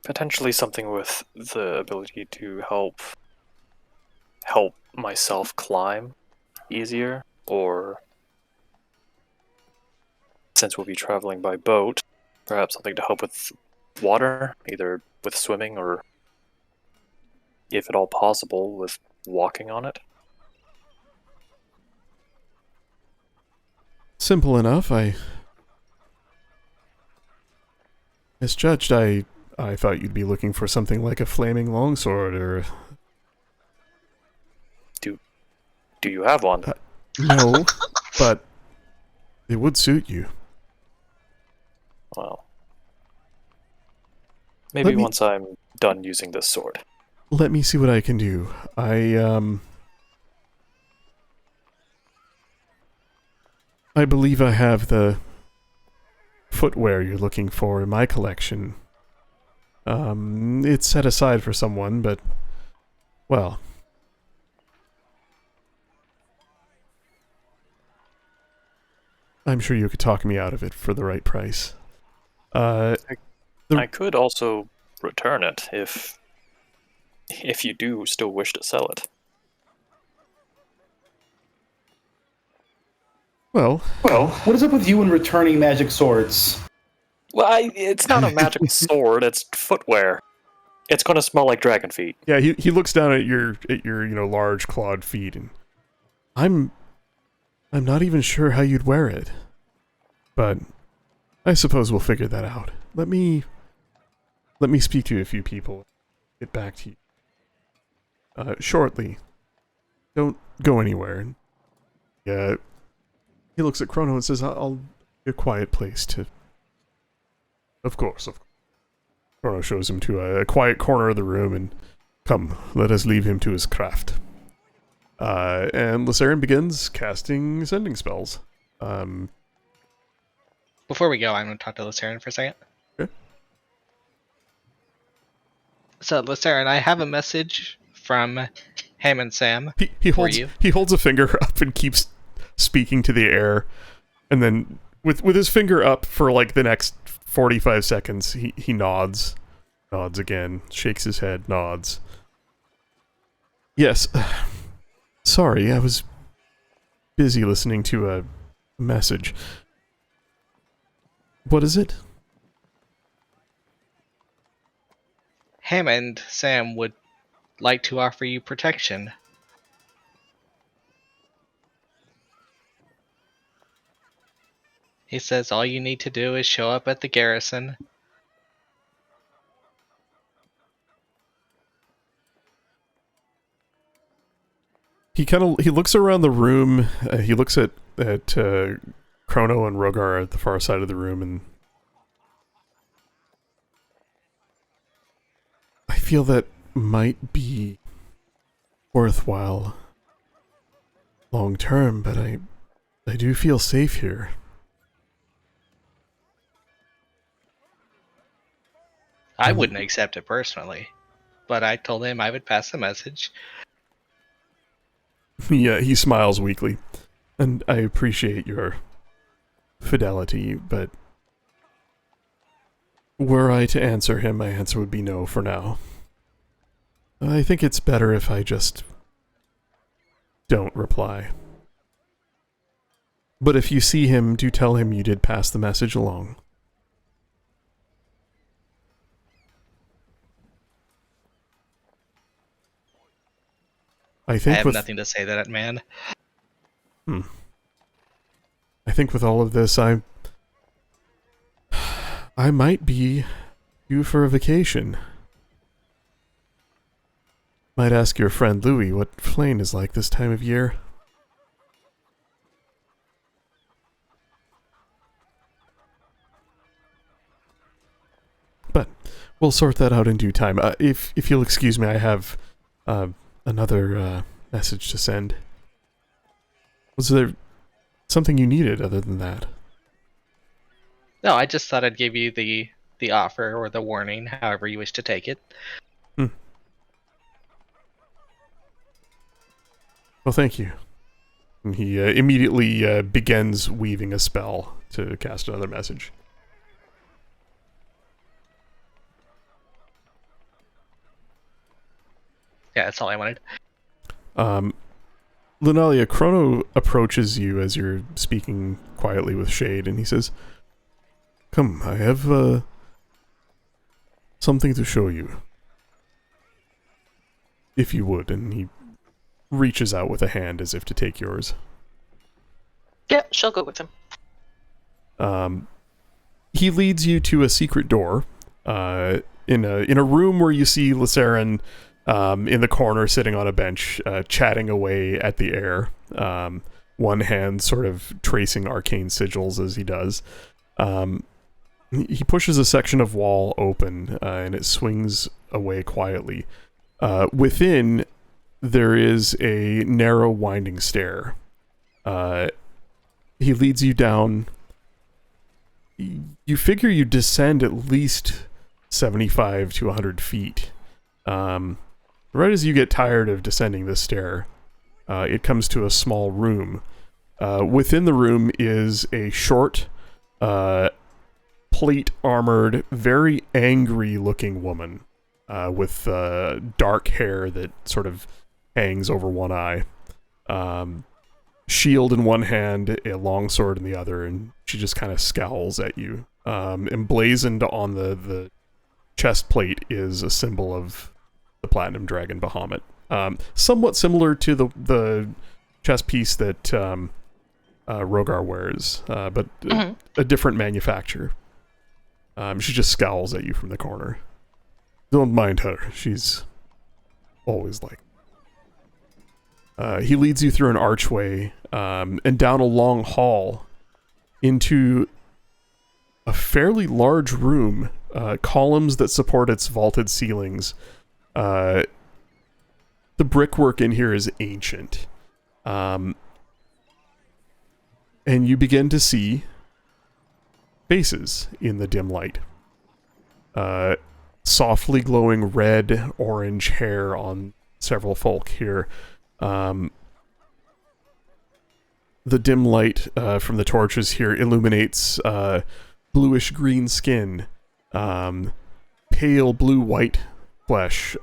Potentially something with the ability to help myself climb easier, or since we'll be traveling by boat, perhaps something to help with water, either with swimming or, if at all possible, with walking on it. Simple enough. I misjudged. I thought you'd be looking for something like a flaming longsword, or... Do you have one? No, but it would suit you. Well, maybe once I'm done using this sword. Let me see what I can do. I believe I have the footwear you're looking for in my collection. It's set aside for someone, but, well... I'm sure you could talk me out of it for the right price. I could also return it if you do still wish to sell it. Well, what is up with you and returning magic swords? Well, it's not a magic sword, it's footwear. It's going to smell like dragon feet. Yeah, he looks down at your large clawed feet, and I'm not even sure how you'd wear it. But I suppose we'll figure that out. Let me speak to a few people. Get back to you. Shortly. Don't go anywhere. Yeah. He looks at Chrono and says, I'll get a quiet place to... Of course. Chrono shows him to a quiet corner of the room, and come, let us leave him to his craft. And Lysarin begins casting sending spells. Before we go, I'm going to talk to Lysarin for a second. So, Lysaren, I have a message from Ham and Sam He for holds you. he holds a finger up and keeps speaking to the air, and then with his finger up for like the next 45 seconds, he nods again, shakes his head, nods. Yes. Sorry, I was busy listening to a message. What is it? Ham and Sam would like to offer you protection. He says all you need to do is show up at the garrison. He looks around the room. He looks at Chrono and Rogar at the far side of the room, and I feel that might be worthwhile long term, but I do feel safe here. I wouldn't accept it personally, but I told him I would pass the message. He smiles weakly, and I appreciate your fidelity, but were I to answer him, my answer would be no for now. I think it's better if I just don't reply. But if you see him, do tell him you did pass the message along. I have nothing to say to that man. I think with all of this, I might be due for a vacation. Might ask your friend Louis what Flane is like this time of year. But we'll sort that out in due time. If you'll excuse me, I have another message to send. Was there something you needed other than that? No, I just thought I'd give you the offer or the warning, however you wish to take it. Well, thank you. And he immediately begins weaving a spell to cast another message. Yeah, that's all I wanted. Lunalia, Chrono approaches you as you're speaking quietly with Shade, and he says, "Come, I have something to show you. If you would," and he reaches out with a hand as if to take yours. Yeah, she'll go with him. He leads you to a secret door in a room where you see Lysaren in the corner sitting on a bench, chatting away at the air, one hand sort of tracing arcane sigils as he does. He pushes a section of wall open, and it swings away quietly. Within, there is a narrow winding stair. He leads you down. You figure you descend at least 75 to 100 feet. Right as you get tired of descending this stair, it comes to a small room. Within the room is a short, plate-armored, very angry-looking woman with dark hair that sort of hangs over one eye. Shield in one hand, a long sword in the other, and she just kind of scowls at you. Emblazoned on the chest plate is a symbol of the Platinum Dragon Bahamut. Somewhat similar to the chest piece that Rogar wears, but a different manufacturer. She just scowls at you from the corner. Don't mind her. She's always like... he leads you through an archway and down a long hall into a fairly large room, columns that support its vaulted ceilings. The brickwork in here is ancient. And you begin to see faces in the dim light. softly glowing red, orange hair on several folk here. The dim light from the torches here illuminates bluish green skin, pale blue-white flesh.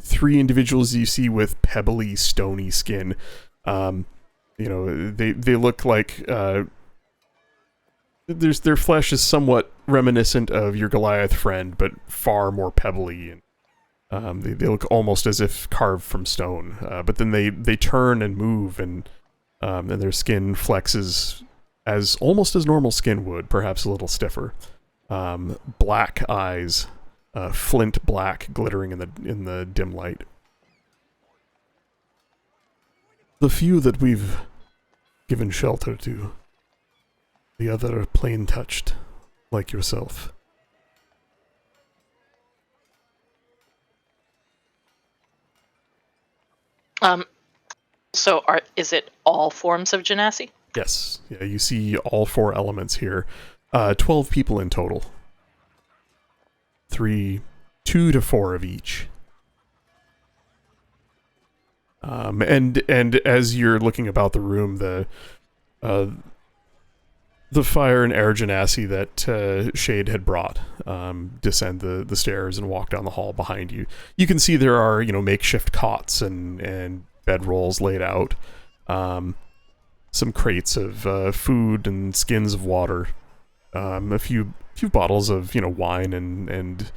3 individuals you see with pebbly, stony skin. They look like their flesh is somewhat reminiscent of your Goliath friend, but far more pebbly, and they look almost as if carved from stone. But then they turn and move, and their skin flexes as almost as normal skin would, perhaps a little stiffer. Black eyes, flint black, glittering in the dim light. The few that we've given shelter to, the other are plain touched, like yourself. So is it all forms of genasi? Yes. Yeah, you see all 4 elements here. 12 people in total. 2 to 4 of each. And as you're looking about the room, the fire and air genasi that Shade had brought descend the stairs and walk down the hall behind you. You can see there are, makeshift cots and bedrolls laid out. Some crates of food and skins of water. A few bottles of, wine and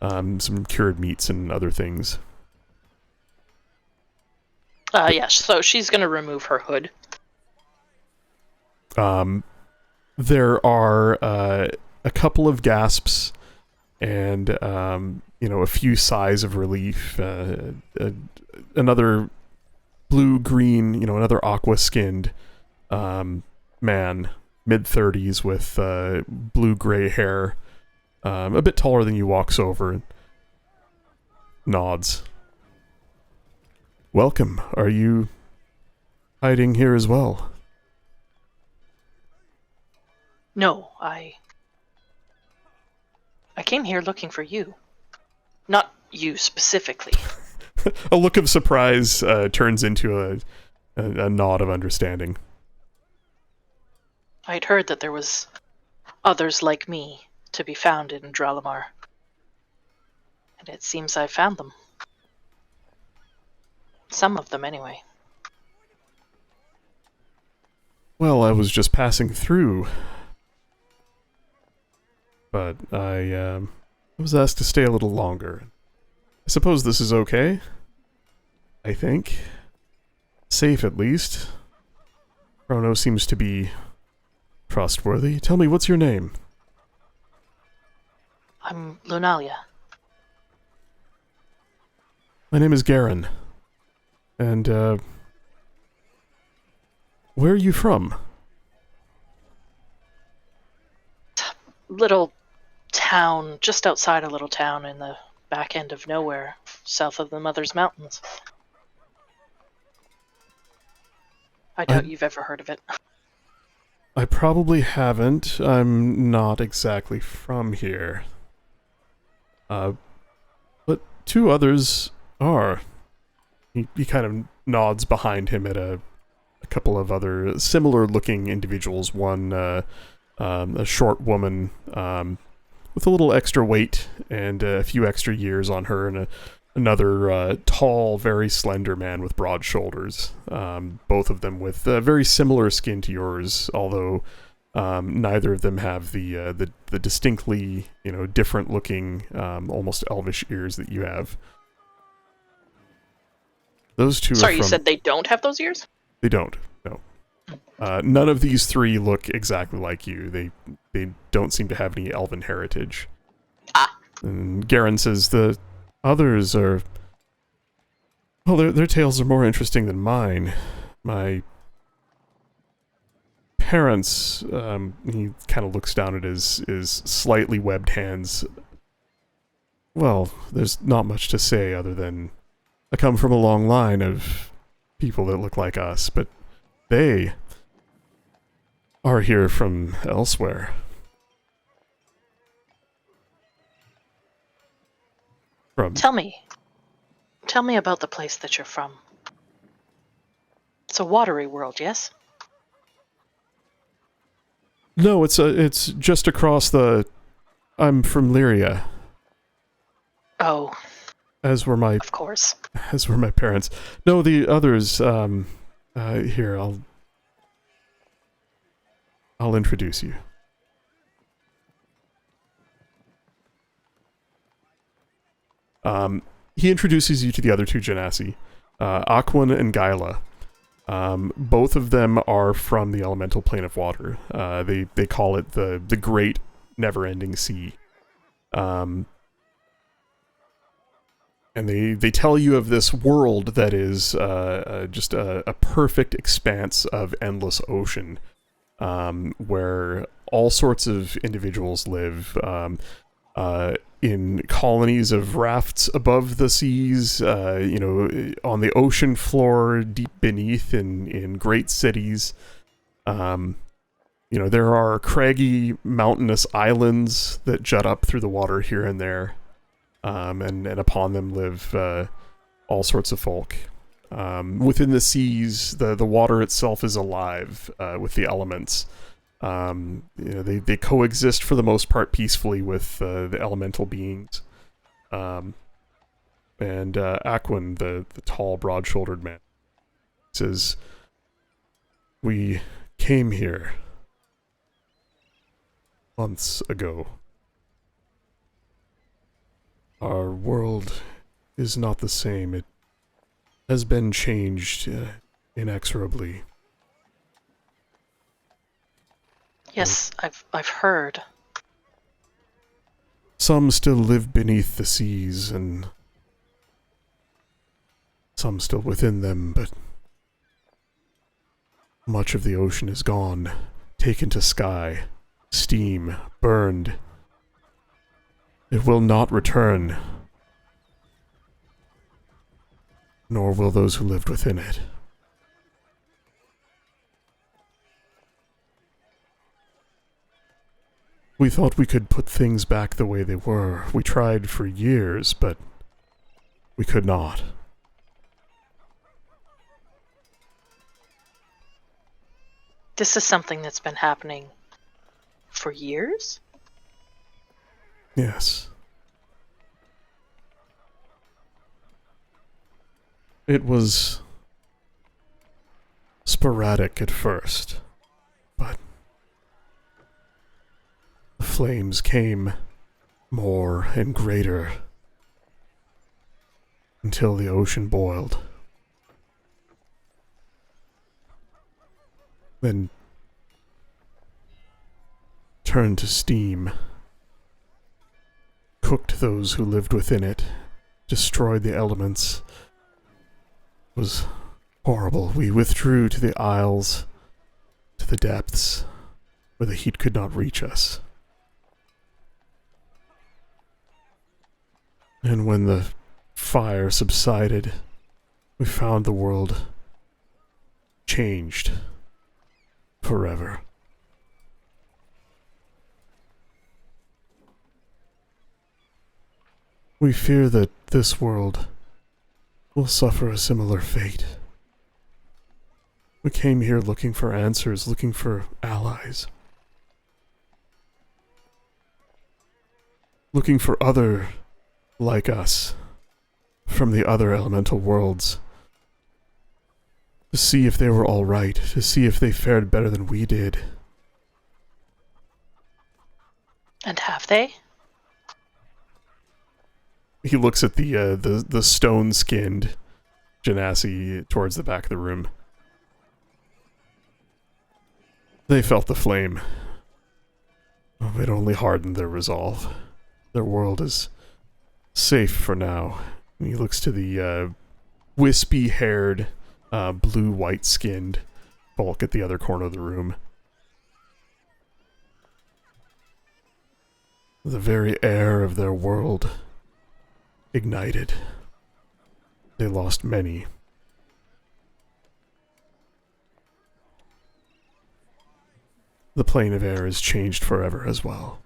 some cured meats and other things. So she's going to remove her hood. There are a couple of gasps and, a few sighs of relief. Another blue-green, another aqua-skinned man, mid-30s with blue-gray hair, a bit taller than you, walks over and nods. Welcome. Are you hiding here as well? No, I came here looking for you. Not you specifically. A look of surprise turns into a nod of understanding. I'd heard that there was others like me to be found in Dralamar. And it seems I found them. Some of them, anyway. Well, I was just passing through. But I was asked to stay a little longer. I suppose this is okay? I think. Safe, at least. Chrono seems to be trustworthy. Tell me, what's your name? I'm Lunalia. My name is Garen. And, where are you from? Little town, just outside a little town in the back end of nowhere, south of the Mother's Mountains. I doubt you've ever heard of it. I probably haven't. I'm not exactly from here. But 2 others are. He kind of nods behind him at a couple of other similar-looking individuals. One, a short woman with a little extra weight and a few extra years on her, and another tall, very slender man with broad shoulders. Both of them with very similar skin to yours, although neither of them have the distinctly different-looking, almost elvish ears that you have. Those 2 Sorry, are you said they don't have those ears? They don't, no. None of these 3 look exactly like you. They don't seem to have any elven heritage. Ah. And Garen says the others are... Well, their tales are more interesting than mine. My parents, he kind of looks down at his slightly webbed hands. Well, there's not much to say other than I come from a long line of people that look like us, but they are here from elsewhere. from... Tell me about the place that you're from. It's a watery world, yes? No, it's just across the... I'm from Lyria, Oh, as were my of course. parents. No, the others, here, I'll introduce you. He introduces you to the other two Genasi, Aquan and Gyla. Both of them are from the elemental plane of water. They call it the Great Never-Ending Sea. And they tell you of this world that is just a perfect expanse of endless ocean, where all sorts of individuals live, in colonies of rafts above the seas, on the ocean floor, deep beneath, in great cities. There are craggy, mountainous islands that jut up through the water here and there, and upon them live all sorts of folk. Within the seas, the water itself is alive with the elements. They coexist for the most part peacefully with the elemental beings. And Aquan, the tall, broad-shouldered man, says, "We came here months ago. Our world is not the same. It has been changed inexorably. Yes, I've heard. Some still live beneath the seas, and some still within them, but much of the ocean is gone, taken to sky, steam, burned. It will not return, nor will those who lived within it. We thought we could put things back the way they were. We tried for years, but we could not. This is something that's been happening for years? Yes. It was sporadic at first, but the flames came more and greater until the ocean boiled. Then turned to steam, cooked those who lived within it, destroyed the elements. It was horrible. We withdrew to the isles, to the depths, where the heat could not reach us. And when the fire subsided, we found the world changed forever. We fear that this world will suffer a similar fate. We came here looking for answers, looking for allies. Looking for other like us from the other elemental worlds. To see if they were all right, to see if they fared better than we did. And have they? He looks at the stone-skinned Genasi towards the back of the room. They felt the flame. It only hardened their resolve. Their world is safe for now. And he looks to the wispy-haired, blue-white-skinned folk at the other corner of the room. The very air of their world ignited. They lost many. The plane of air is changed forever as well.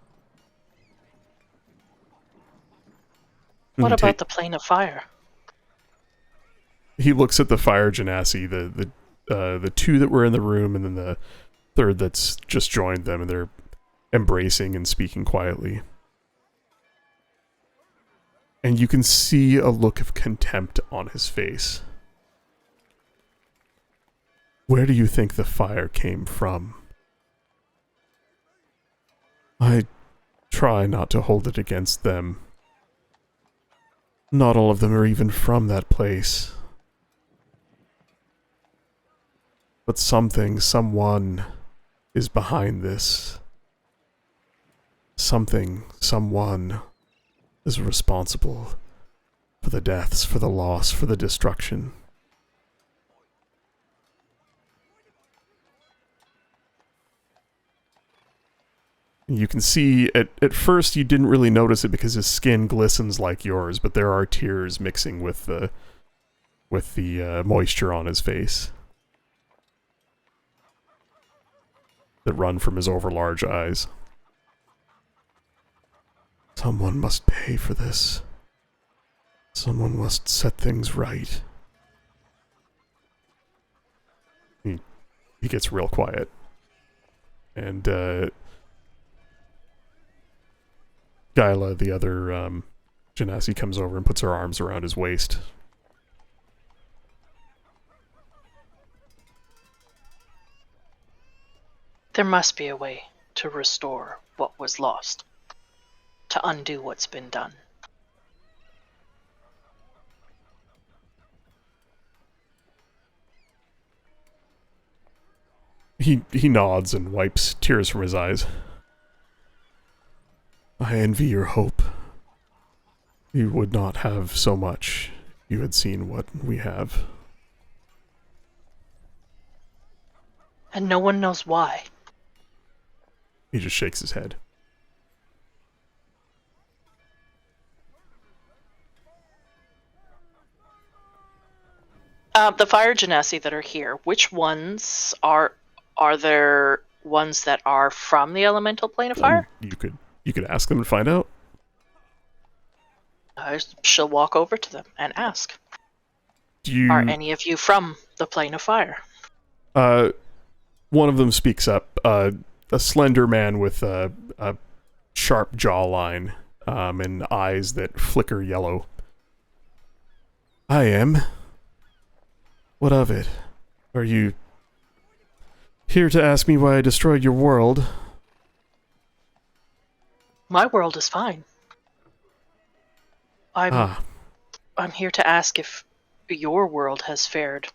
What he about the plane of fire? He looks at the fire genasi, the two that were in the room, and then the third that's just joined them, and they're embracing and speaking quietly. And you can see a look of contempt on his face. Where do you think the fire came from? I try not to hold it against them. Not all of them are even from that place. But something, someone, is behind this. Something, someone, is responsible for the deaths, for the loss, for the destruction. You can see, at first you didn't really notice it because his skin glistens like yours, but there are tears mixing with the moisture on his face that run from his overlarge eyes. Someone must pay for this. Someone must set things right. He gets real quiet. And, Gyla, the other, Genasi, comes over and puts her arms around his waist. There must be a way to restore what was lost, to undo what's been done. He nods and wipes tears from his eyes. I envy your hope. You would not have so much if you had seen what we have. And no one knows why. He just shakes his head. The fire genasi that are here, which ones are there ones that are from the elemental plane of fire? You could ask them and find out. She'll walk over to them and ask. Are any of you from the plane of fire? One of them speaks up. A slender man with a sharp jawline and eyes that flicker yellow. I am. What of it? Are you here to ask me why I destroyed your world? My world is fine. I'm here to ask if your world has fared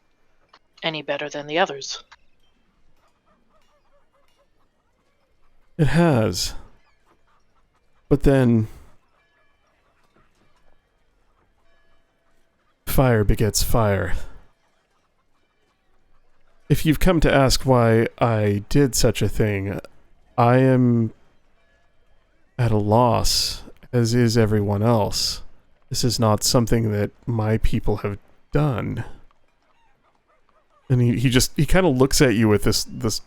any better than the others. It has. But then fire begets fire. If you've come to ask why I did such a thing, I am at a loss, as is everyone else. This is not something that my people have done. And he kind of looks at you with this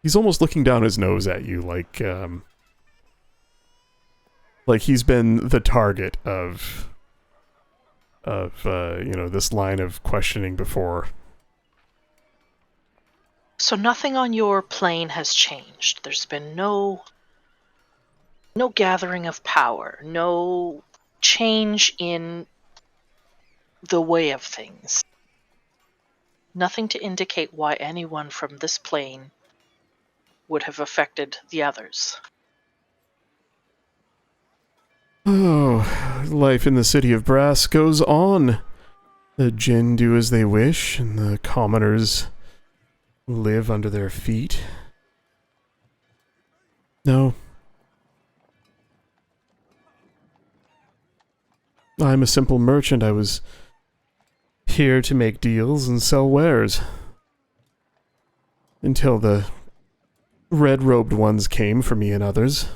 he's almost looking down his nose at you, like he's been the target of this line of questioning before. So nothing on your plane has changed. There's been no gathering of power, no change in the way of things. Nothing to indicate why anyone from this plane would have affected the others. Oh, life in the city of brass goes on. The Jinn do as they wish, and the commoners live under their feet. No. I'm a simple merchant. I was here to make deals and sell wares. Until the red-robed ones came for me and others.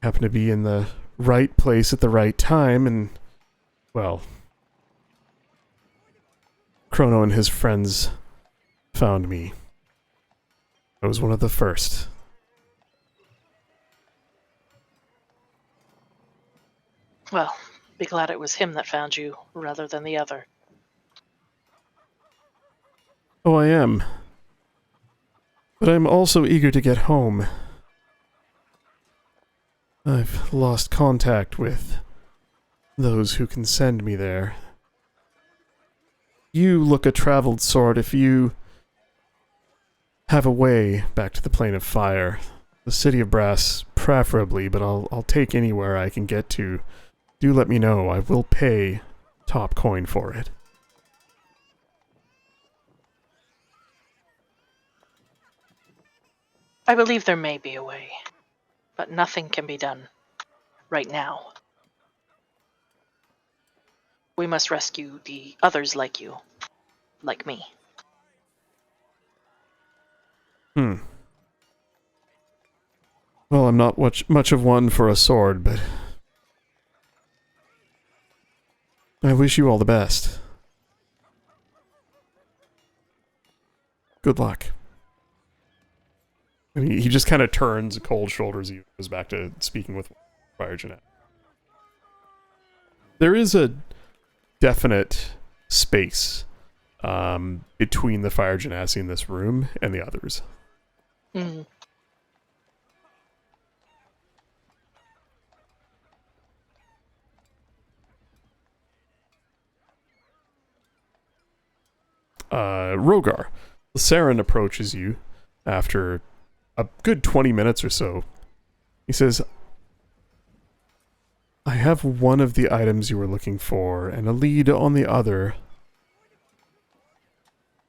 Happened to be in the right place at the right time, and, well, Chrono and his friends found me. I was one of the first. Well, be glad it was him that found you, rather than the other. Oh, I am. But I'm also eager to get home. I've lost contact with those who can send me there. You look a traveled sort. If you have a way back to the Plane of Fire, the City of Brass preferably, but I'll take anywhere I can get to. Do let me know. I will pay top coin for it. I believe there may be a way, but nothing can be done right now. We must rescue the others like you, like me. Well, I'm not much of one for a sword, but I wish you all the best. Good luck. And he just kind of turns, cold shoulders you, goes back to speaking with Fire Jeanette. There is a definite space between the Fire Genasi in this room and the others. Mm. Rogar. Saren approaches you after a good 20 minutes or so. He says, I have one of the items you were looking for, and a lead on the other.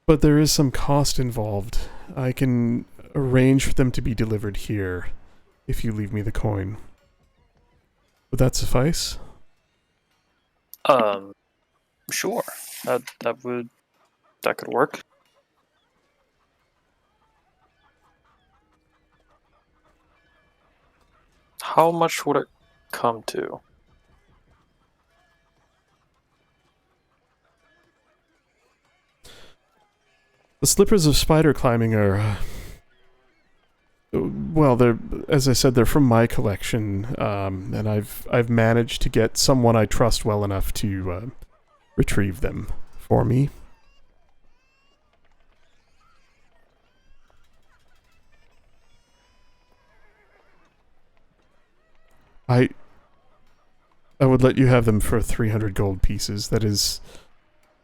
But there is some cost involved. I can arrange for them to be delivered here, if you leave me the coin. Would that suffice? Sure. That could work. How much would it come to? The slippers of spider climbing are... well, they're, as I said, they're from my collection, and I've managed to get someone I trust well enough to retrieve them for me. I would let you have them for 300 gold pieces. That is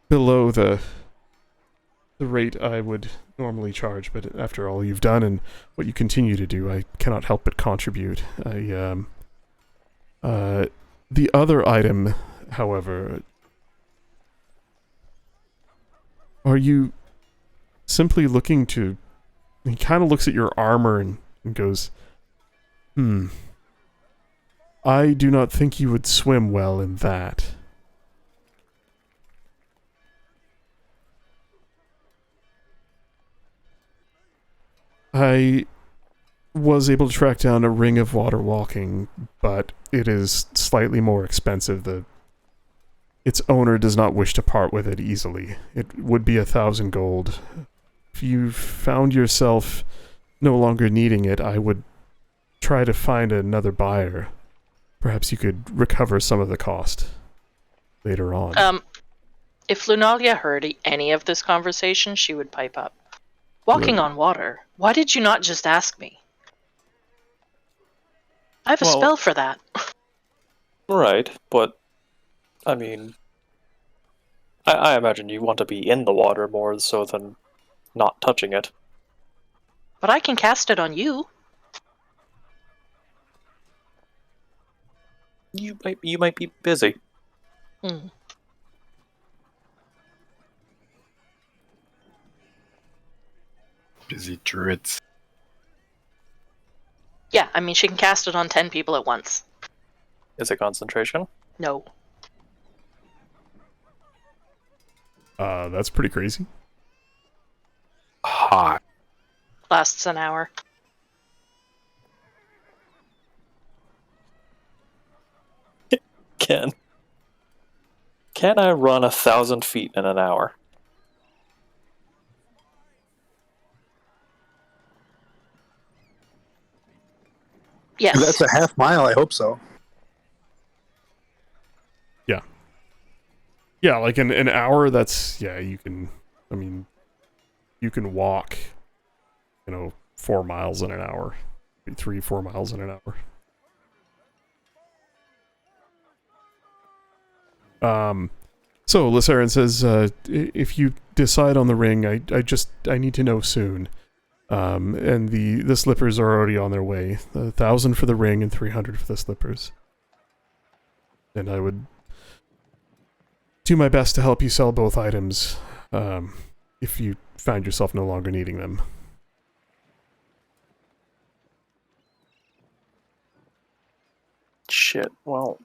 below the rate I would normally charge, but after all you've done and what you continue to do, I cannot help but contribute. The other item, however, are you simply looking to... He kind of looks at your armor and goes, I do not think you would swim well in that. I was able to track down a ring of water walking, but it is slightly more expensive. Its owner does not wish to part with it easily. It would be 1,000 gold. If you found yourself no longer needing it, I would try to find another buyer. Perhaps you could recover some of the cost later on. If Lunalia heard any of this conversation, she would pipe up. Walking on water. Why did you not just ask me? I have a spell for that. Right, but I mean, I imagine you want to be in the water more so than not touching it. But I can cast it on you. You might be busy. Busy druids. Yeah, I mean, she can cast it on 10 people at once. Is it concentration? No. That's pretty crazy. Hot. Lasts an hour. Can I run 1,000 feet in an hour? Yes. That's a half mile. I hope so. Yeah, like an hour, that's, yeah, you can, I mean, you can walk, 4 miles in an hour. 3-4 miles in an hour. So Lysarin says, if you decide on the ring, I need to know soon. And the slippers are already on their way. 1,000 for the ring and 300 for the slippers. And I would do my best to help you sell both items, if you find yourself no longer needing them. Shit. Well,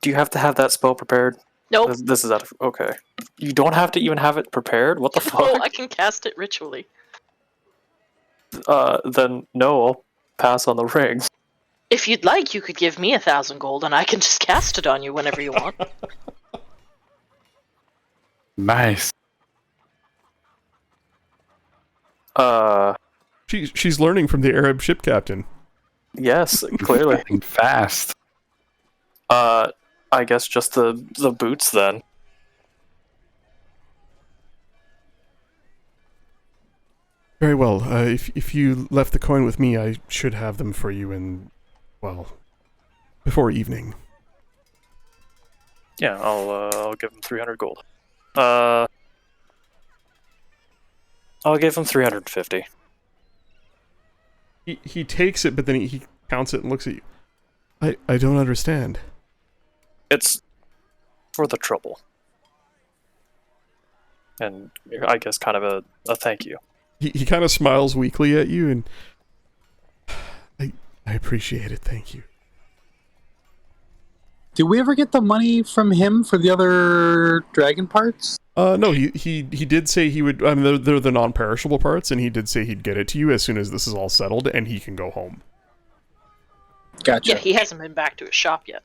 do you have to have that spell prepared? Nope. This is out of... Okay. You don't have to even have it prepared? What the Oh, fuck? I can cast it ritually. Then no, I'll pass on the ring. If you'd like, you could give me 1,000 gold, and I can just cast it on you whenever you want. Nice. She's learning from the Arab ship captain. Yes, clearly. And fast. I guess just the boots then. Very well. If you left the coin with me, I should have them for you in, well, before evening. Yeah, I'll give him 300 gold. I'll give him 350. He takes it, but then he counts it and looks at you. I don't understand. It's for the trouble. And I guess kind of a thank you. He kind of smiles weakly at you, and I appreciate it, thank you. Did we ever get the money from him for the other dragon parts? No, he did say he would. I mean, they're the non-perishable parts, and he did say he'd get it to you as soon as this is all settled, and he can go home. Gotcha. Yeah, he hasn't been back to his shop yet.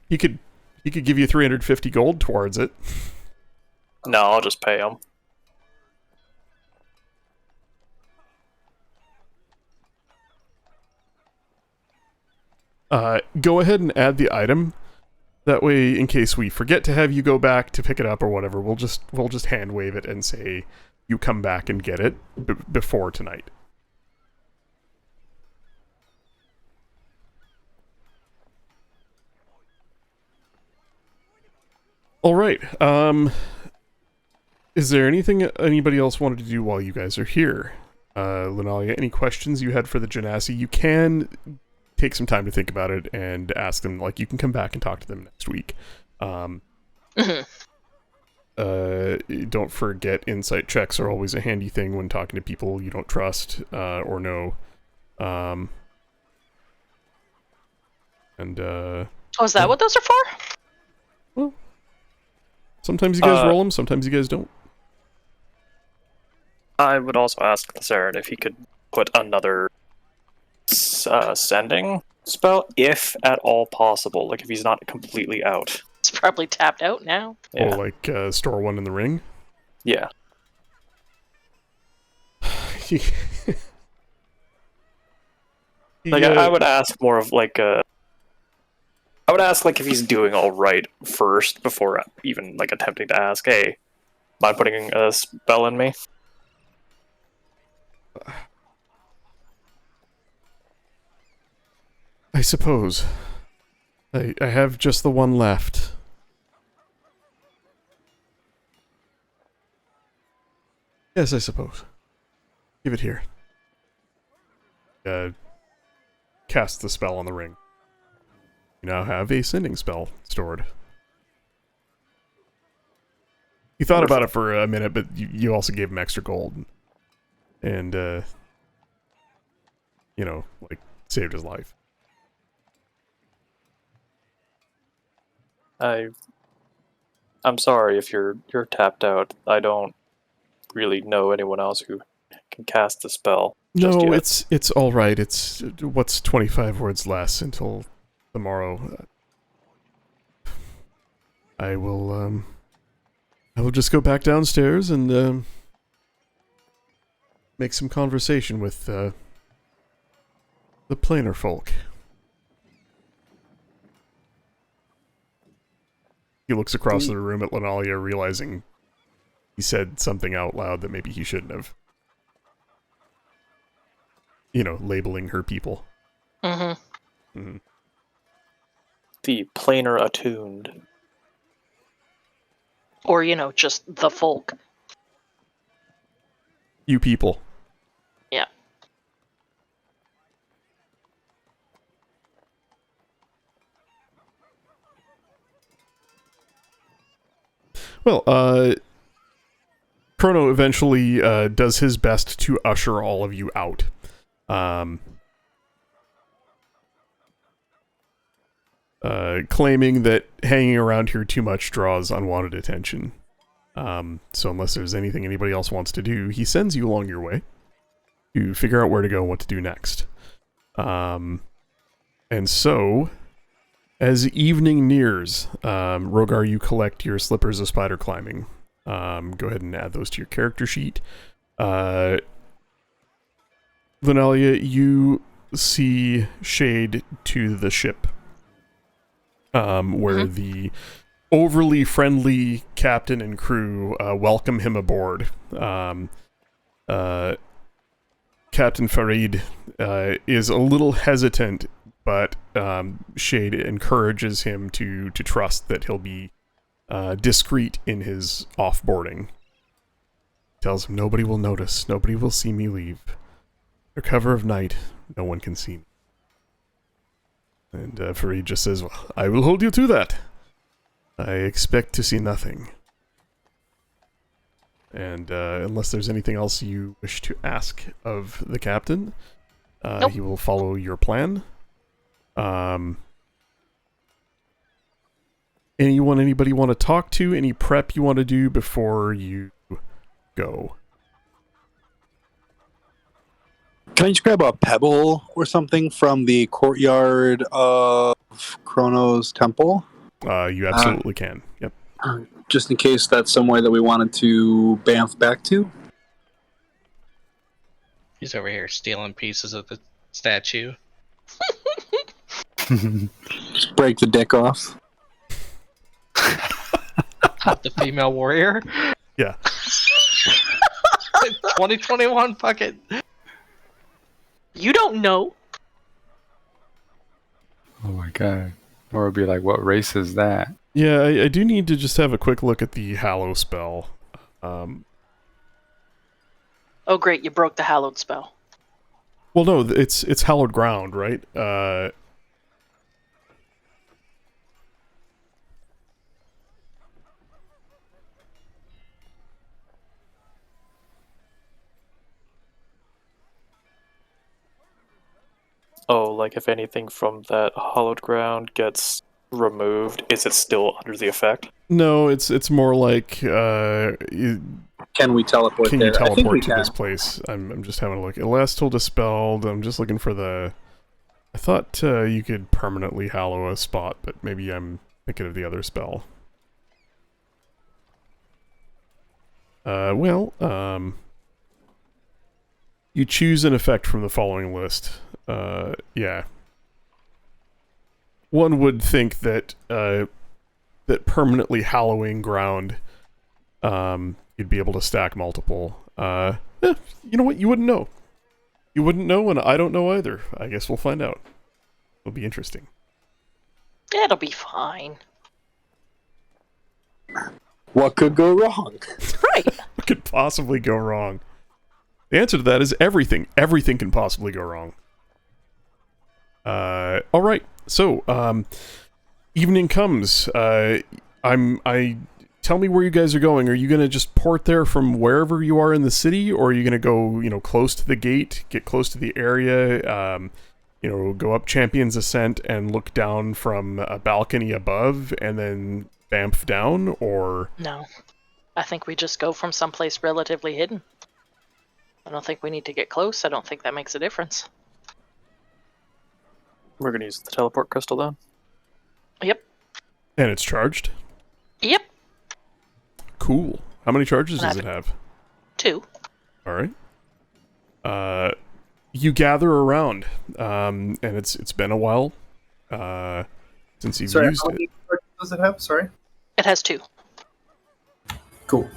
He could give you 350 gold towards it. No, I'll just pay him. Go ahead and add the item. That way, in case we forget to have you go back to pick it up or whatever, we'll just hand wave it and say you come back and get it before tonight. All right. Is there anything anybody else wanted to do while you guys are here? Linalia, any questions you had for the Genasi? You can take some time to think about it and ask them. Like, you can come back and talk to them next week. Don't forget, insight checks are always a handy thing when talking to people you don't trust or know. Oh, is that what those are for? Well, sometimes you guys roll them, sometimes you guys don't. I would also ask Lysarin if he could put another sending spell, if at all possible. Like, if he's not completely out. It's probably tapped out now. Yeah. Oh, like store one in the ring? Yeah. Like, I would ask more of like I would ask like if he's doing all right first before even like attempting to ask, hey, mind putting a spell in me? I suppose. I have just the one left. Yes, I suppose. Give it here. Cast the spell on the ring. You now have a sending spell stored. He thought about it for a minute, but you also gave him extra gold. And, like, saved his life. I'm sorry if you're tapped out. I don't really know anyone else who can cast the spell. No, it's all right. It's what's 25 words less until tomorrow. I will just go back downstairs and make some conversation with the planar folk. He looks across the room at Linalia, realizing he said something out loud that maybe he shouldn't have. You know, labeling her people. Mm-hmm. Mm-hmm. The plainer attuned. Or, just the folk. You people. Yeah. Well, Chrono eventually does his best to usher all of you out. Claiming that hanging around here too much draws unwanted attention. So unless there's anything anybody else wants to do, he sends you along your way to figure out where to go and what to do next. And so, as evening nears, Rogar, you collect your slippers of spider climbing. Go ahead and add those to your character sheet. Linelia, you shade to the ship, where the overly friendly captain and crew welcome him aboard. Captain Farid is a little hesitant, but Shade encourages him to trust that he'll be discreet in his offboarding. Tells him nobody will notice, nobody will see me leave. Under cover of night, no one can see me. And Farid just says, well, I will hold you to that. I expect to see nothing. And unless there's anything else you wish to ask of the captain, Nope. He will follow your plan. Anybody want to talk to? Any prep you want to do before you go? Can I just grab a pebble or something from the courtyard of Chrono's temple? You absolutely can. Yep. Just in case that's somewhere that we wanted to bamf back to? He's over here stealing pieces of the statue. Just break the dick off. The female warrior. Yeah. 2021 fucking. You don't know. Oh my god. Or it'd be like, what race is that? Yeah, I do need to just have a quick look at the Hallow spell. Oh, great, you broke the hallowed spell. Well, no, it's Hallowed Ground, right? Oh, like if anything from that hallowed ground gets removed, is it still under the effect? No, it's more like Can we teleport can there? you I think we teleport to can. this place? I'm just having a look. Elestal dispelled. I'm just looking for the. I thought you could permanently hallow a spot, but maybe I'm thinking of the other spell. You choose an effect from the following list. Yeah. One would think that that permanently hallowing ground, you'd be able to stack multiple. You know what? You wouldn't know. You wouldn't know, and I don't know either. I guess we'll find out. It'll be interesting. It'll be fine. What could go wrong? Right. What could possibly go wrong? The answer to that is everything. Everything can possibly go wrong. All right. So, evening comes. Tell me where you guys are going. Are you going to just port there from wherever you are in the city, or are you going to go, close to the gate, get close to the area, go up Champion's Ascent and look down from a balcony above and then bamf down, or... No. I think we just go from someplace relatively hidden. I don't think we need to get close. I don't think that makes a difference. We're going to use the teleport crystal then? Yep. And it's charged? Yep. Cool. How many charges does it have? 2. Alright. You gather around, and it's been a while since you've used how it. many charges does it have? Sorry. It has 2. Cool.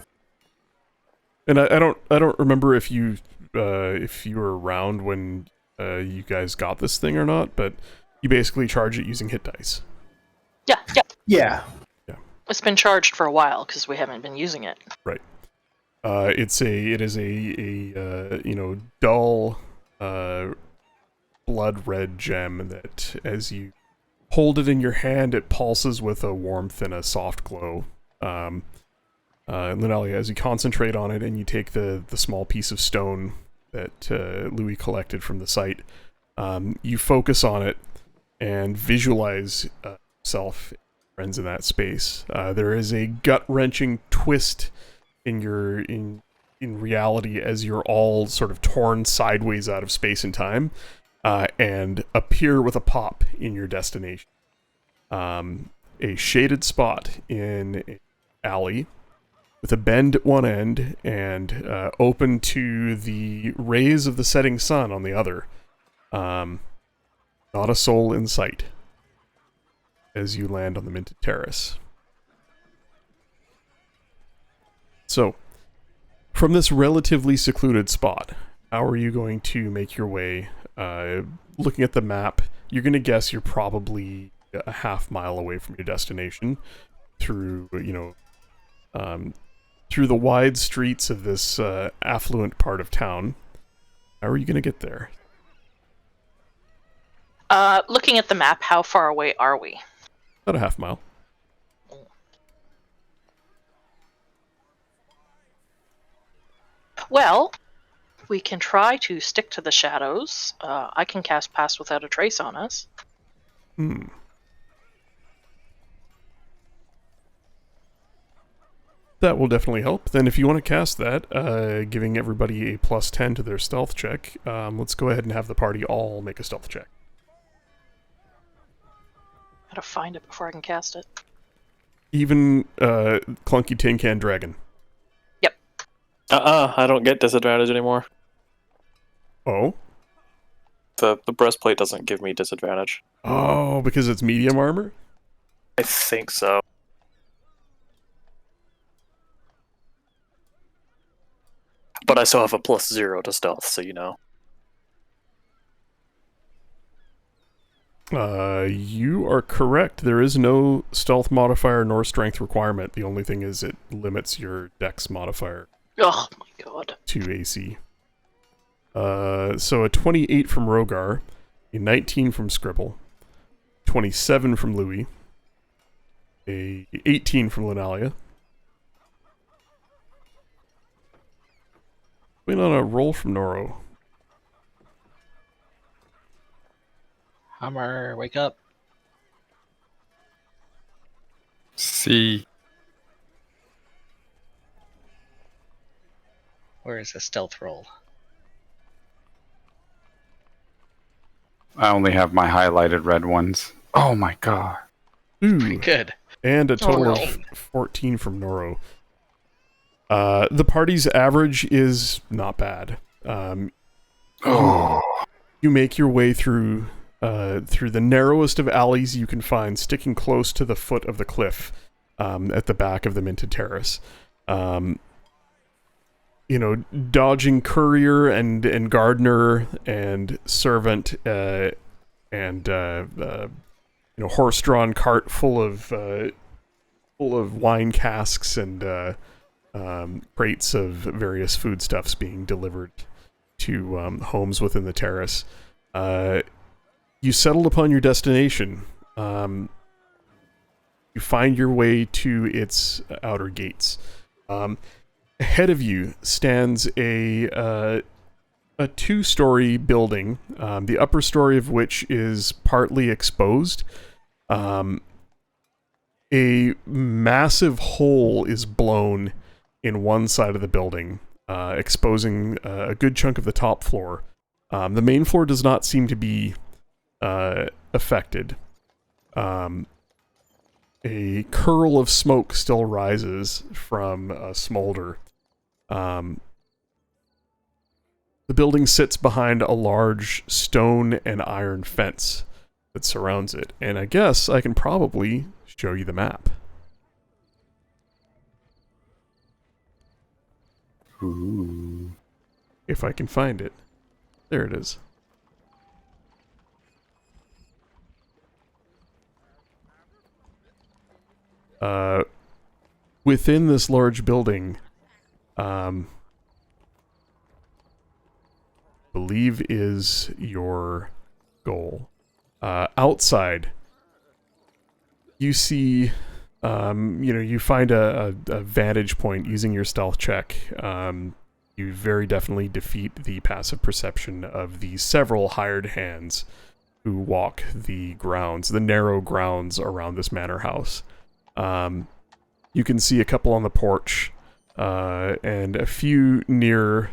And I don't remember if you were around when you guys got this thing or not, but you basically charge it using hit dice. Yeah. Yeah. It's been charged for a while because we haven't been using it. Right. It is a dull blood red gem that as you hold it in your hand, it pulses with a warmth and a soft glow. Linelia, as you concentrate on it and you take the small piece of stone that Louis collected from the site, you focus on it and visualize yourself, friends, in that space. There is a gut-wrenching twist in reality as you're all sort of torn sideways out of space and time, and appear with a pop in your destination. A shaded spot in an alley with a bend at one end and open to the rays of the setting sun on the other. Not a soul in sight as you land on the Minted Terrace. So, from this relatively secluded spot, how are you going to make your way? Looking at the map, you're going to guess you're probably a half mile away from your destination through, through the wide streets of this affluent part of town. How are you going to get there? Looking at the map, how far away are we? About a half mile. Well, we can try to stick to the shadows. I can cast Pass Without a Trace on us. That will definitely help. Then if you want to cast that, giving everybody a +10 to their stealth check, let's go ahead and have the party all make a stealth check. Gotta find it before I can cast it. Even Clunky Tin Can Dragon. Yep. I don't get disadvantage anymore. Oh? The breastplate doesn't give me disadvantage. Oh, because it's medium armor? I think so. But I still have a +0 to stealth, so you know. You are correct. There is no stealth modifier nor strength requirement. The only thing is it limits your dex modifier. Oh my god. To AC. So a 28 from Rogar, a 19 from Scribble, 27 from Louis, a 18 from Linalia. Wait on a roll from Noro. Hummer, wake up. See. Where is the stealth roll? I only have my highlighted red ones. Oh my god. Ooh. Good. And a total no. of 14 from Noro. The party's average is not bad. Oh. You make your way through the narrowest of alleys you can find, sticking close to the foot of the cliff at the back of the Minted Terrace. Dodging courier and gardener and servant and horse-drawn cart full of wine casks and crates of various foodstuffs being delivered to homes within the terrace. You settled upon your destination. You find your way to its outer gates. Ahead of you stands a two-story building, the upper story of which is partly exposed. A massive hole is blown in one side of the building, exposing a good chunk of the top floor. The main floor does not seem to be affected. A curl of smoke still rises from a smolder. The building sits behind a large stone and iron fence that surrounds it, and I guess I can probably show you the map. Ooh. If I can find it. There it is. Within this large building, believe is your goal. Outside, you see, you find a vantage point using your stealth check. You very definitely defeat the passive perception of the several hired hands who walk the grounds, the narrow grounds around this manor house. You can see a couple on the porch, and a few near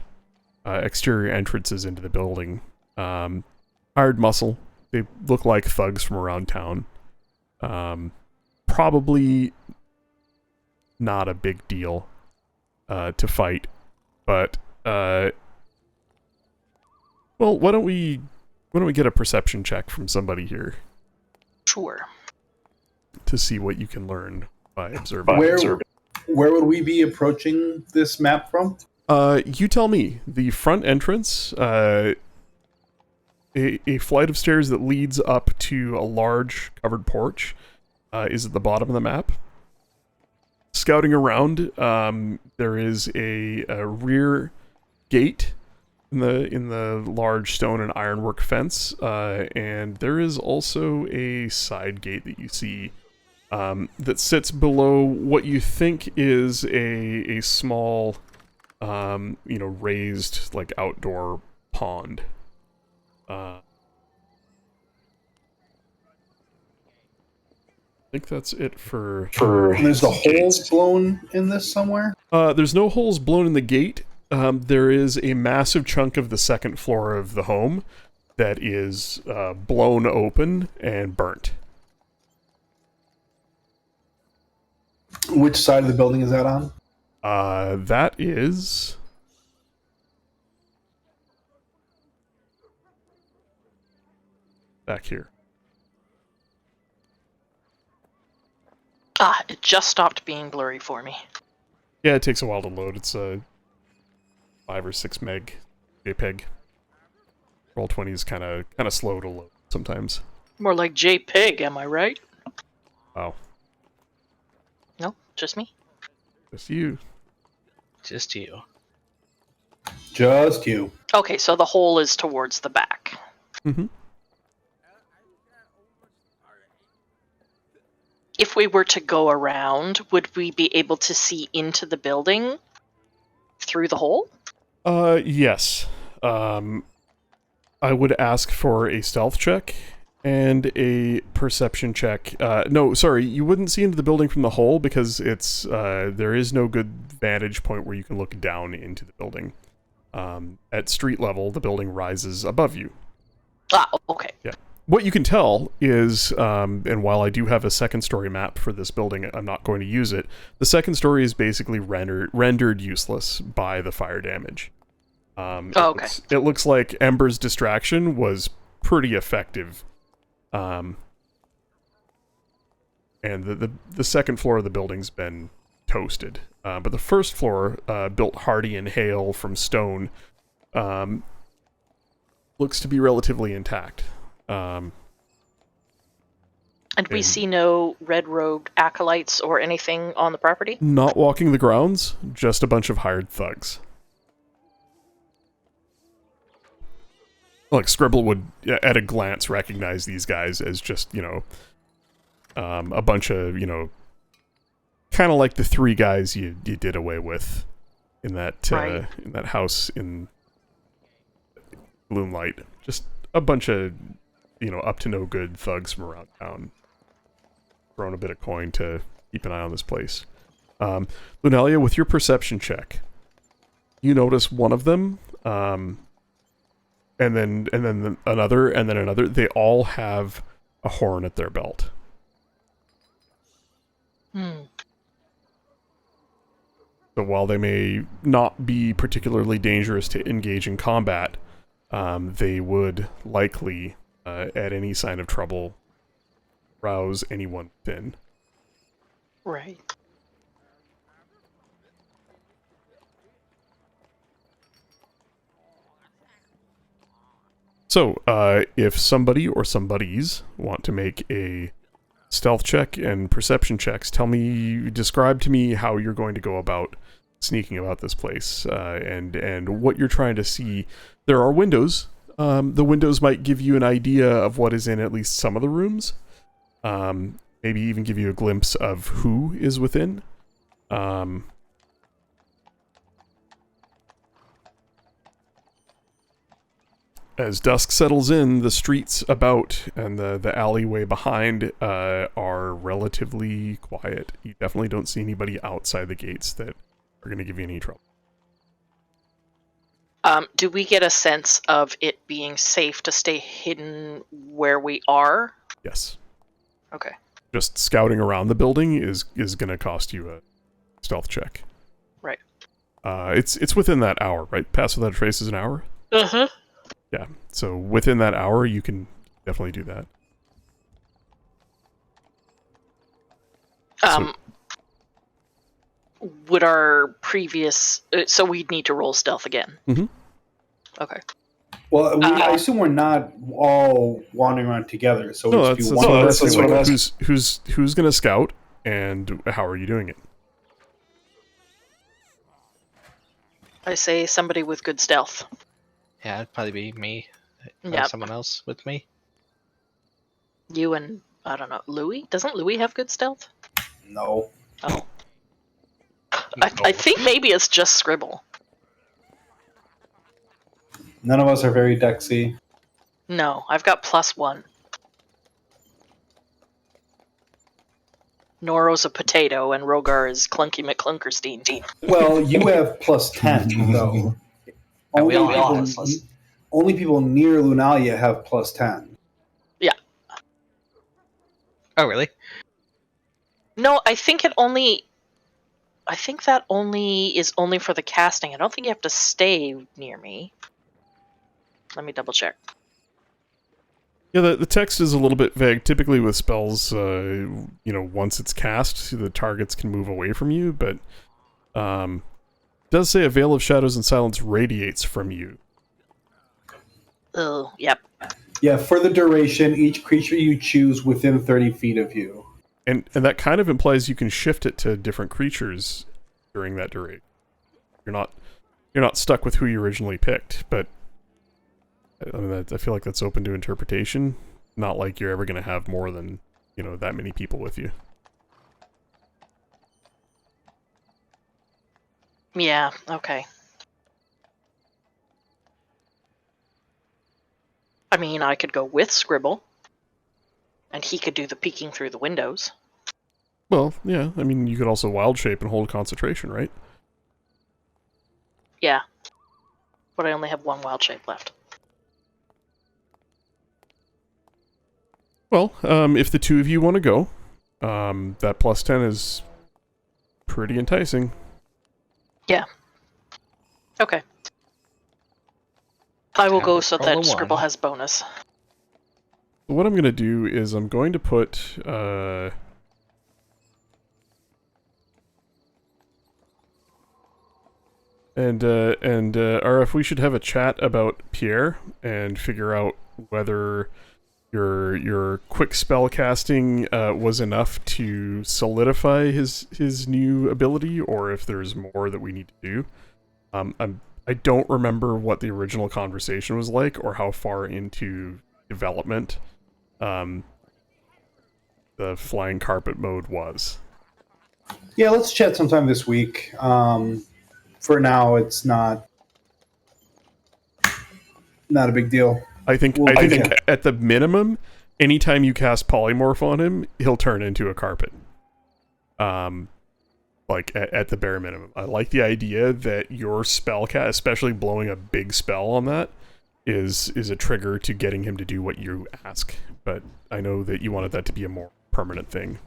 exterior entrances into the building. Hired muscle. They look like thugs from around town. Probably not a big deal to fight, but well, why don't we get a perception check from somebody here Sure. to see what you can learn by observing. Where would we be approaching this map from? You tell me. The front entrance, a flight of stairs that leads up to a large covered porch, is at the bottom of the map. Scouting around, there is a rear gate in the large stone and ironwork fence, and there is also a side gate that you see that sits below what you think is a small, raised like outdoor pond. I think that's it for. And there's the holes blown in this somewhere? There's no holes blown in the gate. There is a massive chunk of the second floor of the home that is blown open and burnt. Which side of the building is that on? That is back here. It just stopped being blurry for me. Yeah, it takes a while to load. It's a 5 or 6 meg JPEG. Roll20 is kind of slow to load sometimes. More like JPEG, am I right? Oh, No, just me. just you. Just you. Just you. Okay, so the hole is towards the back. Mm-hmm. If we were to go around, would we be able to see into the building through the hole? Yes. I would ask for a stealth check and a perception check. No, sorry, you wouldn't see into the building from the hole because it's there is no good vantage point where you can look down into the building. At street level, the building rises above you. Okay. Yeah. What you can tell is, and while I do have a second story map for this building, I'm not going to use it. The second story is basically rendered useless by the fire damage. Okay. It looks like Ember's distraction was pretty effective. And the second floor of the building's been toasted. But the first floor, built hardy and hail from stone, looks to be relatively intact. And we see no red-robed acolytes or anything on the property? Not walking the grounds, just a bunch of hired thugs. Like, Scribble would, at a glance, recognize these guys as just, a bunch of, kind of like the 3 guys you did away with in that Right. in that house in Gloomlight. Just a bunch of, up to no good thugs from around town. Throwing a bit of coin to keep an eye on this place. Lunalia, with your perception check, you notice one of them, and then another, and then another. They all have a horn at their belt. So while they may not be particularly dangerous to engage in combat, they would likely, at any sign of trouble, rouse anyone within. Right. So, if somebody or somebodies want to make a stealth check and perception checks, describe to me how you're going to go about sneaking about this place, and what you're trying to see. There are windows. The windows might give you an idea of what is in at least some of the rooms. Maybe even give you a glimpse of who is within. As dusk settles in, the streets about and the alleyway behind are relatively quiet. You definitely don't see anybody outside the gates that are going to give you any trouble. Do we get a sense of it being safe to stay hidden where we are? Yes. Okay. Just scouting around the building is going to cost you a stealth check. Right. It's within that hour, right? Pass without a trace is an hour? Uh-huh. Yeah, so within that hour, you can definitely do that. Would our previous... so we'd need to roll stealth again? Mm-hmm. Okay. Well, I assume we're not all wandering around together, so No, it's that's one of what us. Who's going to scout, and how are you doing it? I say somebody with good stealth. Yeah, it'd probably be me. Yeah. Someone else with me. You and, I don't know, Louis? Doesn't Louis have good stealth? No. Oh. I think maybe it's just Scribble. None of us are very dexy. No, I've got +1. Noro's a potato, and Rogar is Clunky McClunkerstein. Well, you have +10, though. And we all people, have plus. only people near Lunalia have +10. Yeah. Oh, really? No, I think that only is only for the casting. I don't think you have to stay near me. Let me double check. Yeah, the text is a little bit vague. Typically with spells, once it's cast, the targets can move away from you, but it does say a veil of shadows and silence radiates from you. Oh, yep. Yeah, for the duration, each creature you choose within 30 feet of you. And that kind of implies you can shift it to different creatures during that duration. You're not stuck with who you originally picked, but I feel like that's open to interpretation. Not like you're ever going to have more than, that many people with you. Yeah, okay. I mean, I could go with Scribble, and he could do the peeking through the windows. Well, yeah, I mean, you could also wild shape and hold concentration, right? Yeah. But I only have one wild shape left. Well, if the two of you want to go, that +10 is pretty enticing. Yeah. Okay. I will go so roll that a Scribble 1. has bonus. What I'm going to do is I'm going to put... RF, we should have a chat about Pierre and figure out whether your quick spell casting was enough to solidify his new ability, or if there's more that we need to do. I don't remember what the original conversation was like, or how far into development the flying carpet mode was. Yeah, let's chat sometime this week. For now, it's not a big deal. I think at the minimum, anytime you cast polymorph on him, he'll turn into a carpet. Like at the bare minimum. I like the idea that your spell cast, especially blowing a big spell on that, is a trigger to getting him to do what you ask. But I know that you wanted that to be a more permanent thing.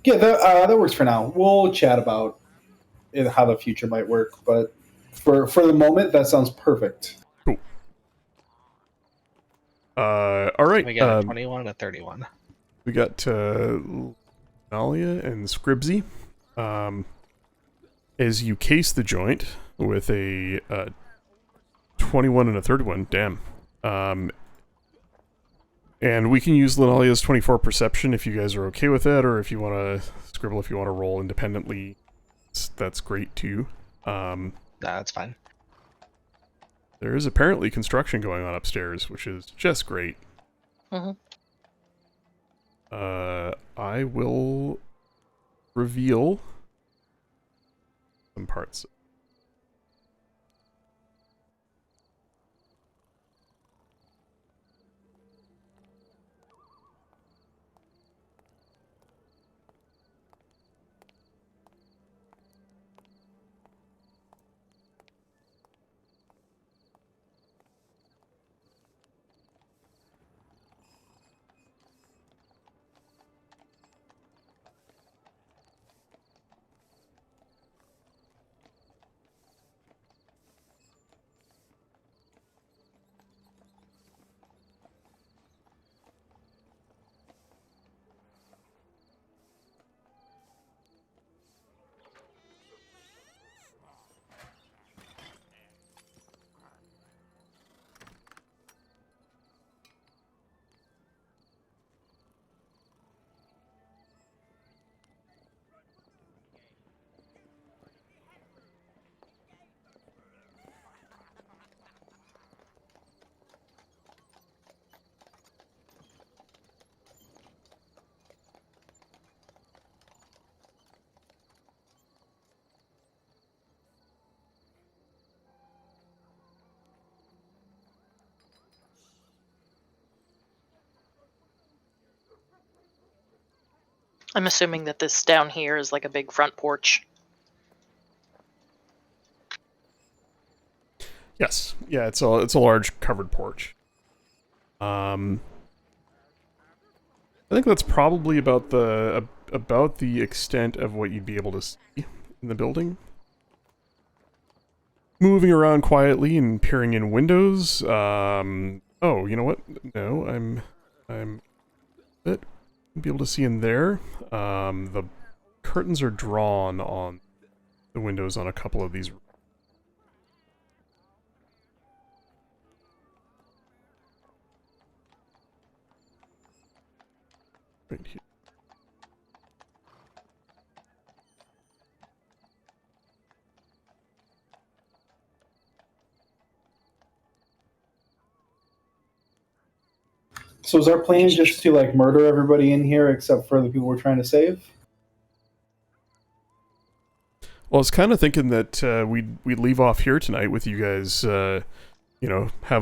Yeah, that works for now. We'll chat about how the future might work, but for the moment, that sounds perfect. Cool. All right. We got a 21 and a 31. We got Nalia and Scribsy. As you case the joint, with a 21 and a 31. Damn. And we can use Linalia's 24 perception if you guys are okay with it, or if you want to scribble, if you want to roll independently, that's great too. Nah, that's fine. There is apparently construction going on upstairs, which is just great. Mhm. I will reveal some parts. I'm assuming that this down here is like a big front porch. Yes, yeah, it's a large covered porch. I think that's probably about the extent of what you'd be able to see in the building. Moving around quietly and peering in windows. Oh, you know what? No, I'm be able to see in there. The curtains are drawn on the windows on a couple of these. Right here. So is our plan just to like murder everybody in here except for the people we're trying to save? Well, I was kind of thinking that we'd leave off here tonight with you guys, having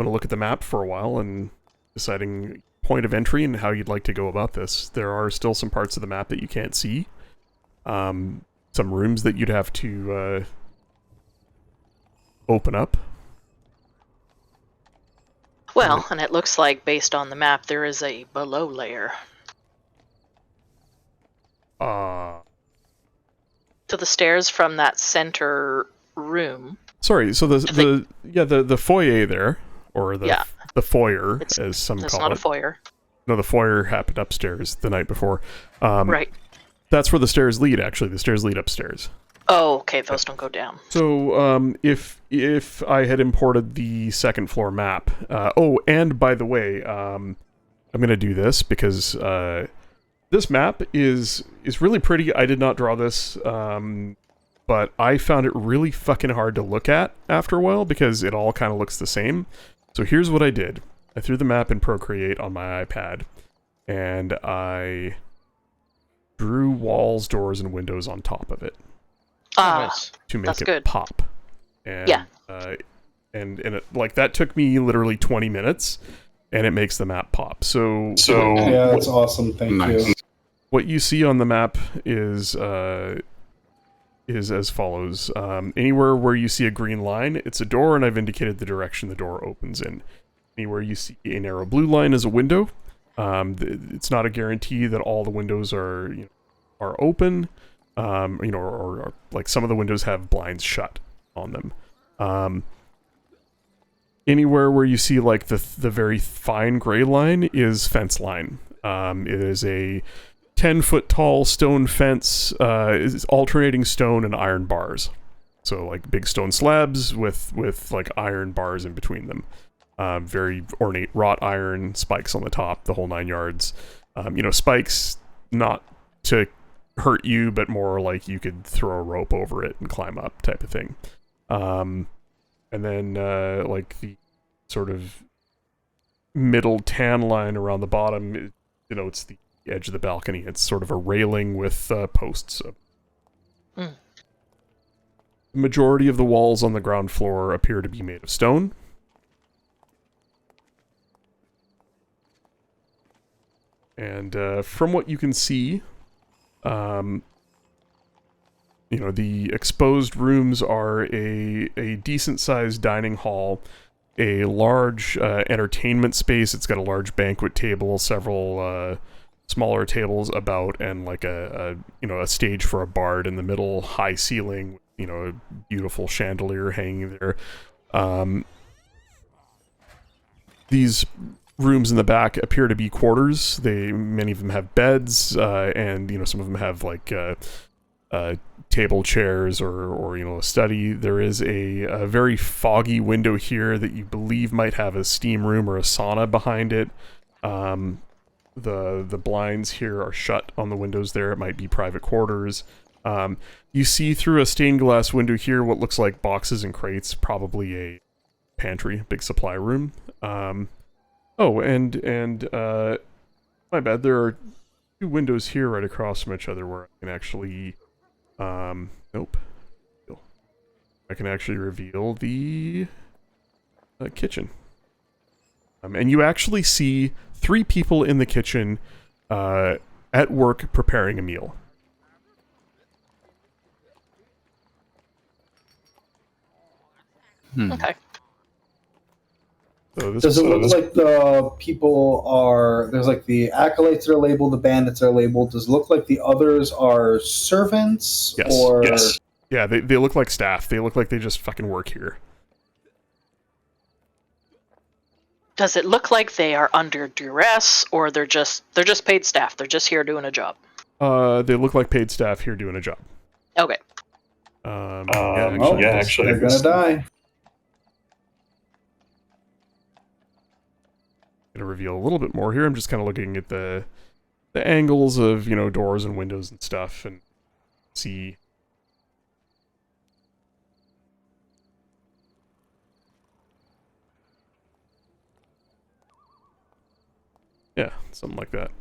a look at the map for a while and deciding point of entry and how you'd like to go about this. There are still some parts of the map that you can't see. Some rooms that you'd have to open up. Well, and it looks like, based on the map, there is a below layer. To the stairs from that center room. Sorry, so the foyer there, or the foyer, as some call it. It's not a foyer. No, the foyer happened upstairs the night before. Right. That's where the stairs lead, actually. The stairs lead upstairs. Oh, okay, those don't go down. So, if I had imported the second floor map... oh, and by the way, I'm going to do this because this map is really pretty. I did not draw this, but I found it really fucking hard to look at after a while because it all kind of looks the same. So here's what I did. I threw the map in Procreate on my iPad, and I drew walls, doors, and windows on top of it. To make it good. pop. And, yeah. And it, like, that took me literally 20 minutes, and it makes the map pop. So yeah, that's awesome. Thank you. What you see on the map is as follows. Anywhere where you see a green line, it's a door, and I've indicated the direction the door opens in. Anywhere you see a narrow blue line is a window. It's not a guarantee that all the windows are open. Or like some of the windows have blinds shut on them. Anywhere where you see like the very fine gray line is fence line. It is a 10-foot tall stone fence, is alternating stone and iron bars. So like big stone slabs with like iron bars in between them. Very ornate wrought iron, spikes on the top, the whole 9 yards. Spikes not to hurt you, but more like you could throw a rope over it and climb up type of thing. And then like the sort of middle tan line around the bottom denotes the edge of the balcony. It's sort of a railing with posts. The majority of the walls on the ground floor appear to be made of stone. And from what you can see, the exposed rooms are a decent-sized dining hall, a large entertainment space. It's got a large banquet table, several smaller tables about, and like a stage for a bard in the middle, high ceiling, a beautiful chandelier hanging there. These rooms in the back appear to be quarters. Many of them have beds, and some of them have like table chairs or a study. There is a very foggy window here that you believe might have a steam room or a sauna behind it. The blinds here are shut on the windows there. It might be private quarters. You see through a stained glass window here what looks like boxes and crates, probably a pantry, big supply room. My bad, there are 2 windows here right across from each other where I can actually, nope. I can actually reveal the kitchen. And you actually see 3 people in the kitchen at work preparing a meal. Okay. So Does it look like the people are... There's like the acolytes that are labeled, the bandits are labeled. Does it look like the others are servants? Yes. Or... Yes. Yeah, they look like staff. They look like they just fucking work here. Does it look like they are under duress, or they're just paid staff? They're just here doing a job. They look like paid staff here doing a job. Okay. Actually, they're gonna die. Gonna reveal a little bit more here. I'm just kind of looking at the angles of doors and windows and stuff, and see. Yeah, something like that.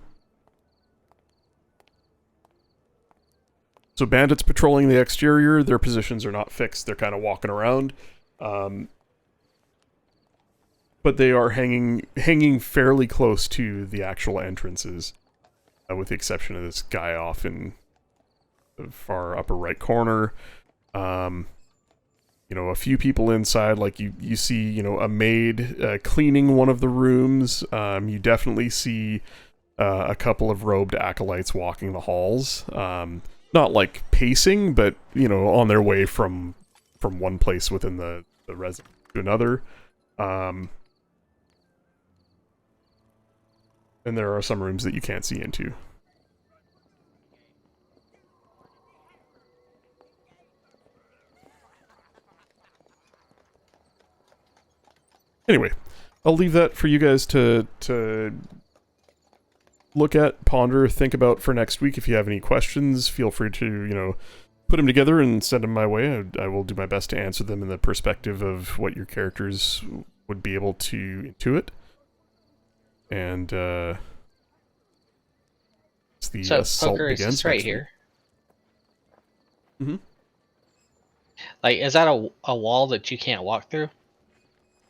So bandits patrolling the exterior, their positions are not fixed. They're kind of walking around. But they are hanging fairly close to the actual entrances, with the exception of this guy off in the far upper right corner. A few people inside, like you see, a maid cleaning one of the rooms. You definitely see a couple of robed acolytes walking the halls. Not like pacing, but on their way from one place within the residence to another. And there are some rooms that you can't see into. Anyway, I'll leave that for you guys to look at, ponder, think about for next week. If you have any questions, feel free to, put them together and send them my way. I will do my best to answer them in the perspective of what your characters would be able to intuit. And it's the assault poker begins is right next here. Mm-hmm. Like, is that a wall that you can't walk through?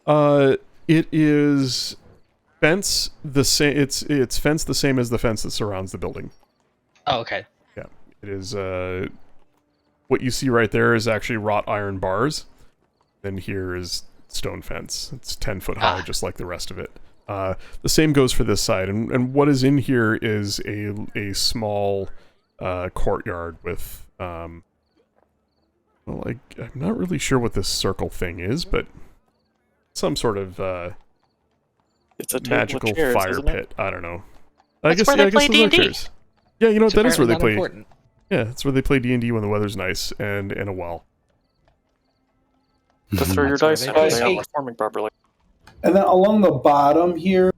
It is fence the same. It's fence the same as the fence that surrounds the building. Oh, okay. Yeah, it is. What you see right there is actually wrought iron bars. Then here is stone fence. It's 10 foot high, just like the rest of it. The same goes for this side, and what is in here is a small courtyard with I'm not really sure what this circle thing is, but some sort of it's a table magical with chairs, fire isn't it? pit. I don't know. That's where they play those are D&D. chairs. Yeah, you know what? It's That is where they apparently play. not important. Yeah, that's where they play D&D when the weather's nice and in a well. To throw your That's dice where in, they they do. aren't performing properly. And then along the bottom here,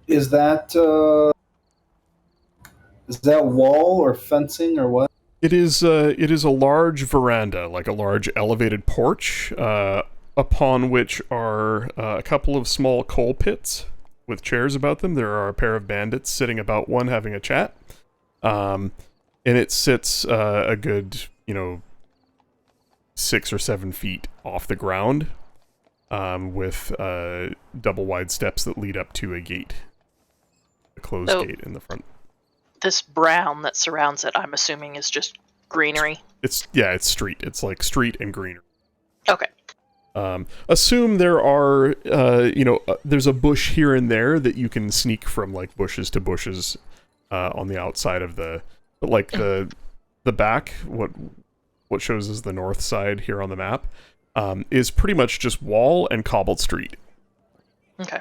is that wall or fencing or what? It is a large veranda, like a large elevated porch, upon which are a couple of small coal pits with chairs about them. There are a pair of bandits sitting about one having a chat. And it sits a good, 6 or 7 feet off the ground, with double wide steps that lead up to a gate. A closed gate in the front. This brown that surrounds it, I'm assuming, is just greenery. It's street. It's like street and greenery. Okay. Assume there are, there's a bush here and there that you can sneak from, like, bushes to bushes on the outside of the back, what shows as the north side here on the map, is pretty much just wall and cobbled street. Okay.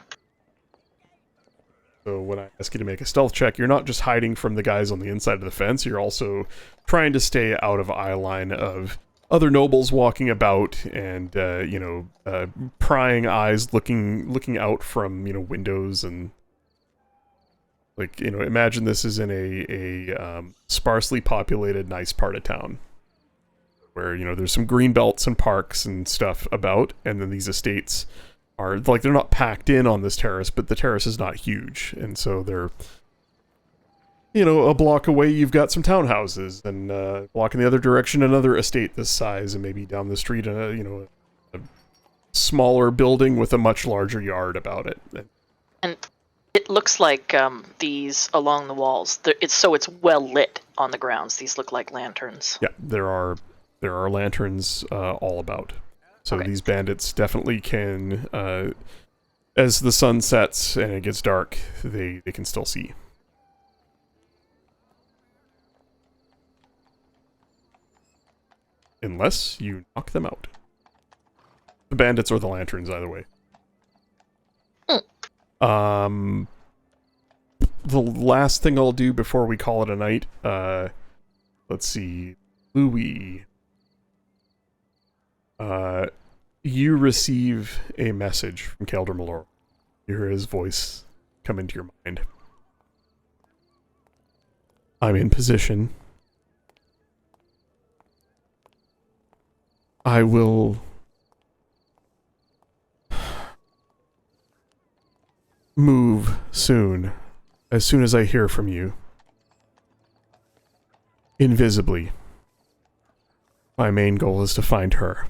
So when I ask you to make a stealth check, you're not just hiding from the guys on the inside of the fence, you're also trying to stay out of eye line of other nobles walking about and, prying eyes looking out from, windows and, like, imagine this is in a sparsely populated, nice part of town. Where, there's some green belts and parks and stuff about, and then these estates are, like, they're not packed in on this terrace, but the terrace is not huge, and so they're, a block away you've got some townhouses, and a block in the other direction another estate this size, and maybe down the street a smaller building with a much larger yard about it. And it looks like these along the walls, it's well lit on the grounds. These look like lanterns. Yeah, there are lanterns all about. So Okay. these bandits definitely can, as the sun sets and it gets dark, they can still see. Unless you knock them out. The bandits or the lanterns, either way. The last thing I'll do before we call it a night, let's see, Louis. You receive a message from Calder Malor. You hear his voice come into your mind. I'm in position. I will move soon, as soon as I hear from you. Invisibly. My main goal is to find her.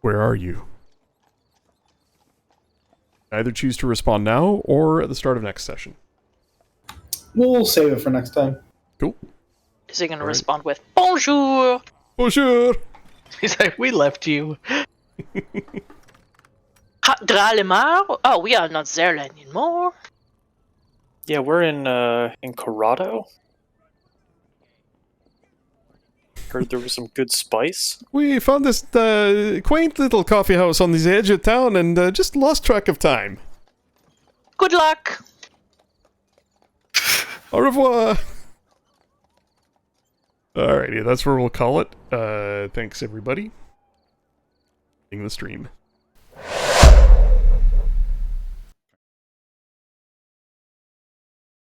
Where are you? Either choose to respond now or at the start of next session. We'll save it for next time. Cool. Is he going to Alright. respond with bonjour? Bonjour! He's like, we left you. Dralemar? Oh, we are not there anymore. Yeah, we're in Corrado. Heard there was some good spice. We found this quaint little coffee house on the edge of town and just lost track of time. Good luck. Au revoir! Alrighty, that's where we'll call it. Thanks everybody. In the stream.